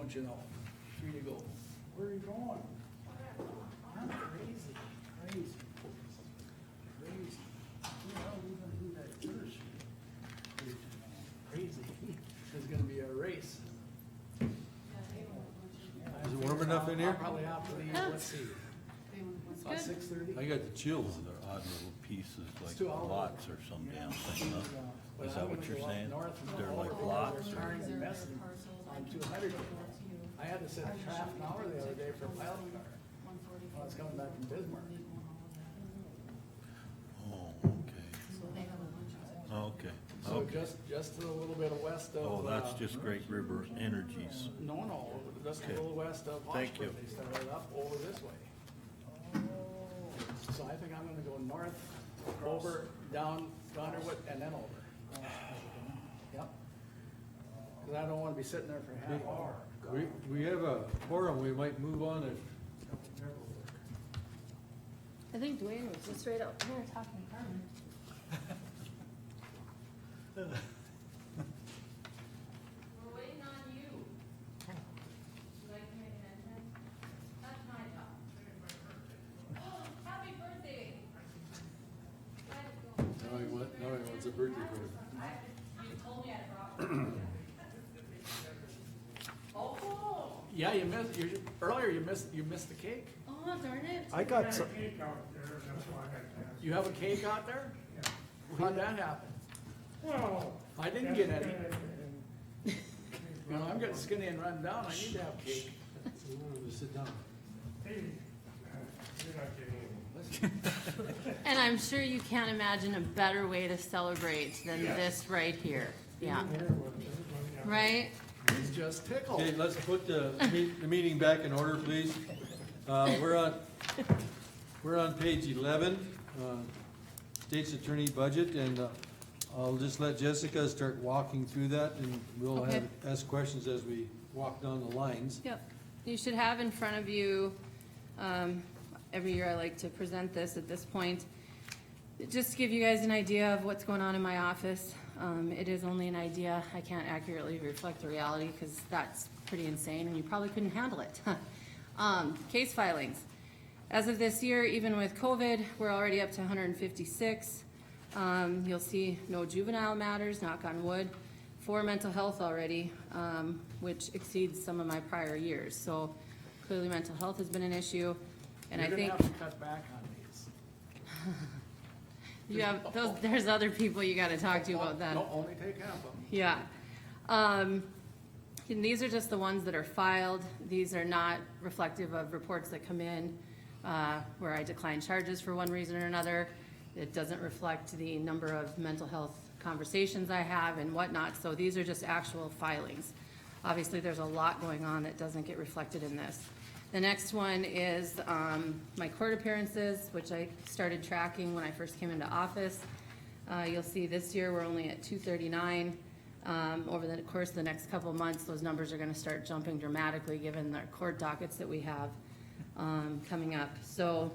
don't you know? 3 to go. Where are you going? I'm crazy, crazy, crazy. Well, we're gonna do that first. Crazy. There's gonna be a race. Is it warm enough in here? I'll probably have to leave, let's see, about 6:30. I got the chills. They're odd little pieces, like It's 2 hours. lots or some damn thing, huh? But Is that I'm what gonna you're go up saying? north and They're over like there. lots They're or? turning and messing on 200. I had to sit a half an hour the other day for a pilot car. I was coming back from Bismarck. Oh, okay. Okay. So Okay. just a little bit of west of. Oh, that's just Great River Energies. No, just a Okay. little west of Thank Washburn. you. They started up over this way. So I think I'm gonna go north, over, down, Underwood, and then over. Yep. Cause I don't wanna be sitting there for a half hour. We have a forum, we might move on if. I think Dwayne was just right out here talking to Carmen. We're waiting on you. Would you like to make an entrance? That's my job. Oh, happy birthday. Now he wants a birthday present. You told me I brought. Oh. Yeah, earlier you missed the cake. Oh, darn it. I got some, Cake out there, that's why I got that. You have a cake out there? How'd that happen? Well. I didn't get any. and- You know, I'm getting skinny and run down, I need to have cake. We wanted to sit down. Hey, you're not getting any. And I'm sure you can't imagine a better way to celebrate than this right here. Yeah, right? He's just tickled. Okay, let's put the meeting back in order, please. We're on page 11, State's Attorney Budget, and I'll just let Jessica start walking through that, and we'll Okay. ask questions as we walk down the lines. Yep. You should have in front of you, every year I like to present this at this point, just to give you guys an idea of what's going on in my office. It is only an idea. I can't accurately reflect the reality because that's pretty insane and you probably couldn't handle it. Case filings. As of this year, even with COVID, we're already up to 156. You'll see no juvenile matters, knock on wood, 4 mental health already, which exceeds some of my prior years. So clearly mental health has been an issue. And I You're think gonna have to cut back on these. you have, there's other people you gotta talk to about that. No, only take half of them. Yeah. And these are just the ones that are filed. These are not reflective of reports that come in, where I decline charges for one reason or another. It doesn't reflect the number of mental health conversations I have and whatnot, so these are just actual filings. Obviously, there's a lot going on that doesn't get reflected in this. The next one is, my court appearances, which I started tracking when I first came into office. You'll see this year, we're only at 239. Over the course of the next couple of months, those numbers are gonna start jumping dramatically given the court dockets that we have, coming up. So,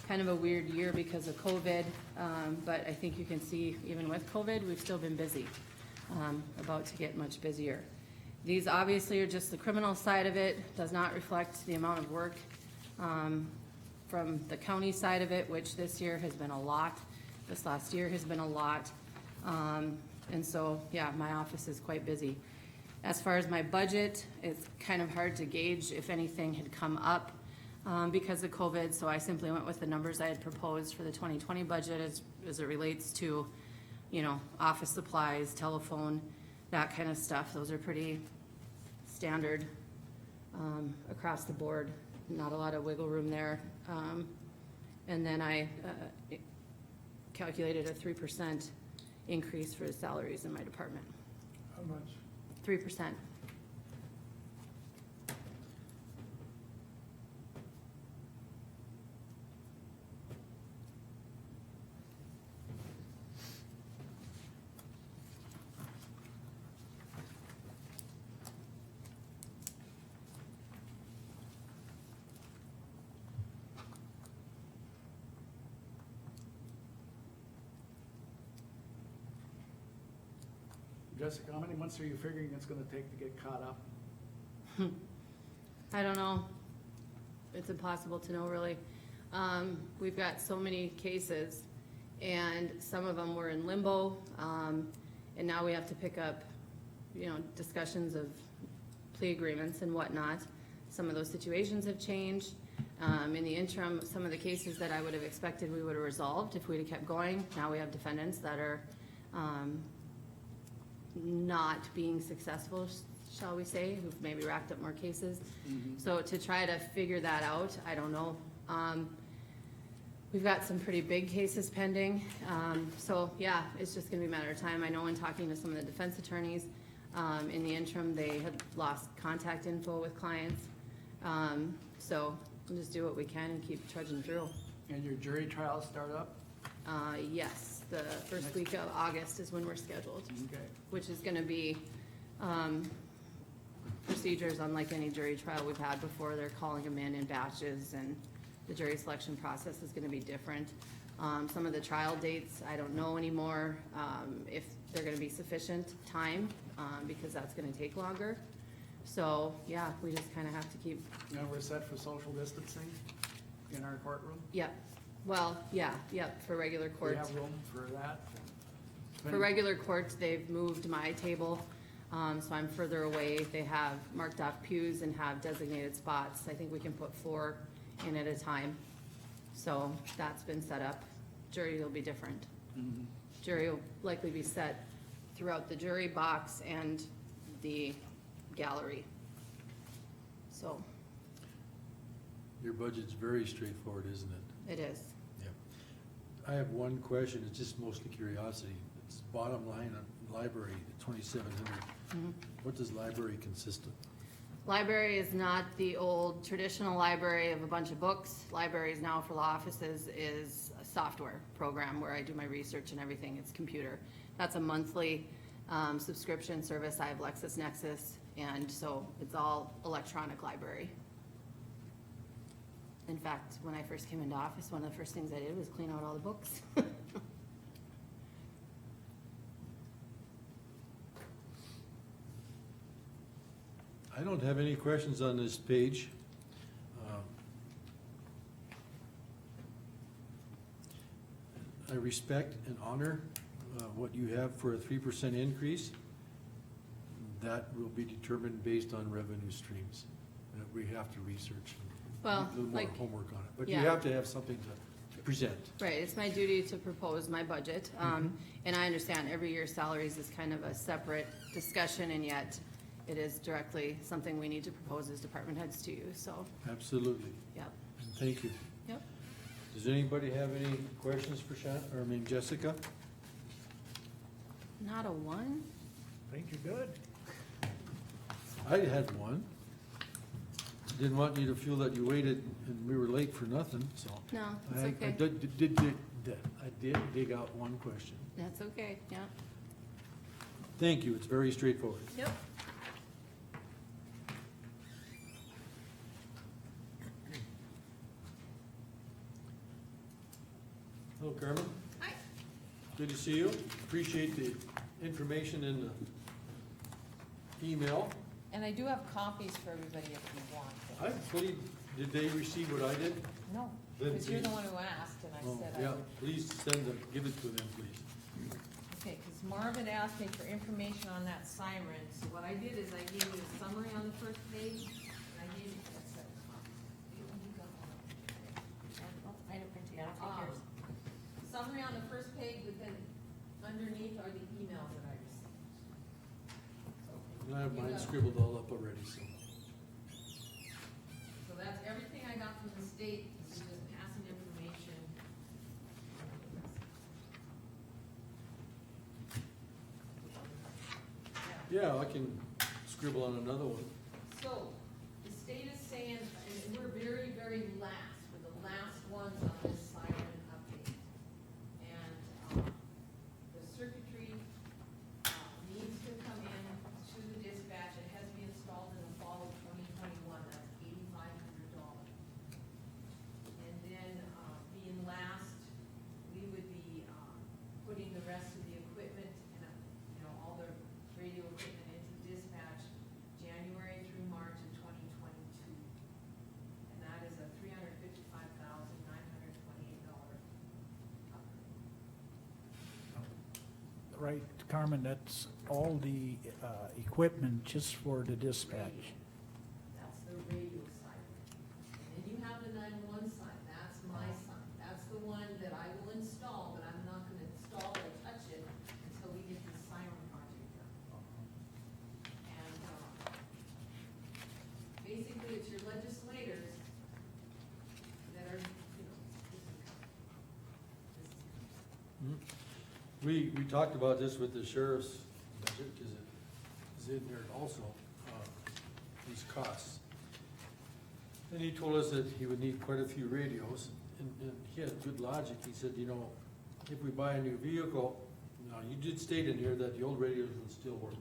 kind of a weird year because of COVID, but I think you can see, even with COVID, we've still been busy, about to get much busier. These obviously are just the criminal side of it, does not reflect the amount of work, from the county side of it, which this year has been a lot. This last year has been a lot. And so, yeah, my office is quite busy. As far as my budget, it's kind of hard to gauge if anything had come up because of COVID, so I simply went with the numbers I had proposed for the 2020 budget as it relates to, you know, office supplies, telephone, that kind of stuff. Those are pretty standard across the board, not a lot of wiggle room there. And then I calculated a 3% increase for the salaries in my department. How much? 3%. Jessica, how many months are you figuring it's gonna take to get caught up? I don't know. It's impossible to know, really. We've got so many cases, and some of them were in limbo, and now we have to pick up, discussions of plea agreements and whatnot. Some of those situations have changed. In the interim, some of the cases that I would have expected we would have resolved if we'd have kept going, now we have defendants that are, not being successful, shall we say, who've maybe racked up more cases. So to try to figure that out, I don't know. We've got some pretty big cases pending. So yeah, it's just gonna be a matter of time. I know in talking to some of the defense attorneys, in the interim, they had lost contact info with clients. So we'll just do what we can and keep trudging through. And your jury trials start up? Yes, the first week of August is when we're scheduled, Okay. which is gonna be, procedures unlike any jury trial we've had before. They're calling them in batches, and the jury selection process is gonna be different. Some of the trial dates, I don't know anymore, if they're gonna be sufficient time, because that's gonna take longer. So, yeah, we just kinda have to keep, Now we're set for social distancing in our courtroom? yep, well, yep, for regular We court. have room for that? For regular court, they've moved my table, so I'm further away. They have marked off pews and have designated spots. I think we can put 4 in at a time. So that's been set up. Jury will be different. Mhm. Jury will likely be set throughout the jury box and the gallery. So Your budget's very straightforward, isn't it? it is. Yep. I have one question, it's just mostly curiosity. It's bottom line on library, 2,700. Mhm. What does library consist of? Library is not the old traditional library of a bunch of books. Libraries now for law offices is a software program where I do my research and everything. It's computer. That's a monthly subscription service. I have LexisNexis, and so it's all electronic library. In fact, when I first came into office, one of the first things I did was clean out all the books. I don't have any questions on this page. I respect and honor what you have for a 3% increase. That will be determined based on revenue streams that we have to research. Well, A little more like- homework on it, but you yeah. have to have something to present. Right, it's my duty to propose my budget, and I understand every year salaries is kind of a separate discussion, and yet it is directly something we need to propose as department heads to you, so, Absolutely, yep, and thank you. yep. Does anybody have any questions for Jessica? Not a one? I think you're good. I had one. Didn't want you to feel that you waited and we were late for nothing, so. No, it's I okay. did dig out one question. That's okay, yep. Thank you, it's very straightforward. Yep. Hello, Carmen. Hi. Good to see you. Appreciate the information in the email. And I do have copies for everybody if you want them. Did they receive what I did? No, Then because you're the please. one who asked, and I Oh, said I yeah, would. please send them, give it to them, please. Okay, because Marvin asked me for information on that siren, so what I did is I gave you a summary on the first page, and I gave you, that's that copy. You got one. I didn't print it yet, I'll take yours. Summary on the first page, but then underneath are the emails that I received. And I have mine scribbled all up already, so. So that's everything I got from the state, this is just passing information. Yeah, I can scribble on another one. So, the state is saying, and we're very, very last, we're the last ones on this siren update. And, the circuitry, needs to come in to the dispatch, it has to be installed in the fall of 2021, that's $8,500. And then, being last, we would be, putting the rest of the equipment and, all the radio equipment into dispatch January through March of 2022. right, Carmen, that's all the, equipment just for the dispatch. That's the radio side. And then you have the 911 side, that's my side. That's the one that I will install, but I'm not gonna install or touch it until we get the Siren Project done. And, basically, it's your legislators that are, you know, this is coming. This is coming. We talked about this with the sheriff's budget, cause it is in there also, these costs. And he told us that he would need quite a few radios, and he had good logic, he said, you know, if we buy a new vehicle, now, you did state in here that the old radios will still work.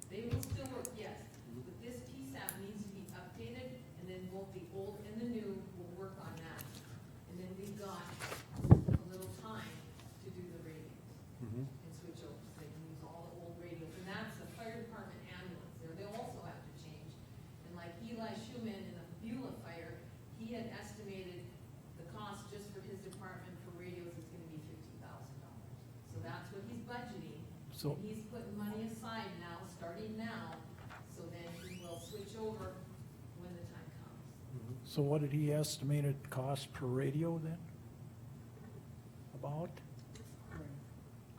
They will still work, yes, but this PSAP needs to be updated, and then both the old and the new will work on that. And then we've got a little time to do the radios and switch over, so they can use all the old radios, and that's the fire department ambulance, they'll also have to change. And like Eli Schumann in the Beulah fire, he had estimated the cost just for his department for radios is gonna be $50,000. So that's what he's budgeting. So- And he's putting money aside now, starting now, so then he will switch over when the time comes. So what did he estimate it cost per radio then? About?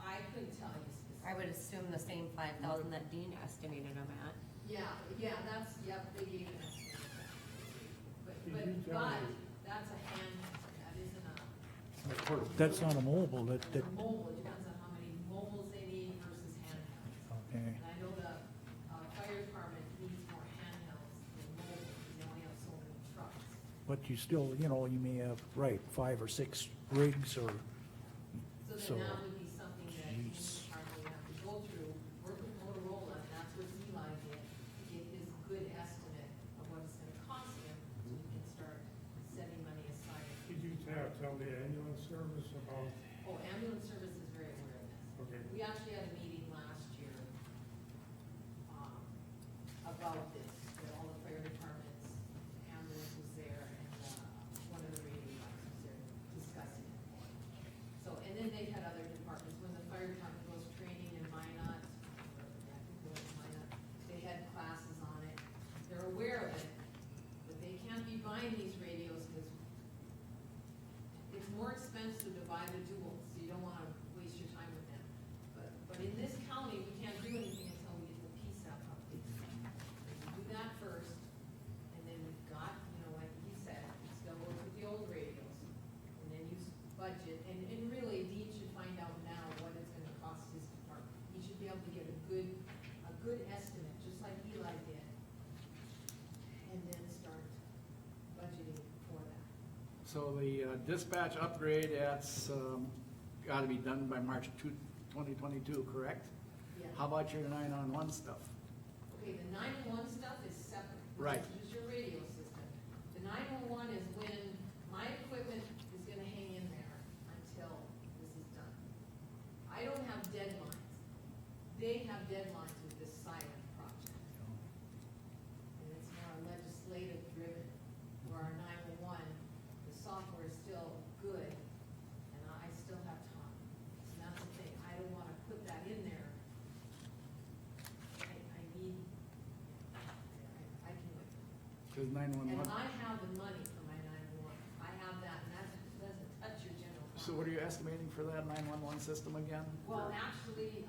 I couldn't tell you I would specifically. assume the same 5,000 that Dean estimated them at. Yeah, that's, yep, they gave an estimate. Did you tell But me- that's a hand, that isn't a That's not a mobile, that, mobile, it depends on how many mobiles they need versus handhelds. okay. And I know the, fire department needs more handhelds than mobiles, because they only have so many trucks. But you still, you know, you may have, right, 5 or 6 rigs or, So so, then that would be something that you geez. probably have to go through, work with Motorola, and that's what Eli did, to get his good estimate of what it's gonna cost him, so he can start setting money aside. Did you tell the ambulance service about, Oh, ambulance service is very aware of this. okay, We actually had a meeting last year, about this, that all the fire departments, ambulance was there, and, one of the radio guys was there discussing it. So, and then they had other departments, when the fire department goes training in Minot, or, I think it was Minot, they had classes on it, they're aware of it, but they can't be buying these radios, because it's more expensive to buy the duals, so you don't wanna waste your time with them. But in this county, we can't do anything until we get the PSAP updates. We do that first, and then we've got, you know, like he said, we still work with the old radios, and then use budget, and really Dean should find out now what it's gonna cost his department. He should be able to get a good estimate, just like Eli did, and then start budgeting for that. So the dispatch upgrade, that's gotta be done by March 2022, correct? Yeah. How about your 911 stuff? Okay, the 911 stuff is separate. Right. This is your radio system. The 911 is when my equipment is gonna hang in there until this is done. I don't have deadlines. They have deadlines with this Siren Project. And it's more legislative driven, where our 911, the software is still good, and I still have time. And that's the thing, I don't wanna put that in there. I need, I can wait. Cause And 911, I have the money for my 911, I have that, and that doesn't touch your general fund. so what are you estimating for that 911 system again? Well, actually,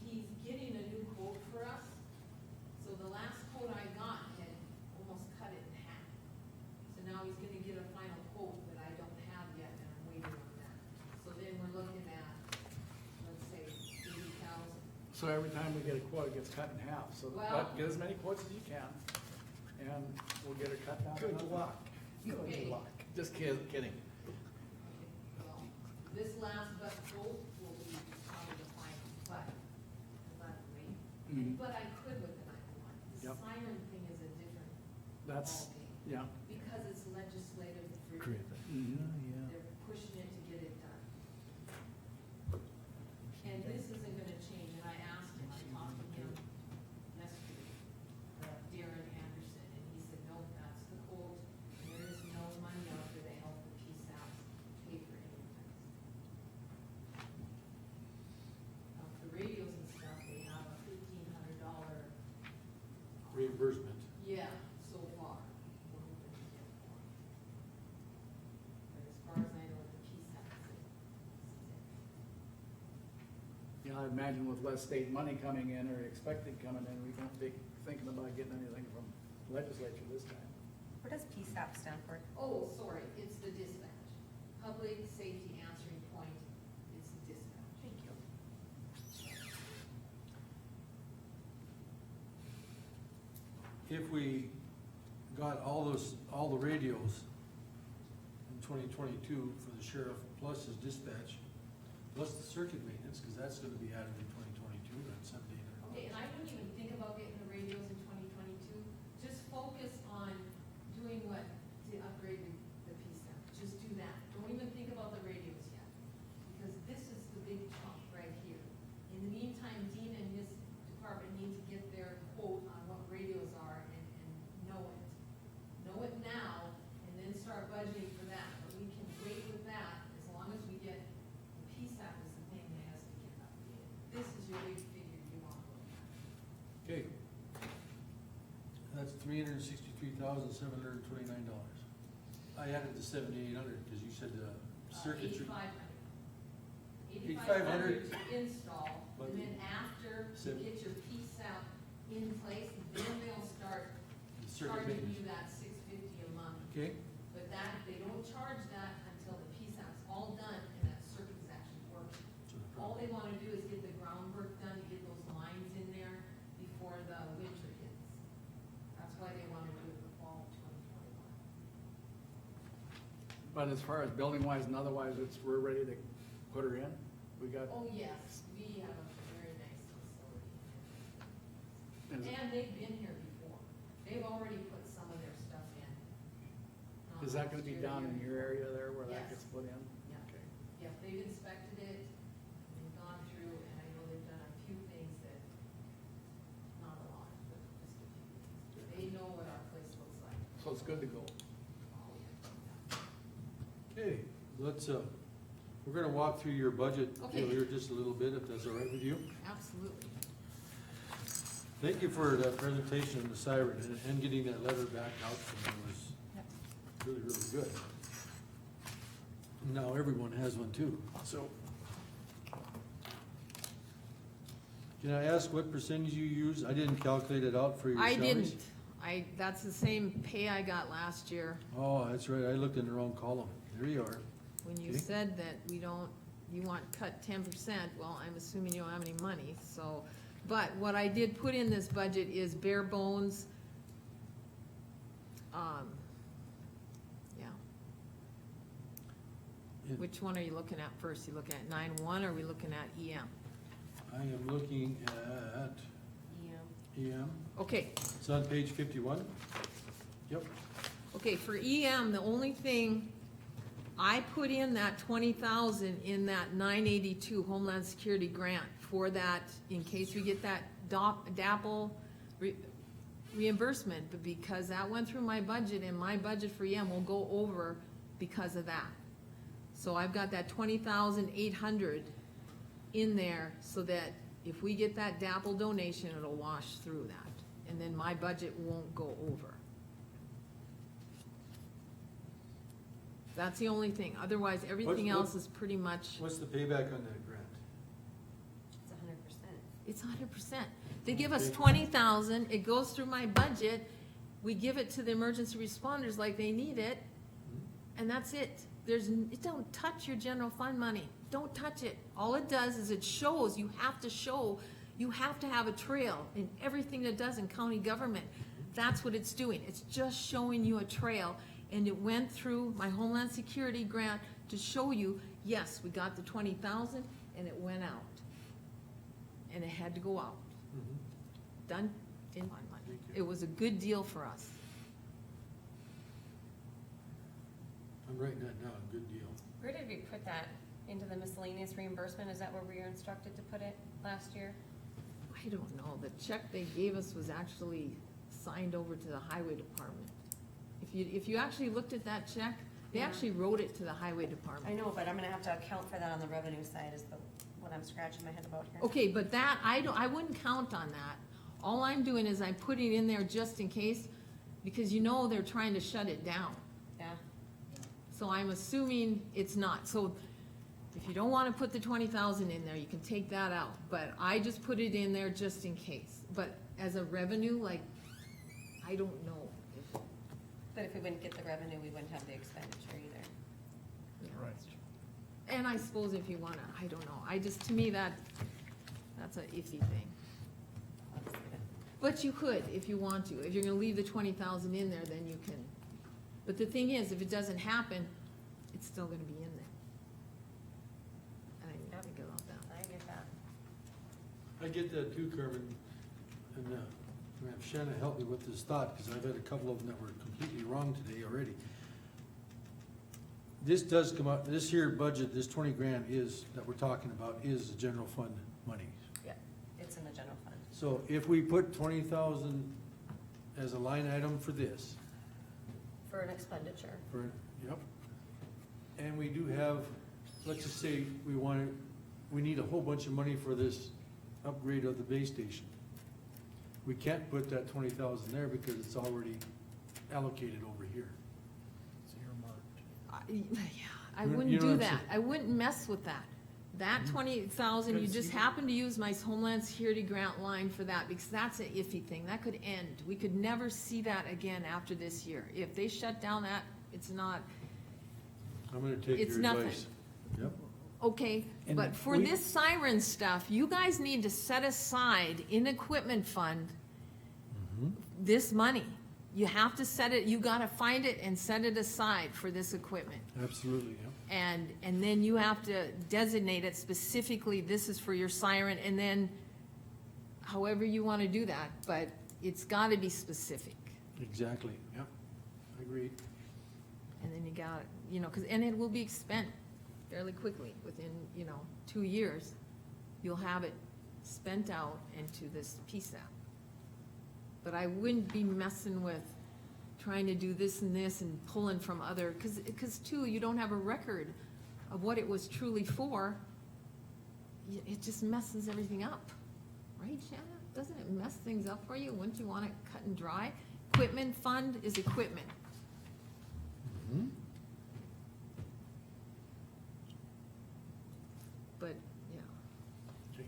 he's getting a new quote for us, so the last quote I got had almost cut it in half. So now he's gonna get a final quote that I don't have yet, and I'm waiting on that. So then we're looking at, let's say, 80,000. So every time we get a quote, it gets cut in half, so Well- get as many quotes as you can, and we'll get it cut down. Good luck. Okay. Good luck. Just kidding. Well, this last but quote will be probably the final, but, because I'm waiting. Mhm. But I could with the 911. The Yep. Siren thing is a different That's, ballgame, yeah. because it's legislative driven. Driven. Mhm. Yeah. They're pushing it to get it done. And this isn't gonna change, and I asked him, I talked to him yesterday, Darren Anderson, and he said, no, that's the quote, and there is no money out there to help the PSAPs pay for anything. reimbursement. Yeah, so far. We're hoping to get more. But as far as I know, the PSAP is it. You know, I imagine with less state money coming in or expected coming in, we won't be thinking about getting anything from legislature this time. What does PSAP stand for? Oh, sorry, it's the dispatch. Public Safety Answering Point, it's the dispatch. Thank you. If we got all the radios in 2022 for the sheriff, plus his dispatch, plus the circuit maintenance, because that's gonna be added in 2022, that's something. Okay, and I wouldn't even think about getting the radios in 2022. Just focus on doing what, to upgrade the PSAP. Just do that. Don't even think about the radios yet. Because this is the big chunk right here. In the meantime, Dean and his department need to get their quote on what radios are and know it. Know it now, and then start budgeting for that. But we can wait with that as long as we get, the PSAP is the thing that has to get updated. This is your big figure you want to look at. Okay. That's $363,729. I added the $7,800, because you said the circuitry. $8,500 to install, But and then after you seven- get your PSAP in place, then they'll start The circuit charging you maintenance. that $650 a month. Okay, But that, they don't charge that until the PSAP's all done and that circuit is actually working. so the All problem. they wanna do is get the groundwork done, to get those lines in there before the winter hits. That's why they wanna do it the fall of 2021. But as far as building wise and otherwise, we're ready to put her in. We got, Oh, yes, we have a very nice facility. is, And they've been here before. They've already put some of their stuff in. is that gonna be down in your area there where that Yes. gets put in? Yeah. Okay. Yep, they've inspected it, they've gone through, and I know they've done a few things that, not a lot, but just a few things. They know what our place looks like. So it's good to go. Oh, yeah. Okay, let's, we're gonna walk through your budget Okay. here just a little bit, if that's all right with you. Absolutely. Thank you for that presentation on the Siren and getting that letter back out to me was really, really good. Now everyone has one too, so. Can I ask what percentage you use? I didn't calculate it out for your I salaries. didn't. That's the same pay I got last year, Oh, that's right, I looked in the wrong column. There you are. when you Okay. said that you want cut 10%, well, I'm assuming you don't have any money, so. But what I did put in this budget is bare bones. Yeah. Yeah. Which one are you looking at first? You looking at 9-1 or are we looking at EM? I am looking at Yeah. EM. Okay, It's on page 51. Yep. okay, for EM, the only thing, I put in that 20,000 in that 982 Homeland Security grant for that, in case we get that DAPL reimbursement, but because that went through my budget, and my budget for EM will go over because of that. So I've got that 20,800 in there, so that if we get that DAPL donation, it'll wash through that, and then my budget won't go over. That's the only thing, otherwise, everything what- else is pretty much, What's the payback on that grant? It's 100%. it's 100%. They give us Okay. 20,000, it goes through my budget, we give it to the emergency responders like they need it, and that's it. It don't touch your general fund money, don't touch it. All it does is it shows, you have to have a trail in everything that does in county government. That's what it's doing, it's just showing you a trail. And it went through my Homeland Security grant to show you, yes, we got the 20,000 and it went out. And it had to go out, done in my money. Thank you. It was a good deal for us. I'm writing that down, good deal. Where did we put that? Into the miscellaneous reimbursement? Is that where we were instructed to put it last year? I don't know, the check they gave us was actually signed over to the highway department. If you actually looked at that check, they Yeah. actually wrote it to the highway I department. know, but I'm gonna have to account for that on the revenue side is what I'm scratching my head about here. Okay, but that, I wouldn't count on that. All I'm doing is I'm putting in there just in case, because you know they're trying to shut it down. Yeah, So I'm assuming it's not. So if you don't wanna put the 20,000 in there, you can take that out. But I just put it in there just in case. But as a revenue, like, I don't know if, but if we wouldn't get the revenue, we wouldn't have the expenditure either. yeah, Right. that's true. And I suppose if you wanna, I don't know. I just, to me, that's a iffy thing. But you could, if you want to. If you're gonna leave the 20,000 in there, then you can. But the thing is, if it doesn't happen, it's still gonna be in there. And I need to think about that. I get that. I get that too, Carmen, and, I'm gonna have Shanna help me with this thought, because I've had a couple of them that were completely wrong today already. This does come out, this here budget, this 20 grand is, that we're talking about, is the general fund money. Yeah, it's in the general fund. So if we put 20,000 as a line item for this, For an expenditure. yep, and we do have, let's just say we need a whole bunch of money for this upgrade of the base station. We can't put that 20,000 there because it's already allocated over here. It's earmarked. I You know wouldn't what do I'm that. saying? I wouldn't mess with that. That 20,000, you Because just you- happen to use my Homeland Security grant line for that, because that's an iffy thing. That could end. We could never see that again after this year. If they shut down that, it's not, I'm gonna take It's your nothing. advice. Yep. okay. And But for we- this siren stuff, you guys need to set aside in equipment fund this money. You have to set it, you gotta find it and set it aside for this equipment. Absolutely, yep. And then you have to designate it specifically, this is for your siren, and then however you wanna do that, but it's gotta be specific. Exactly, yep. Agreed. And then you got, and it will be spent fairly quickly, within, 2 years. You'll have it spent out into this PSAP. But I wouldn't be messing with trying to do this and this and pulling from other, cause too, you don't have a record of what it was truly for. It just messes everything up, right, Shanna? Doesn't it mess things up for you? Wouldn't you want it cut and dry? Equipment fund is equipment. Mhm. But, yeah. Okay.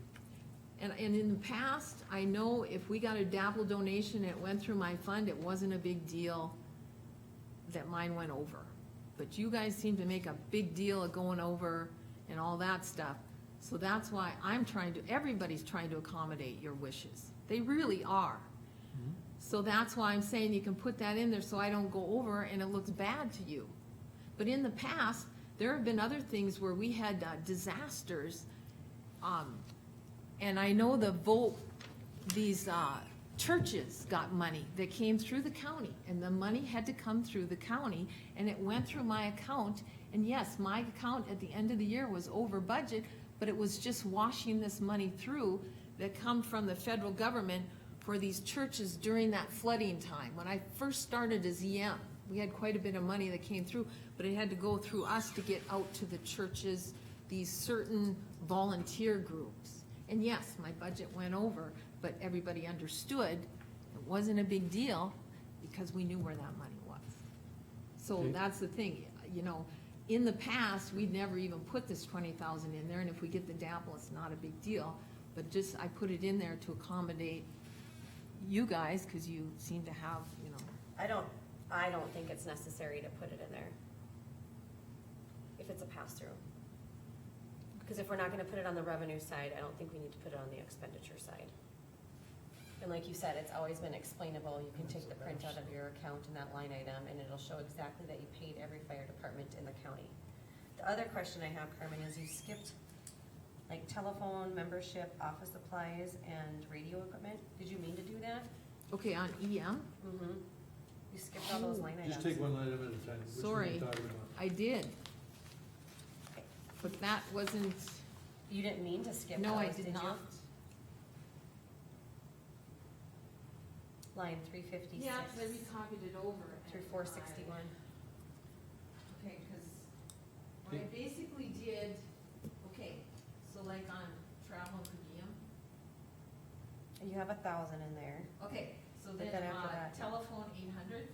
And in the past, I know if we got a DAPL donation, it went through my fund, it wasn't a big deal that mine went over. But you guys seem to make a big deal of going over and all that stuff. So that's why everybody's trying to accommodate your wishes. They really are. So that's why I'm saying you can put that in there so I don't go over and it looks bad to you. But in the past, there have been other things where we had disasters, and I know these churches got money that came through the county, and the money had to come through the county, and it went through my account, and yes, my account at the end of the year was over budget, but it was just washing this money through that come from the federal government for these churches during that flooding time. When I first started as EM, we had quite a bit of money that came through, but it had to go through us to get out to the churches, these certain volunteer groups. And yes, my budget went over, but everybody understood it wasn't a big deal because we knew where that money was. So Okay. that's the thing, in the past, we'd never even put this 20,000 in there, and if we get the DAPL, it's not a big deal. But just, I put it in there to accommodate you guys, cause you seem to have, I don't think it's necessary to put it in there. If it's a pass-through. Because if we're not gonna put it on the revenue side, I don't think we need to put it on the expenditure side. And like you said, it's always been explainable, you can take the print out of your account in that line item, and it'll show exactly that you paid every fire department in the county. The other question I have, Carmen, is you skipped like telephone, membership, office supplies, and radio equipment. Did you mean to do that? okay, on EM, Mm-hmm. You skipped all those line items. Just take one item at a time. Which one are you Sorry. talking about? I did. But that wasn't, You didn't mean to skip no, I those, did you? not. Line 356. recopied it over. Through 461. Okay, cause what I basically did, so like on travel and per diem, And you have 1,000 in there. Okay, so But then, then after that- telephone 800.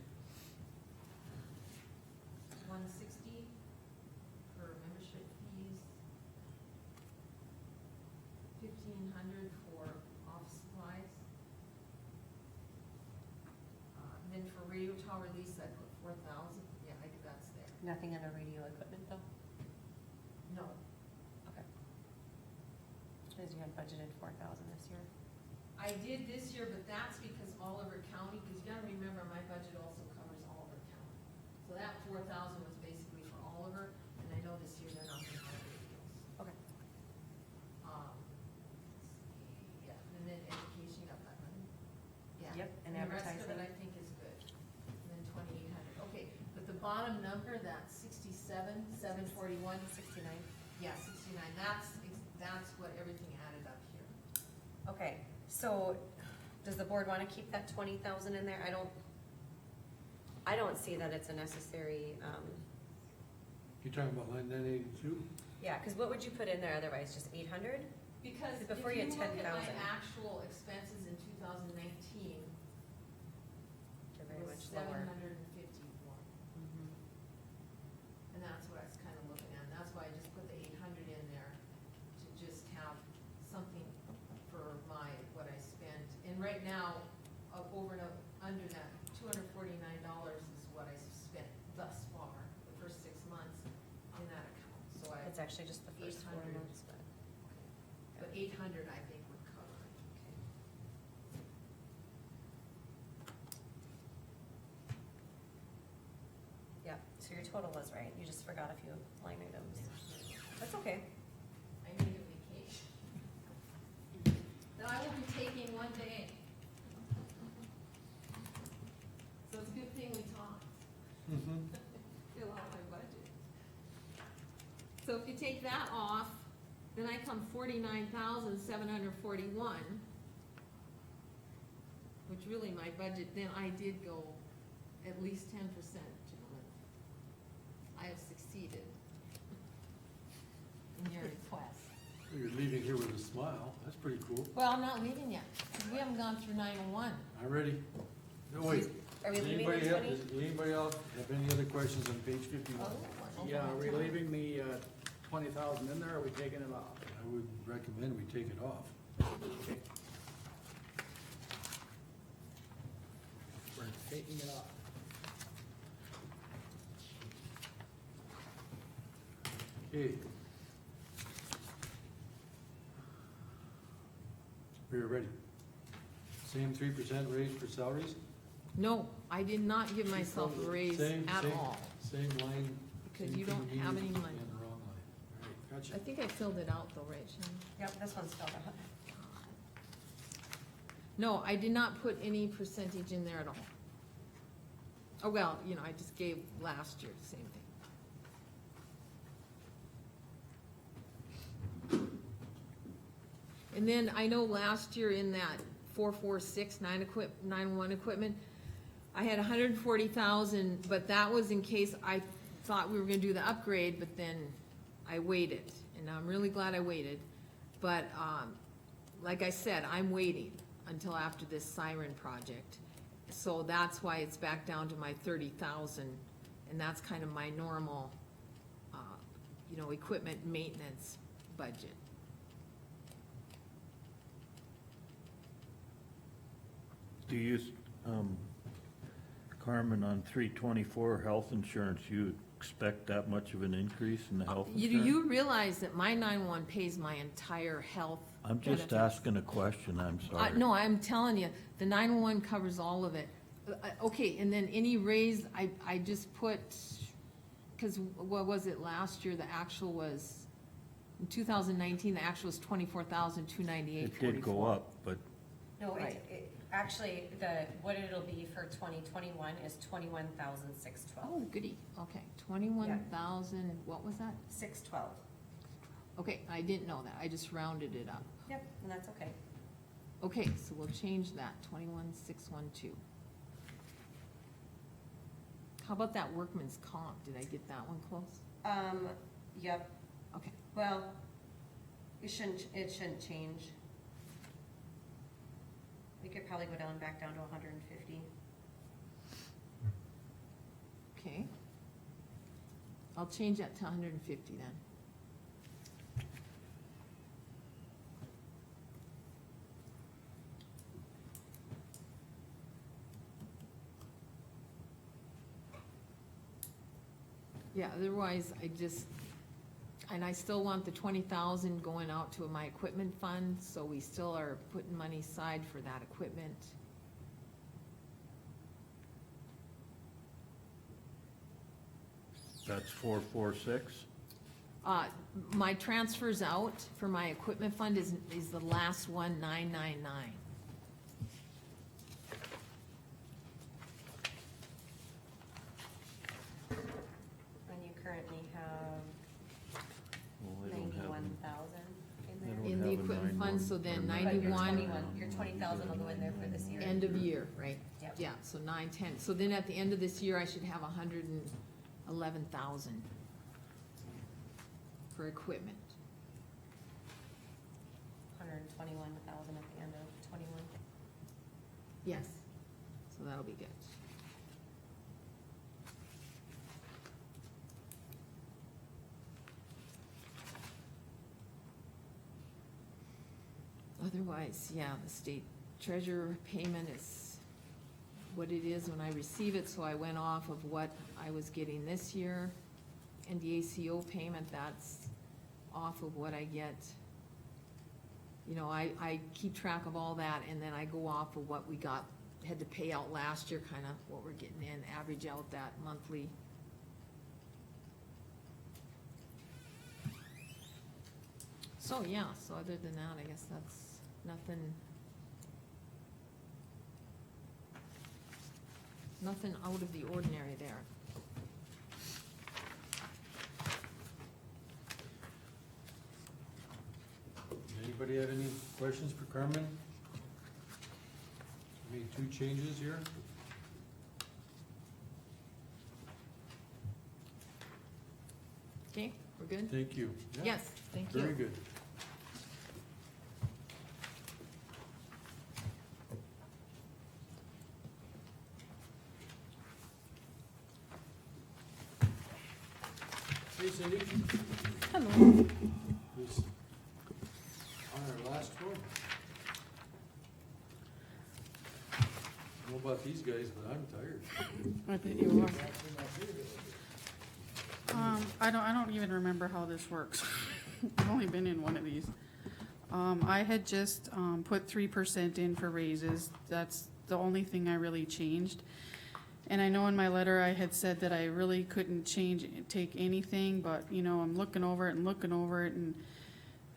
160 for membership fees. 1,500 for office supplies. And then for radio tower lease, I put 4,000, yeah, I think that's there. Nothing under radio equipment though? No, Okay. Because you had budgeted 4,000 this year. I did this year, but that's because Oliver County, because you gotta remember, my budget also covers Oliver County. So that 4,000 was basically for Oliver, and I know this year they're not gonna have radios. Okay. Let's see, yeah, and then education, got that money? Yeah. Yep, and the rest of it, advertising. I think, is good. And then 2,800, okay, but the bottom number, that 67,741, 69. yeah, 69, that's what everything added up here. Okay, so does the board wanna keep that 20,000 in there? I don't see that it's a necessary, You're talking about line 982? yeah, cause what would you put in there otherwise, just 800? Because if Before you you look had at my 10,000. actual expenses in 2019, They're it very was much lower. 751. Mhm. And that's what I was kind of looking at, and that's why I just put the 800 in there, to just have something for what I spent. And right now, over and under that, $249 is what I spent thus far, the first 6 months in that account, so I. It's actually just the first 4 800. months, but. But 800, I think, would cover it. Yeah, so your total was right, you just forgot a few line items. That's okay. I need a vacation. That I will be taking one day. So it's a good thing we talked. Fill out my budget. So if you take that off, then I come 49,741. Which really my budget, then I did go at least 10%, gentlemen. I have succeeded in your request. You're leaving here with a smile, that's pretty cool. Well, I'm not leaving yet, because we haven't gone through 901. I'm ready. No, wait. Are we Does leaving anybody the else- 20? Does anybody else have any other questions on page 51? Yeah, are we leaving the 20,000 in there, or are we taking it off? I would recommend we take it off. Okay. We're taking it off. Okay. We're ready. Same 3% raise for salaries? No, I did not give myself a raise Same- at same- all. Same line. Because same you don't have any convenience, money. and the wrong line. All right, I gotcha. think I filled it out though, right, Shannon? Yep, this one's filled out. No, I did not put any percentage in there at all. Oh, well, I just gave last year the same thing. And then I know last year in that 446 911 equipment, I had 140,000, but that was in case I thought we were gonna do the upgrade, but then I waited, and I'm really glad I waited. But, like I said, I'm waiting until after this Siren Project. So that's why it's back down to my 30,000, and that's kind of my normal, equipment maintenance budget. Do you, Carmen, on 324 health insurance, you expect that much of an increase in the health You, insurance? you realize that my 911 pays my entire health I'm just benefits? asking a question, I'm sorry. No, I'm telling you, the 911 covers all of it. Okay, and then any raise, I just put, cause what was it last year, the actual was, in 2019, the actual was 24,298.44. It did go up, but No, Right. actually, what it'll be for 2021 is 21,612. Oh, goody, okay, 21,000, what was that? 612. Okay, I didn't know that, I just rounded it up. Yep, and that's okay. Okay, so we'll change that, 21,612. How about that workman's comp, did I get that one close? Yep, Okay, well, it shouldn't change. We could probably go back down to 150. Okay. I'll change that to 150 then. Yeah, otherwise, and I still want the 20,000 going out to my equipment fund, so we still are putting money aside for that equipment. That's 446. My transfers out for my equipment fund is the last one, 999. And you currently have Well, they don't have 91,000 in They there. don't In the have a equipment fund, so then 911 But your 91. your 20,000 will go in there for this year. End of year, right? Yep. Yeah, so 910. So then at the end of this year, I should have 111,000 for equipment. 121,000 at the end of 21. Yes, so that'll be good. Otherwise, yeah, the state treasurer payment is what it is when I receive it, so I went off of what I was getting this year. And the ACO payment, that's off of what I get. You know, I keep track of all that, and then I go off of what we had to pay out last year, kinda what we're getting in, average out that monthly. So, yeah, so other than that, I guess that's nothing out of the ordinary there. Anybody have any questions for Carmen? Made 2 changes here. Okay, we're good? Thank you. Yeah, Yes, thank you. very good. Hey Cindy. Hello. Who's on our last one? I don't know about these guys, but I'm tired. I bet you are. I don't even remember how this works. I've only been in one of these. I had just, put 3% in for raises. That's the only thing I really changed. And I know in my letter I had said that I really couldn't take anything, but, you know, I'm looking over it, and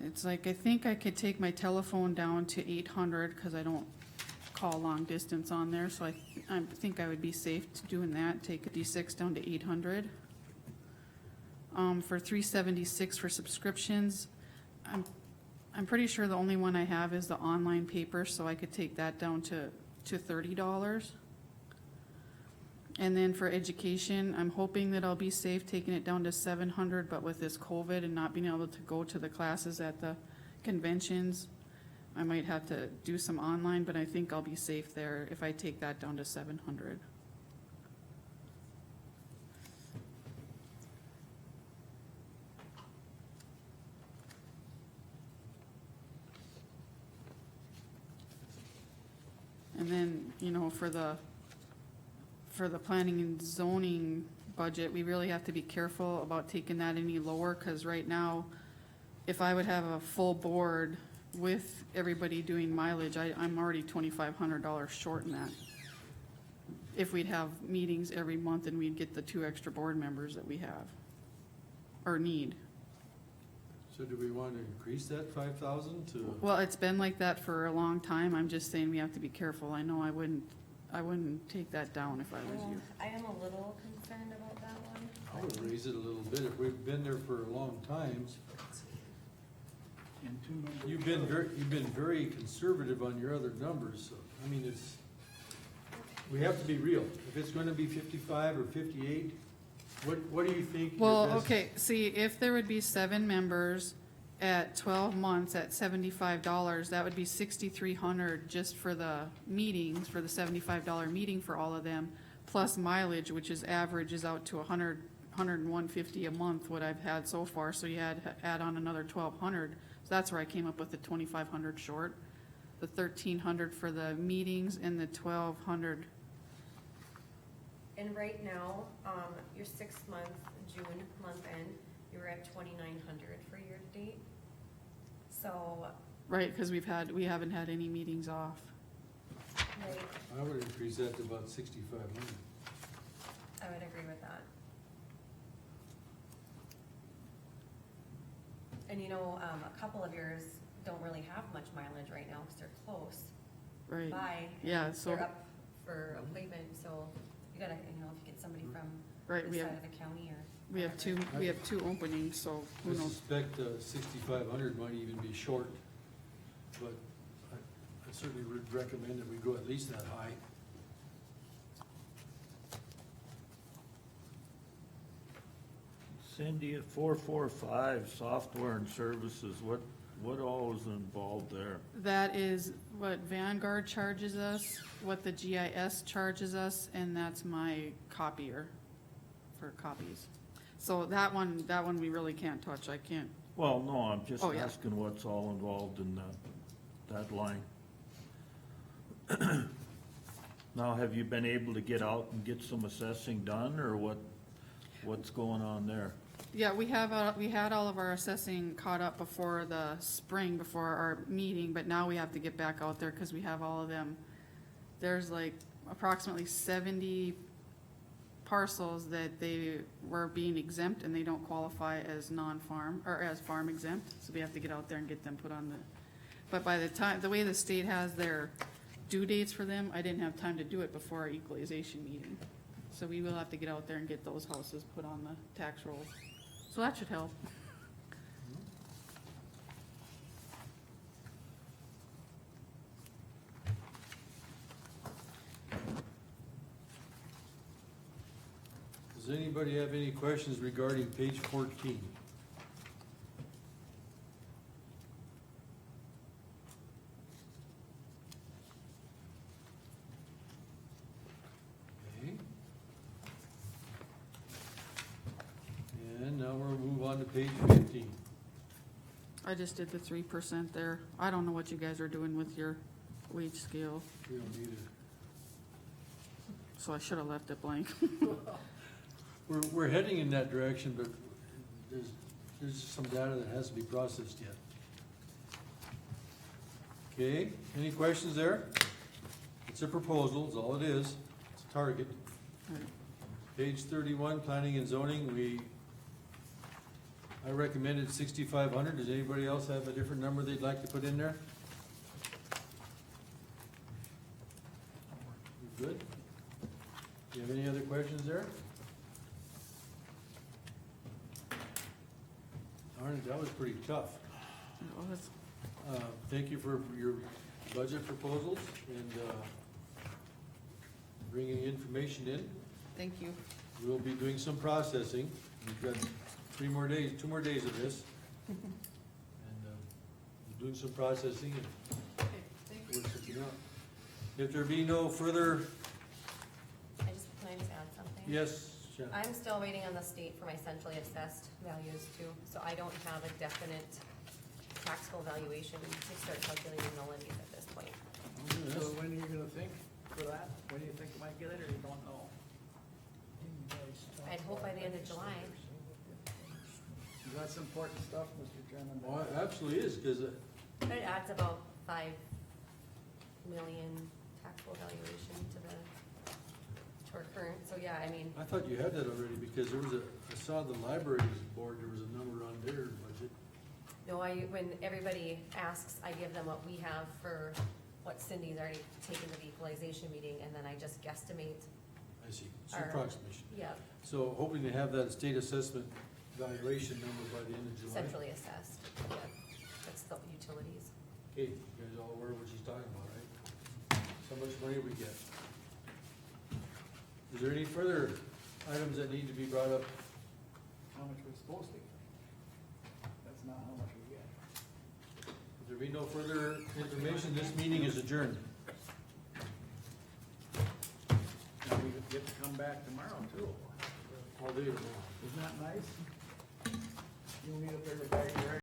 it's like, I think I could take my telephone down to 800, cause I don't call long distance on there, so I think I would be safe doing that, take a D6 down to 800. For 376 for subscriptions, I'm pretty sure the only one I have is the online paper, so I could take that down to $30. And then for education, I'm hoping that I'll be safe taking it down to 700, but with this COVID and not being able to go to the classes at the conventions, I might have to do some online, but I think I'll be safe there if I take that down to 700. And then, you know, for the planning and zoning budget, we really have to be careful about taking that any lower, cause right now, if I would have a full board with everybody doing mileage, I'm already $2,500 short in that. If we'd have meetings every month and we'd get the 2 extra board members that we have, or need. So do we want to increase that 5,000 to? Well, it's been like that for a long time, I'm just saying we have to be careful. I know I wouldn't take that down if I was you. I am a little concerned about that one. I would raise it a little bit, if we've been there for a long time. And 2 members. You've been very conservative on your other numbers, so, I mean, we have to be real. If it's gonna be 55 or 58, what do you think? your Well, best- okay, see, if there would be 7 members at 12 months at $75, that would be $6,300 just for the meetings, for the $75 meeting for all of them, plus mileage, which is averages out to $101.50 a month, what I've had so far, so you add on another $1,200. So that's where I came up with the $2,500 short, the $1,300 for the meetings and the $1,200. And right now, your 6-month, June month end, you're at 2,900 for year to date. So, Right, because we haven't had any meetings off. right, I would increase that to about 6,500. I would agree with that. And you know, a couple of yours don't really have much mileage right now because they're close Right, by. yeah, and so, they're up for appointment, so you gotta, you know, if you get somebody from right, we this have, side of the county or. we have two openings, so who I knows? suspect 6,500 might even be short, but I certainly would recommend that we go at least that high. Cindy, at 445, software and services, what all is involved there? That is what Vanguard charges us, what the GIS charges us, and that's my copier for copies. So that one we really can't touch, I can't, Well, no, I'm just Oh, yeah. asking what's all involved in that line. Now, have you been able to get out and get some assessing done, or what's going on there? yeah, we had all of our assessing caught up before the spring, before our meeting, but now we have to get back out there because we have all of them. There's like approximately 70 parcels that they were being exempt and they don't qualify as non-farm, or as farm exempt, so we have to get out there and get them put on the, but by the time, the way the state has their due dates for them, I didn't have time to do it before our equalization meeting. So we will have to get out there and get those houses put on the tax rolls. So that should help. Does anybody have any questions regarding page 14? Okay. And now we'll move on to page 15. I just did the 3% there. I don't know what you guys are doing with your wage scale, We don't need it. so I should have left it blank. We're heading in that direction, but there's some data that has to be processed yet. Okay, any questions there? It's a proposal, is all it is. It's a target. Right. Page 31, planning and zoning, I recommended 6,500. Does anybody else have a different number they'd like to put in there? You good? Do you have any other questions there? Darn it, that was pretty tough. It was- Thank you for your budget proposals and bringing information in. Thank you. We'll be doing some processing. We've got 2 more days of this. And we're doing some processing and work something out. If there be no further, Can I just add something? yes, Shannon. I'm still waiting on the state for my centrally assessed values too, so I don't have a definite taxable valuation to start calculating nullities at this point. So when are you gonna think for that? When do you think you might get it, or you don't know? I'd hope by the end of July. That's important stuff, Mr. Chairman. Well, it absolutely is, because It adds about 5 million taxable valuation to our current, so yeah, I mean, I thought you had that already, because there was I saw the libraries board, there was a number on their budget. no, when everybody asks, I give them what we have for what Cindy's already taken to the equalization meeting, and then I just guesstimate, I see, it's Our- approximation. yeah, So hoping to have that state assessment valuation number by the end of July. centrally assessed, yeah, that's the utilities. Okay, you guys all aware what she's talking about, right? So much money we get. Is there any further items that need to be brought up? How much we're supposed to get. That's not how much we get. There be no further information, this meeting is adjourned. Now we get to come back tomorrow too. All day tomorrow. Isn't that nice? You'll meet up there with Barry,